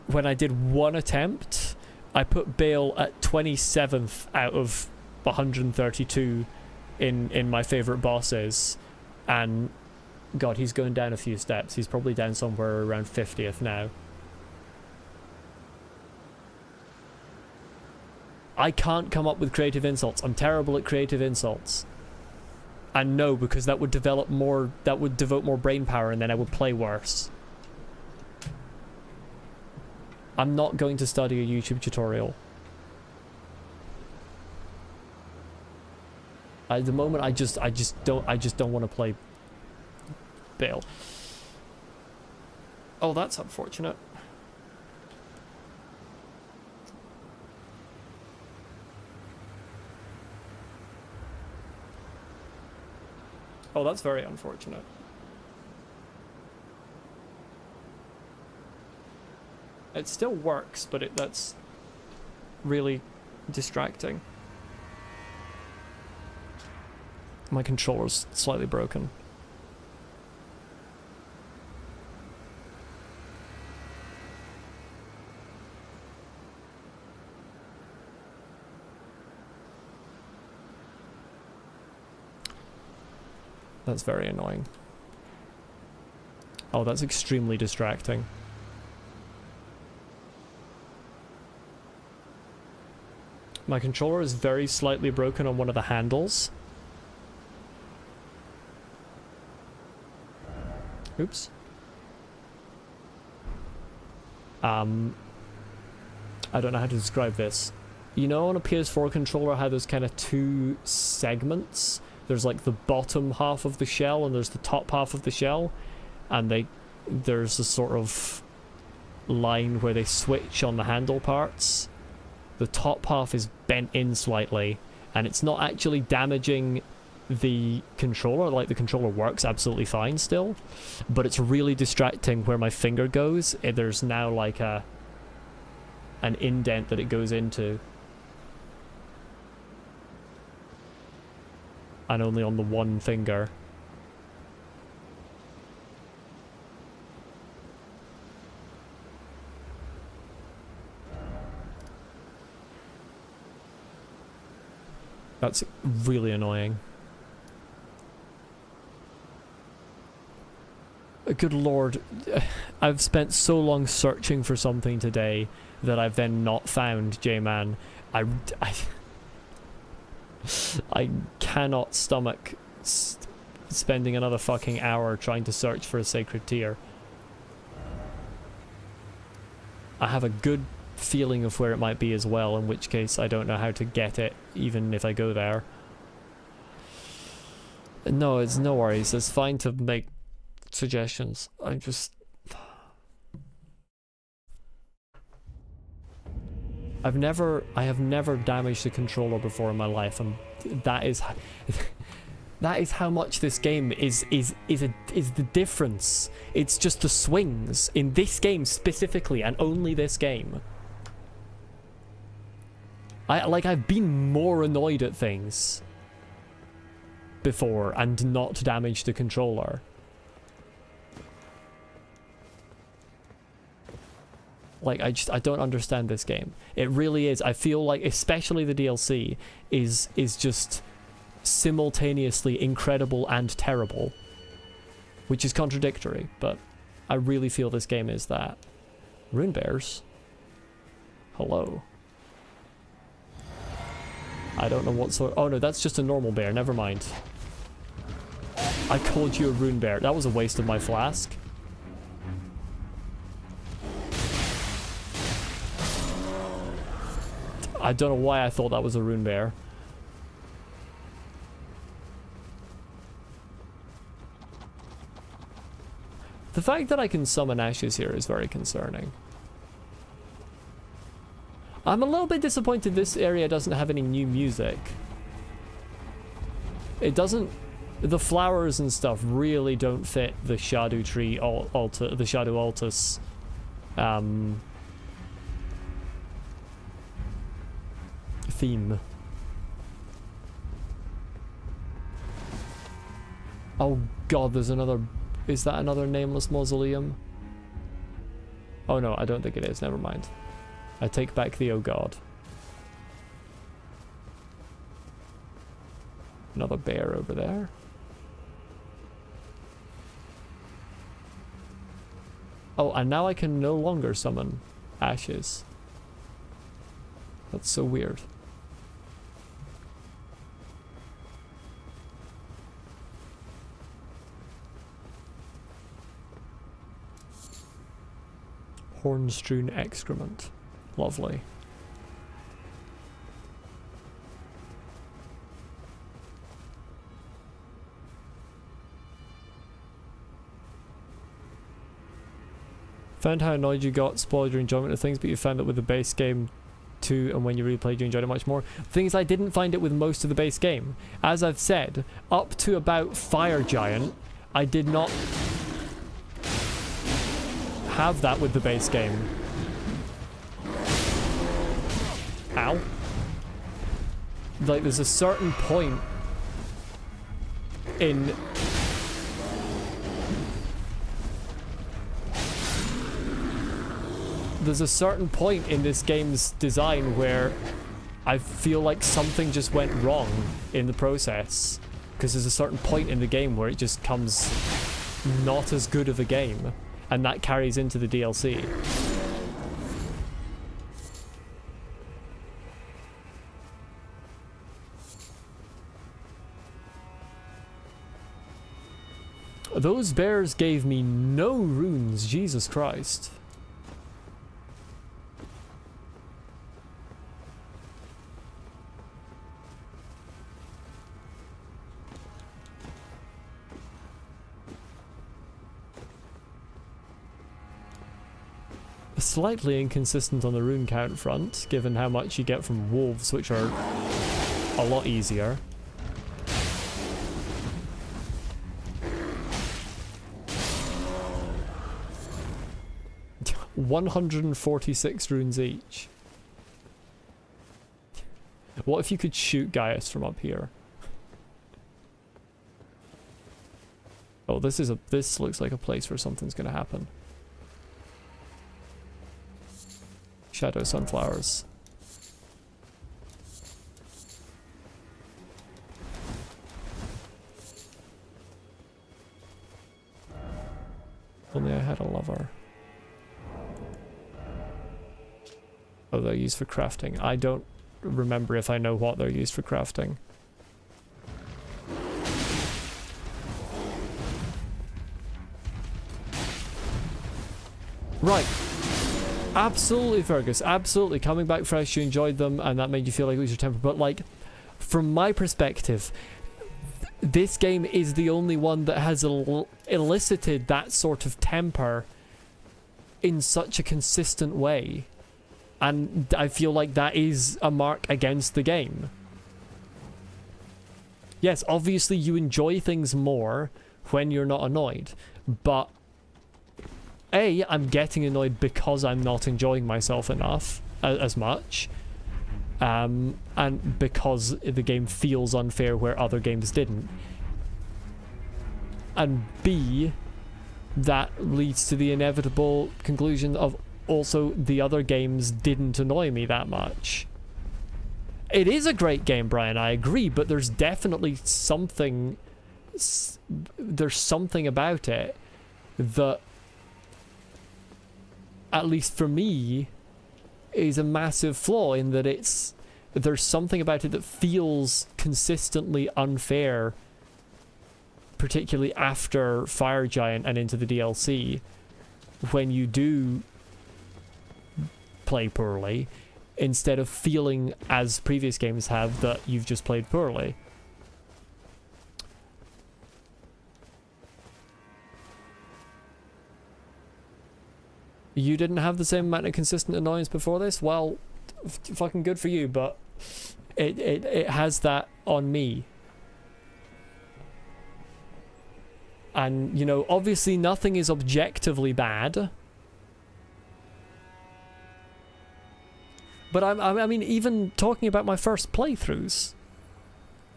when I did one attempt, I put Bayle at 27th out of 132 in my favourite bosses, and god, he's going down a few steps. He's probably down somewhere around 50th now. I can't come up with creative insults. I'm terrible at creative insults. And no, because that would devote more brain power, and then I would play worse. I'm not going to study a YouTube tutorial. At the moment, I just don't want to play Bayle. Oh, that's unfortunate. Oh, that's very unfortunate. It still works, but that's really distracting. My controller's slightly broken. That's very annoying. Oh, that's extremely distracting. My controller is very slightly broken on one of the handles. Oops. I don't know how to describe this. You know on a PS4 controller how there's kind of two segments? There's like the bottom half of the shell and there's the top half of the shell, and there's a sort of line where they switch on the handle parts. The top half is bent in slightly, and it's not actually damaging the controller. Like, the controller works absolutely fine still, but it's really distracting where my finger goes. There's now like an indent that it goes into, and only on the one finger. That's really annoying. Good lord, I've spent so long searching for something today that I've then not found, J-Man. I cannot stomach spending another fucking hour trying to search for a sacred tear. I have a good feeling of where it might be as well, in which case I don't know how to get it, even if I go there. No, it's no worries. It's fine to make suggestions. I just... I have never damaged a controller before in my life, and that is that is how much this game is the difference. It's just the swings in this game specifically, and only this game. I've been more annoyed at things before and not damaged the controller. Like, I don't understand this game. It really is. I feel like, especially the DLC, is just simultaneously incredible and terrible. Which is contradictory, but I really feel this game is that. Rune bears? Hello. I don't know what sort... Oh no, that's just a normal bear, never mind. I called you a rune bear. That was a waste of my flask. I don't know why I thought that was a rune bear. The fact that I can summon ashes here is very concerning. I'm a little bit disappointed this area doesn't have any new music. It doesn't... The flowers and stuff really don't fit the Shadow Tree altar, the Shadow Altus theme. Oh god, there's another... Is that another nameless mausoleum? Oh no, I don't think it is. Never mind. I take back the oh god. Another bear over there. Oh, and now I can no longer summon ashes. That's so weird. Horn-strewn excrement. Lovely. Found how annoyed you got, spoiled your enjoyment of things, but you found that with the base game too, and when you replayed you enjoyed it much more. The thing is, I didn't find it with most of the base game. As I've said, up to about Fire Giant, I did not have that with the base game. Ow. Like, there's a certain point in... There's a certain point in this game's design where I feel like something just went wrong in the process. Because there's a certain point in the game where it just comes not as good of a game. And that carries into the DLC. Those bears gave me no runes, Jesus Christ. Slightly inconsistent on the rune count front, given how much you get from wolves, which are a lot easier. $146 runes each. What if you could shoot Gaius from up here? Oh, this looks like a place where something's gonna happen. Shadow sunflowers. Only I had a lover. Oh, they're used for crafting. I don't remember if I know what they're used for crafting. Right. Absolutely, Fergus. Absolutely. Coming back fresh, you enjoyed them, and that made you feel like it was your temper. But, like, from my perspective, this game is the only one that has elicited that sort of temper in such a consistent way. And I feel like that is a mark against the game. Yes, obviously you enjoy things more when you're not annoyed, but A, I'm getting annoyed because I'm not enjoying myself enough, as much, and because the game feels unfair where other games didn't. And B, that leads to the inevitable conclusion of also the other games didn't annoy me that much. It is a great game, Brian, I agree, but there's definitely something... There's something about it that, at least for me, is a massive flaw in that there's something about it that feels consistently unfair, particularly after Fire Giant and into the DLC, when you do play poorly, instead of feeling, as previous games have, that you've just played poorly. You didn't have the same amount of consistent annoyance before this? Well, fucking good for you, but it has that on me. And, you know, obviously nothing is objectively bad. But I mean, even talking about my first playthroughs,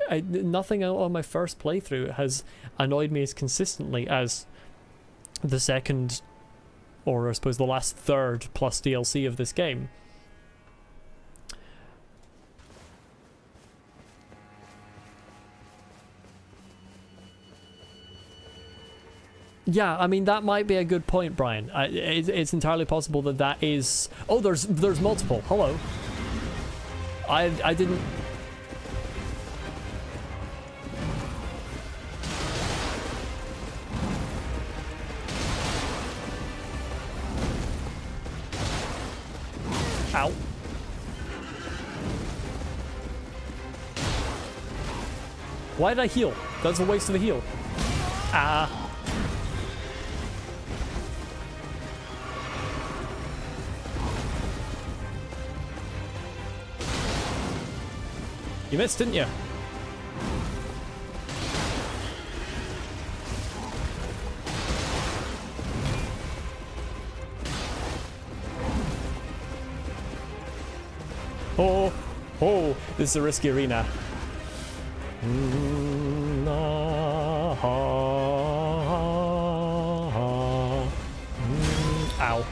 nothing on my first playthrough has annoyed me as consistently as the second, or I suppose the last third plus DLC of this game. Yeah, I mean, that might be a good point, Brian. It's entirely possible that is... Oh, there's multiple. Hello. I didn't... Ow. Why did I heal? That's a waste of a heal. Ah. You missed, didn't you? Oh, oh, this is a risky arena. Ow.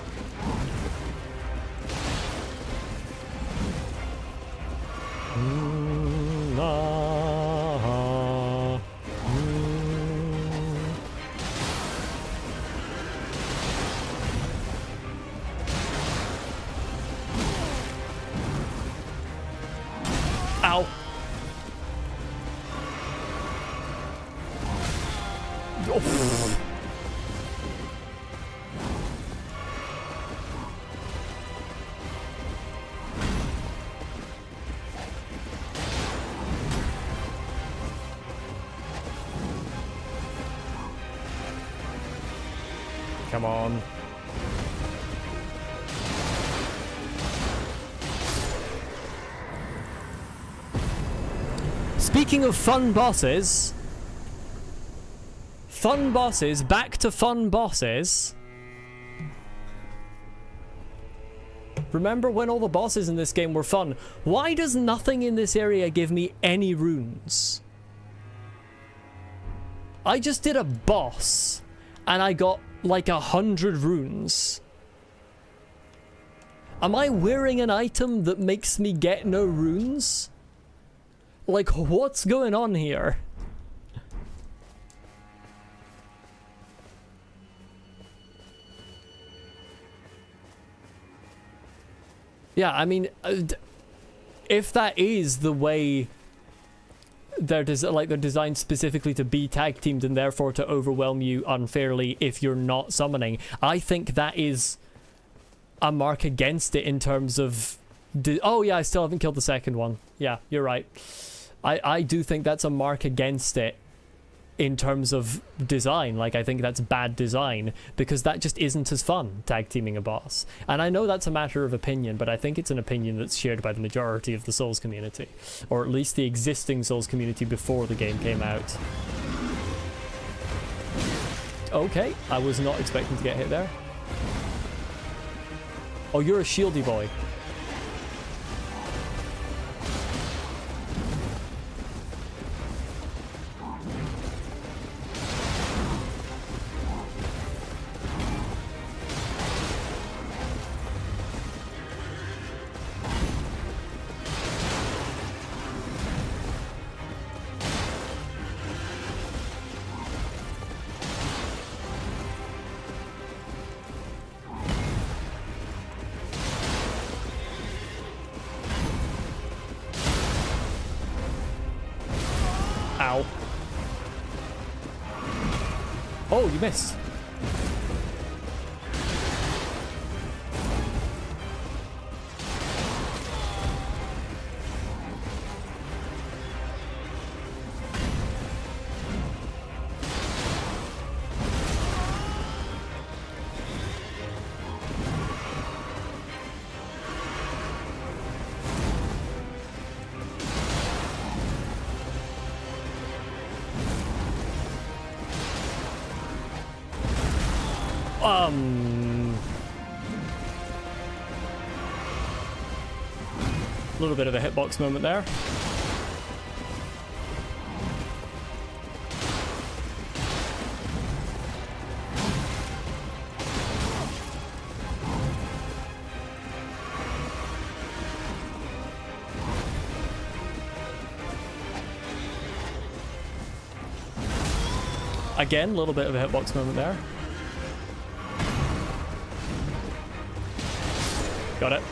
Ow. Oh. Come on. Speaking of fun bosses, back to fun bosses. Remember when all the bosses in this game were fun? Why does nothing in this area give me any runes? I just did a boss and I got like 100 runes. Am I wearing an item that makes me get no runes? Like, what's going on here? Yeah, I mean, if that is the way they're designed specifically to be tag teamed and therefore to overwhelm you unfairly if you're not summoning, I think that is a mark against it in terms of... oh yeah, I still haven't killed the second one. Yeah, you're right. I do think that's a mark against it in terms of design. Like, I think that's bad design, because that just isn't as fun, tag teaming a boss. And I know that's a matter of opinion, but I think it's an opinion that's shared by the majority of the Souls community, or at least the existing Souls community before the game came out. Okay, I was not expecting to get hit there. Oh, you're a shieldy boy. Ow. Oh, you missed. A little bit of a hitbox moment there. Again, a little bit of a hitbox moment there. Got it.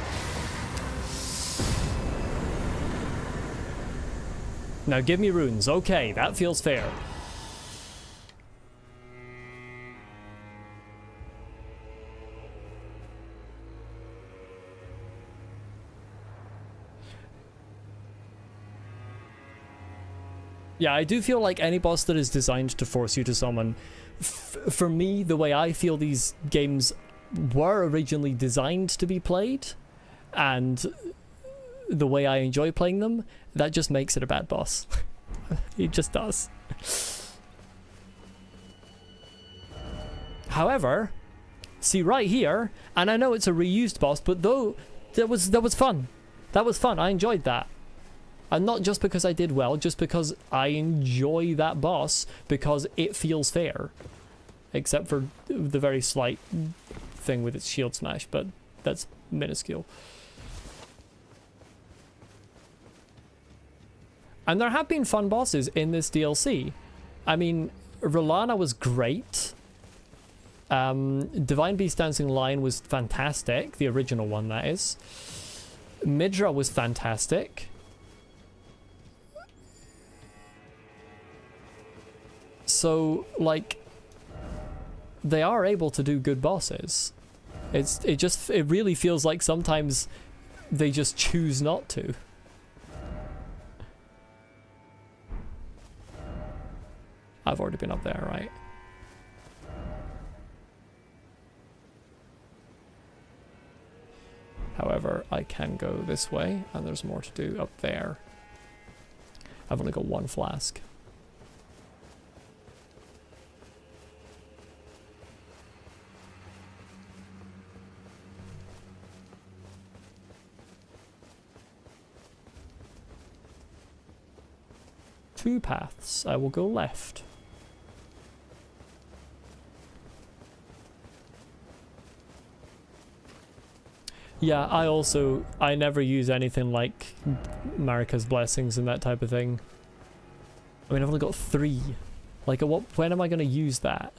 Now give me runes. Okay, that feels fair. Yeah, I do feel like any boss that is designed to force you to summon, for me, the way I feel these games were originally designed to be played, and the way I enjoy playing them, that just makes it a bad boss. It just does. However, see right here, and I know it's a reused boss, but though that was fun. That was fun. I enjoyed that. And not just because I did well, just because I enjoy that boss, because it feels fair. Except for the very slight thing with its shield smash, but that's minuscule. And there have been fun bosses in this DLC. I mean, Rolana was great. Divine Beast Dancing Lion was fantastic. The original one, that is. Midra was fantastic. So, like, they are able to do good bosses. It really feels like sometimes they just choose not to. I've already been up there, right? However, I can go this way, and there's more to do up there. I've only got one flask. Two paths. I will go left. Yeah, I never use anything like Marika's blessings and that type of thing. I mean, I've only got 3. Like, when am I going to use that?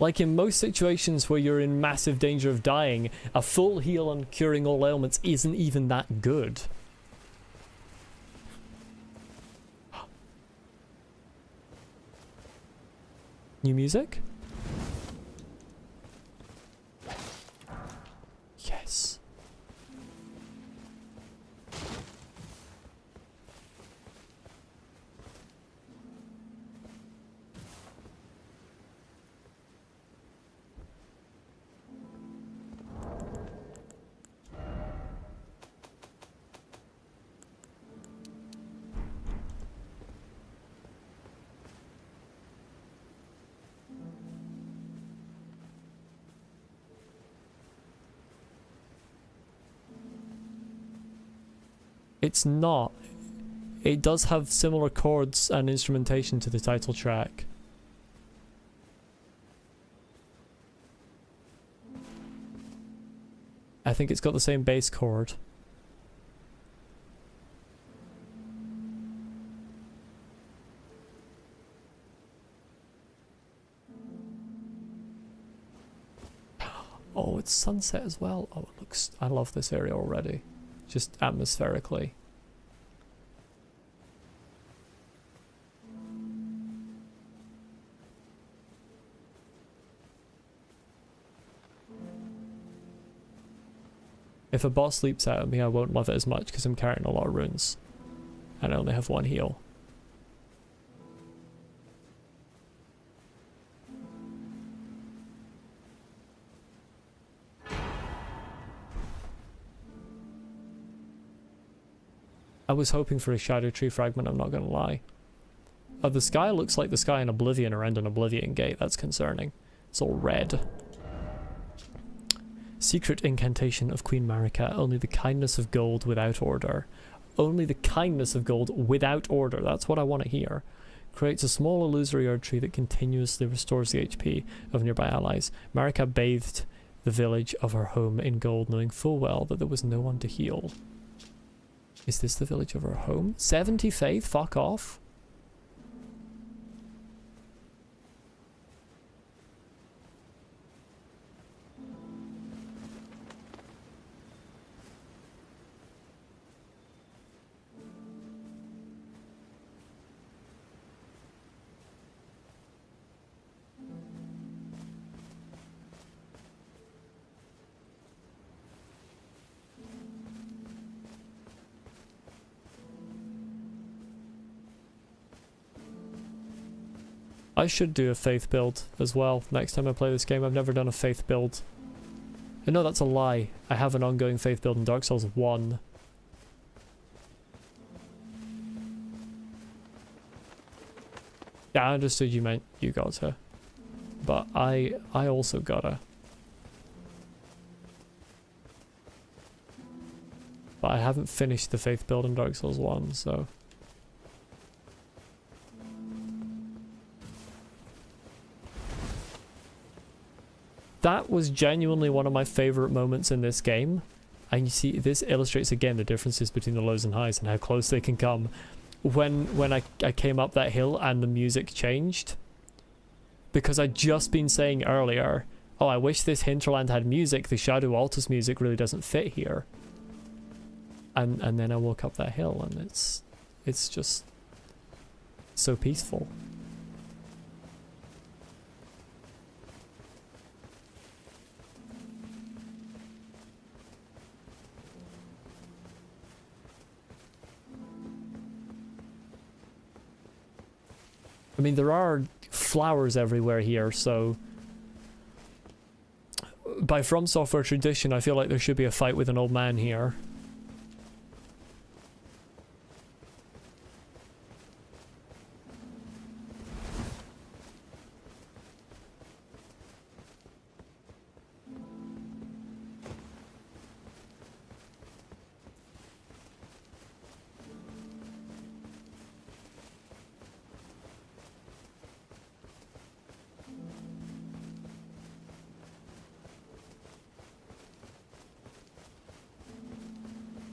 Like, in most situations where you're in massive danger of dying, a full heal on curing all ailments isn't even that good. New music? Yes. It's not. It does have similar chords and instrumentation to the title track. I think it's got the same bass chord. Oh, it's sunset as well. Oh, it looks... I love this area already. Just atmospherically. If a boss leaps out at me, I won't love it as much because I'm carrying a lot of runes. And I only have one heal. I was hoping for a Shadow Tree fragment, I'm not gonna lie. The sky looks like the sky in Oblivion around an Oblivion gate, that's concerning. It's all red. Secret incantation of Queen Marika, only the kindness of gold without order. Only the kindness of gold without order, that's what I want to hear. Creates a small illusory Erd tree that continuously restores the HP of nearby allies. Marika bathed the village of her home in gold, knowing full well that there was no one to heal. Is this the village of her home? 70 faith? Fuck off. I should do a faith build as well next time I play this game. I've never done a faith build. No, that's a lie. I have an ongoing faith build in Dark Souls 1. Yeah, I understood you meant you got to. But I also gotta. But I haven't finished the faith build in Dark Souls 1, so... That was genuinely one of my favourite moments in this game. And you see, this illustrates again the differences between the lows and highs and how close they can come. When I came up that hill and the music changed. Because I'd just been saying earlier, oh, I wish this hinterland had music. The Shadow Altus music really doesn't fit here. And then I walk up that hill and it's just so peaceful. I mean, there are flowers everywhere here, so by From Software tradition, I feel like there should be a fight with an old man here.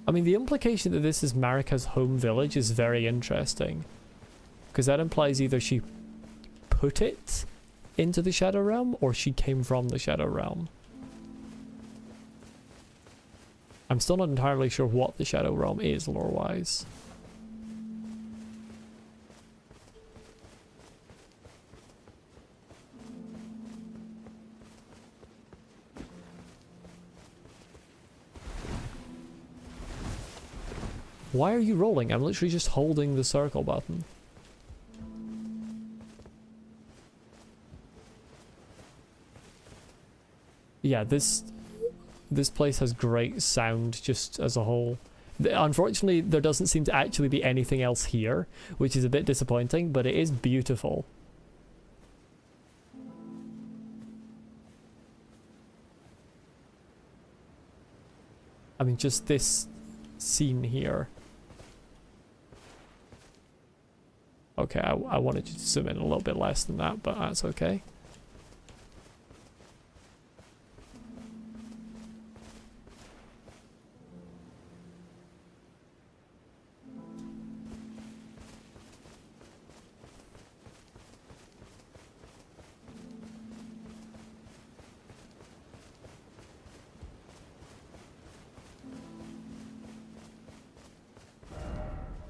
I mean, the implication that this is Marika's home village is very interesting. Because that implies either she put it into the Shadow Realm, or she came from the Shadow Realm. I'm still not entirely sure what the Shadow Realm is, lore-wise. Why are you rolling? I'm literally just holding the circle button. Yeah, this place has great sound just as a whole. Unfortunately, there doesn't seem to actually be anything else here, which is a bit disappointing, but it is beautiful. I mean, just this scene here Okay, I wanted you to zoom in a little bit less than that, but that's okay.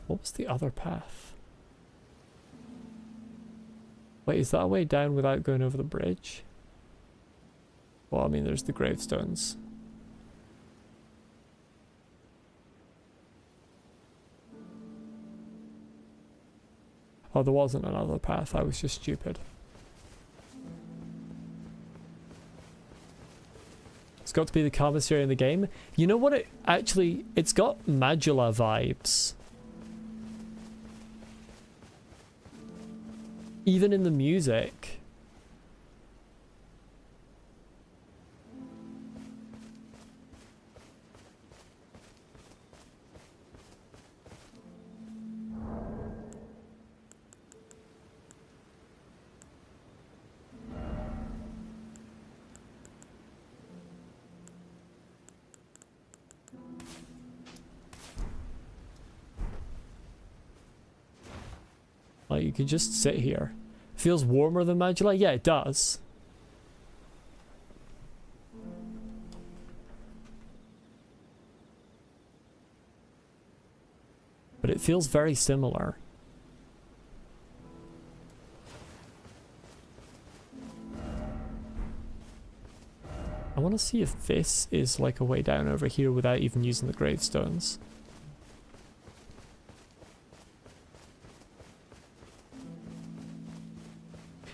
What was the other path? Wait, is that a way down without going over the bridge? Well, I mean, there's the gravestones. Oh, there wasn't another path. I was just stupid. It's got to be the calmest area in the game. You know what? It's got Majula vibes. Even in the music. Like, you could just sit here. Feels warmer than Majula? Yeah, it does. But it feels very similar. I want to see if this is like a way down over here without even using the gravestones.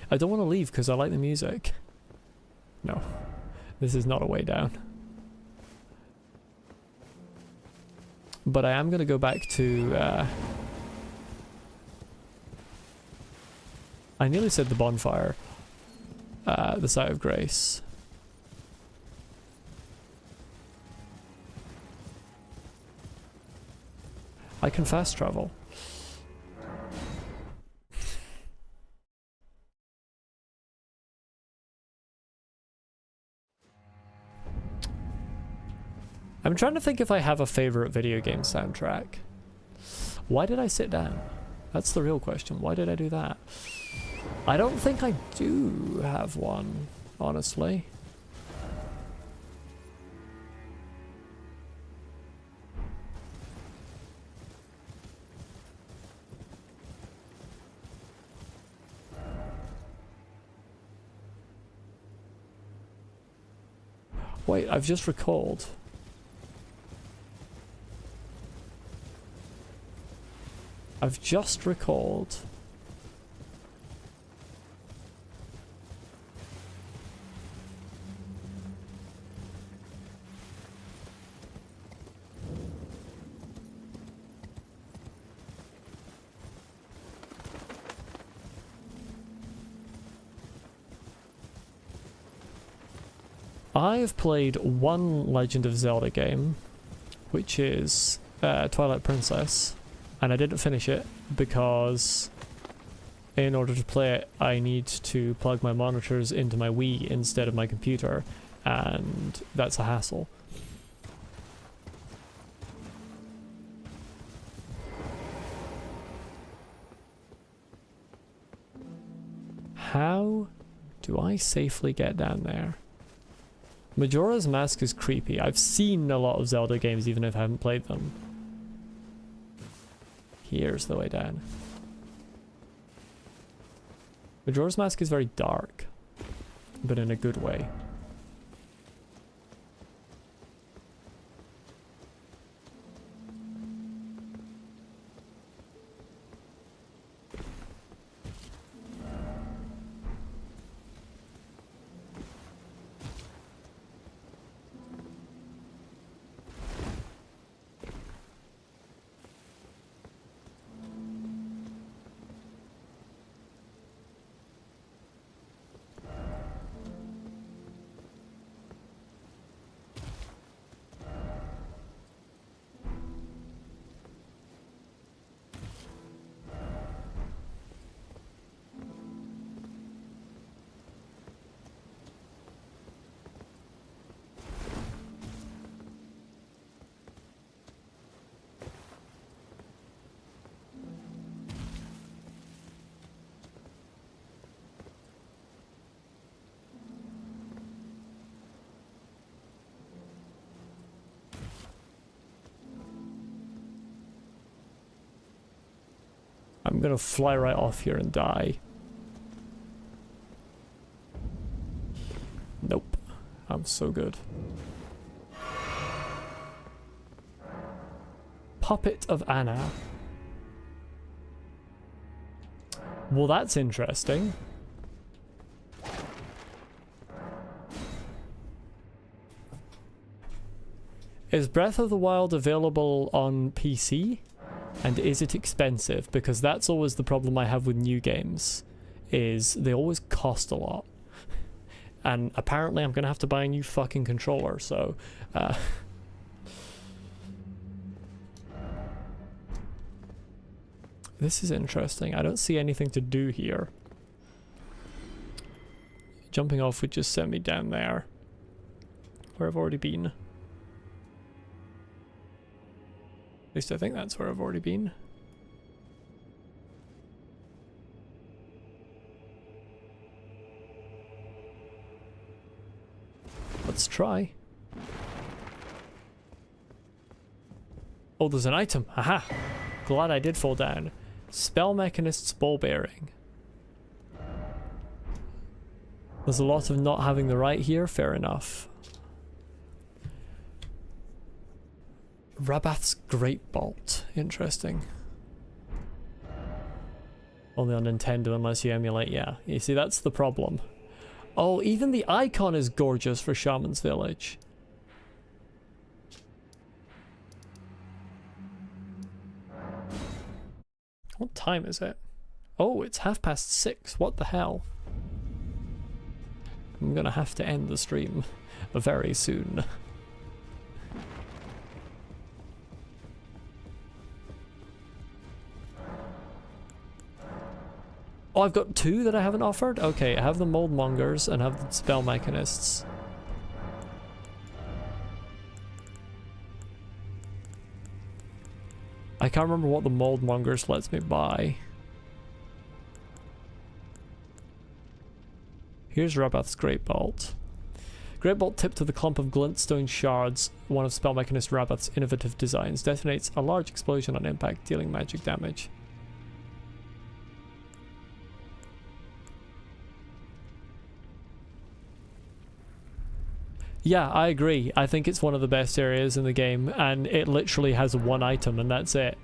I don't want to leave because I like the music. No, this is not a way down. But I am going to go back to... I nearly said the bonfire. The Site of Grace. I can fast travel. I'm trying to think if I have a favorite video game soundtrack. Why did I sit down? That's the real question. Why did I do that? I don't think I do have one, honestly. Wait, I've just recalled. I've just recalled. I have played one Legend of Zelda game, which is Twilight Princess. And I didn't finish it because in order to play it, I need to plug my monitors into my Wii instead of my computer, and that's a hassle. How do I safely get down there? Majora's Mask is creepy. I've seen a lot of Zelda games even if I haven't played them. Here's the way down. Majora's Mask is very dark, but in a good way. I'm gonna fly right off here and die. Nope. I'm so good. Puppet of Anna. Well, that's interesting. Is Breath of the Wild available on PC? And is it expensive? Because that's always the problem I have with new games, is they always cost a lot. And apparently I'm gonna have to buy a new fucking controller, so... This is interesting. I don't see anything to do here. Jumping off would just send me down there, where I've already been. At least I think that's where I've already been. Let's try. Oh, there's an item. Haha. Glad I did fall down. Spell Mechanist's ball bearing. There's a lot of not having the right here. Fair enough. Rabath's Great Bolt. Interesting. Only on Nintendo unless you emulate, yeah. You see, that's the problem. Oh, even the icon is gorgeous for Shaman's Village. What time is it? Oh, it's 6:30. What the hell? I'm gonna have to end the stream very soon. Oh, I've got two that I haven't offered? Okay, I have the Mold Mongers and have the Spell Mechanists. I can't remember what the Mold Mongers lets me buy. Here's Rabath's Great Bolt. Great Bolt tipped to the clump of glintstone shards, one of Spell Mechanist Rabath's innovative designs, detonates a large explosion on impact, dealing magic damage. Yeah, I agree. I think it's one of the best areas in the game, and it literally has one item and that's it.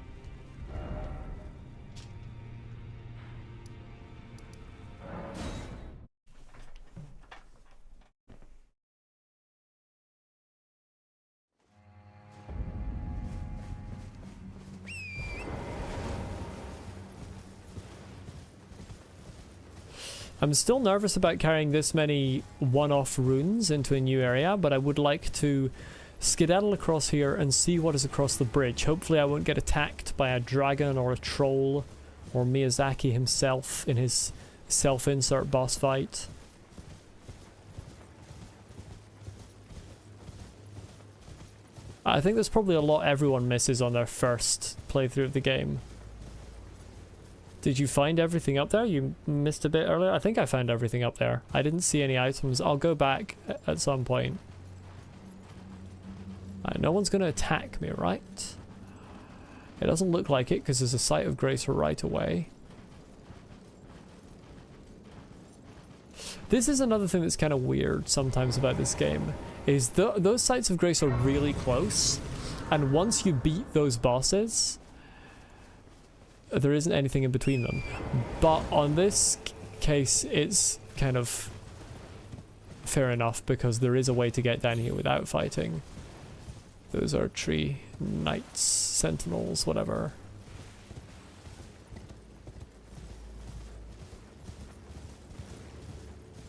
I'm still nervous about carrying this many one-off runes into a new area, but I would like to skedaddle across here and see what is across the bridge. Hopefully I won't get attacked by a dragon or a troll or Miyazaki himself in his self-insert boss fight. I think there's probably a lot everyone misses on their first playthrough of the game. Did you find everything up there? You missed a bit earlier? I think I found everything up there. I didn't see any items. I'll go back at some point. No one's going to attack me, right? It doesn't look like it because there's a Site of Grace right away. This is another thing that's kind of weird sometimes about this game, is those Sites of Grace are really close, and once you beat those bosses, there isn't anything in between them. But on this case, it's kind of fair enough because there is a way to get down here without fighting those archery knights, sentinels, whatever.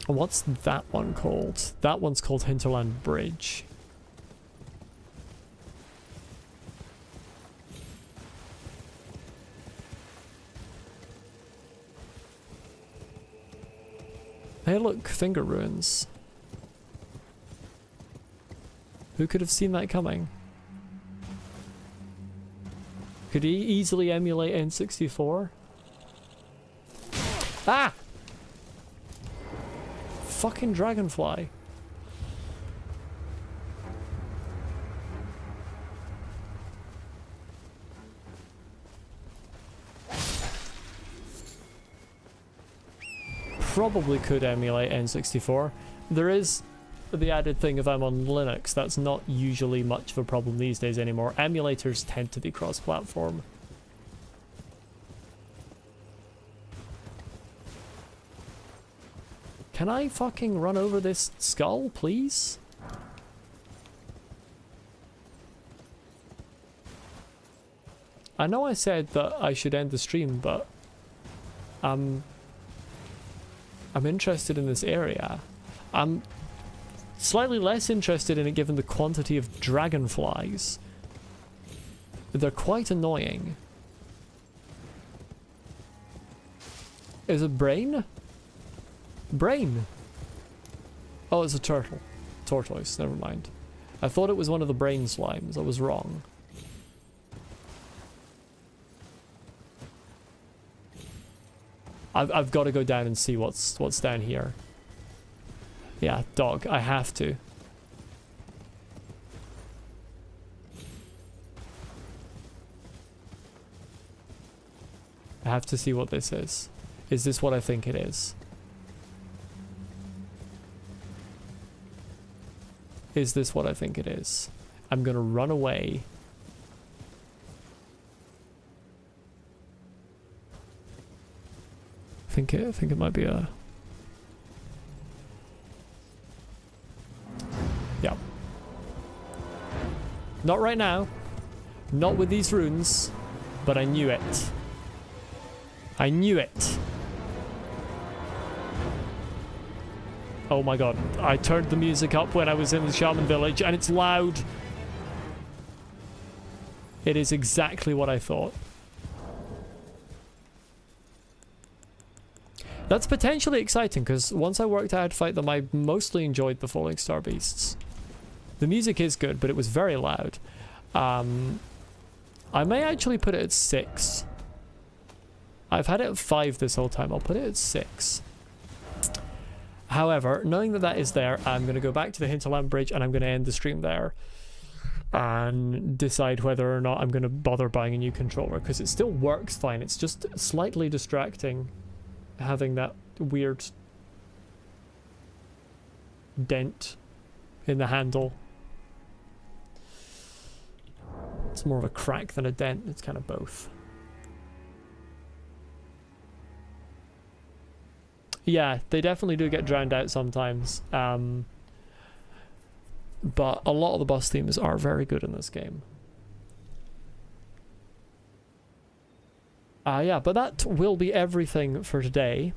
What's that one called? That one's called Hinterland Bridge. Hey look, finger ruins. Who could have seen that coming? Could he easily emulate N64? Ah! Fucking dragonfly. probably could emulate N64. There is the added thing if I'm on Linux, that's not usually much of a problem these days anymore. Emulators tend to be cross-platform. Can I fucking run over this skull, please? I know I said that I should end the stream, but I'm interested in this area. I'm slightly less interested in it given the quantity of dragonflies. They're quite annoying. Is it brain? Brain! Oh, it's a turtle. Tortoise, never mind. I thought it was one of the brain slimes. I was wrong. I've got to go down and see what's down here. Yeah, dog. I have to. I have to see what this is. Is this what I think it is? Is this what I think it is? I'm gonna run away. I think it might be a... Yeah. Not right now. Not with these runes. But I knew it. I knew it. Oh my god. I turned the music up when I was in the shaman village and it's loud. It is exactly what I thought. That's potentially exciting because once I worked out how to fight them, I mostly enjoyed the Falling Star Beasts. The music is good, but it was very loud. I may actually put it at 6. I've had it at 5 this whole time. I'll put it at 6. However, knowing that that is there, I'm going to go back to the Hinterland Bridge and I'm going to end the stream there. And decide whether or not I'm going to bother buying a new controller. Because it still works fine. It's just slightly distracting having that weird dent in the handle. It's more of a crack than a dent. It's kind of both. Yeah, they definitely do get drowned out sometimes. But a lot of the boss themes are very good in this game. Yeah, but that will be everything for today.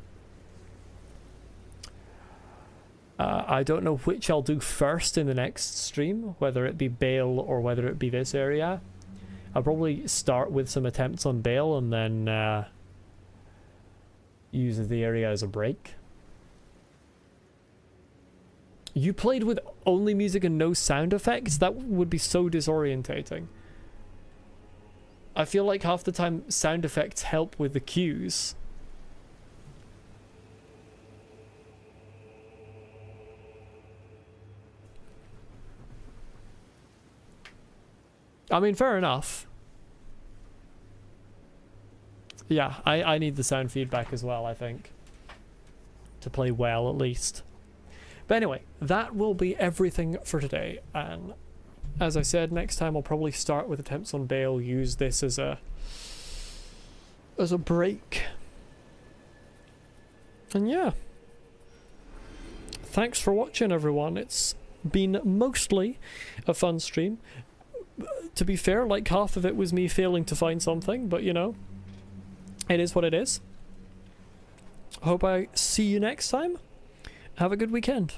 I don't know which I'll do first in the next stream, whether it be Bayle or whether it be this area. I'll probably start with some attempts on Bayle and then use the area as a break. You played with only music and no sound effects? That would be so disorientating. I feel like half the time sound effects help with the cues. I mean, fair enough. Yeah, I need the sound feedback as well, I think. To play well, at least. But anyway, that will be everything for today. And as I said, next time I'll probably start with attempts on Bayle, use this as a break. And yeah. Thanks for watching, everyone. It's been mostly a fun stream. To be fair, like half of it was me failing to find something, but you know, it is what it is. Hope I see you next time. Have a good weekend.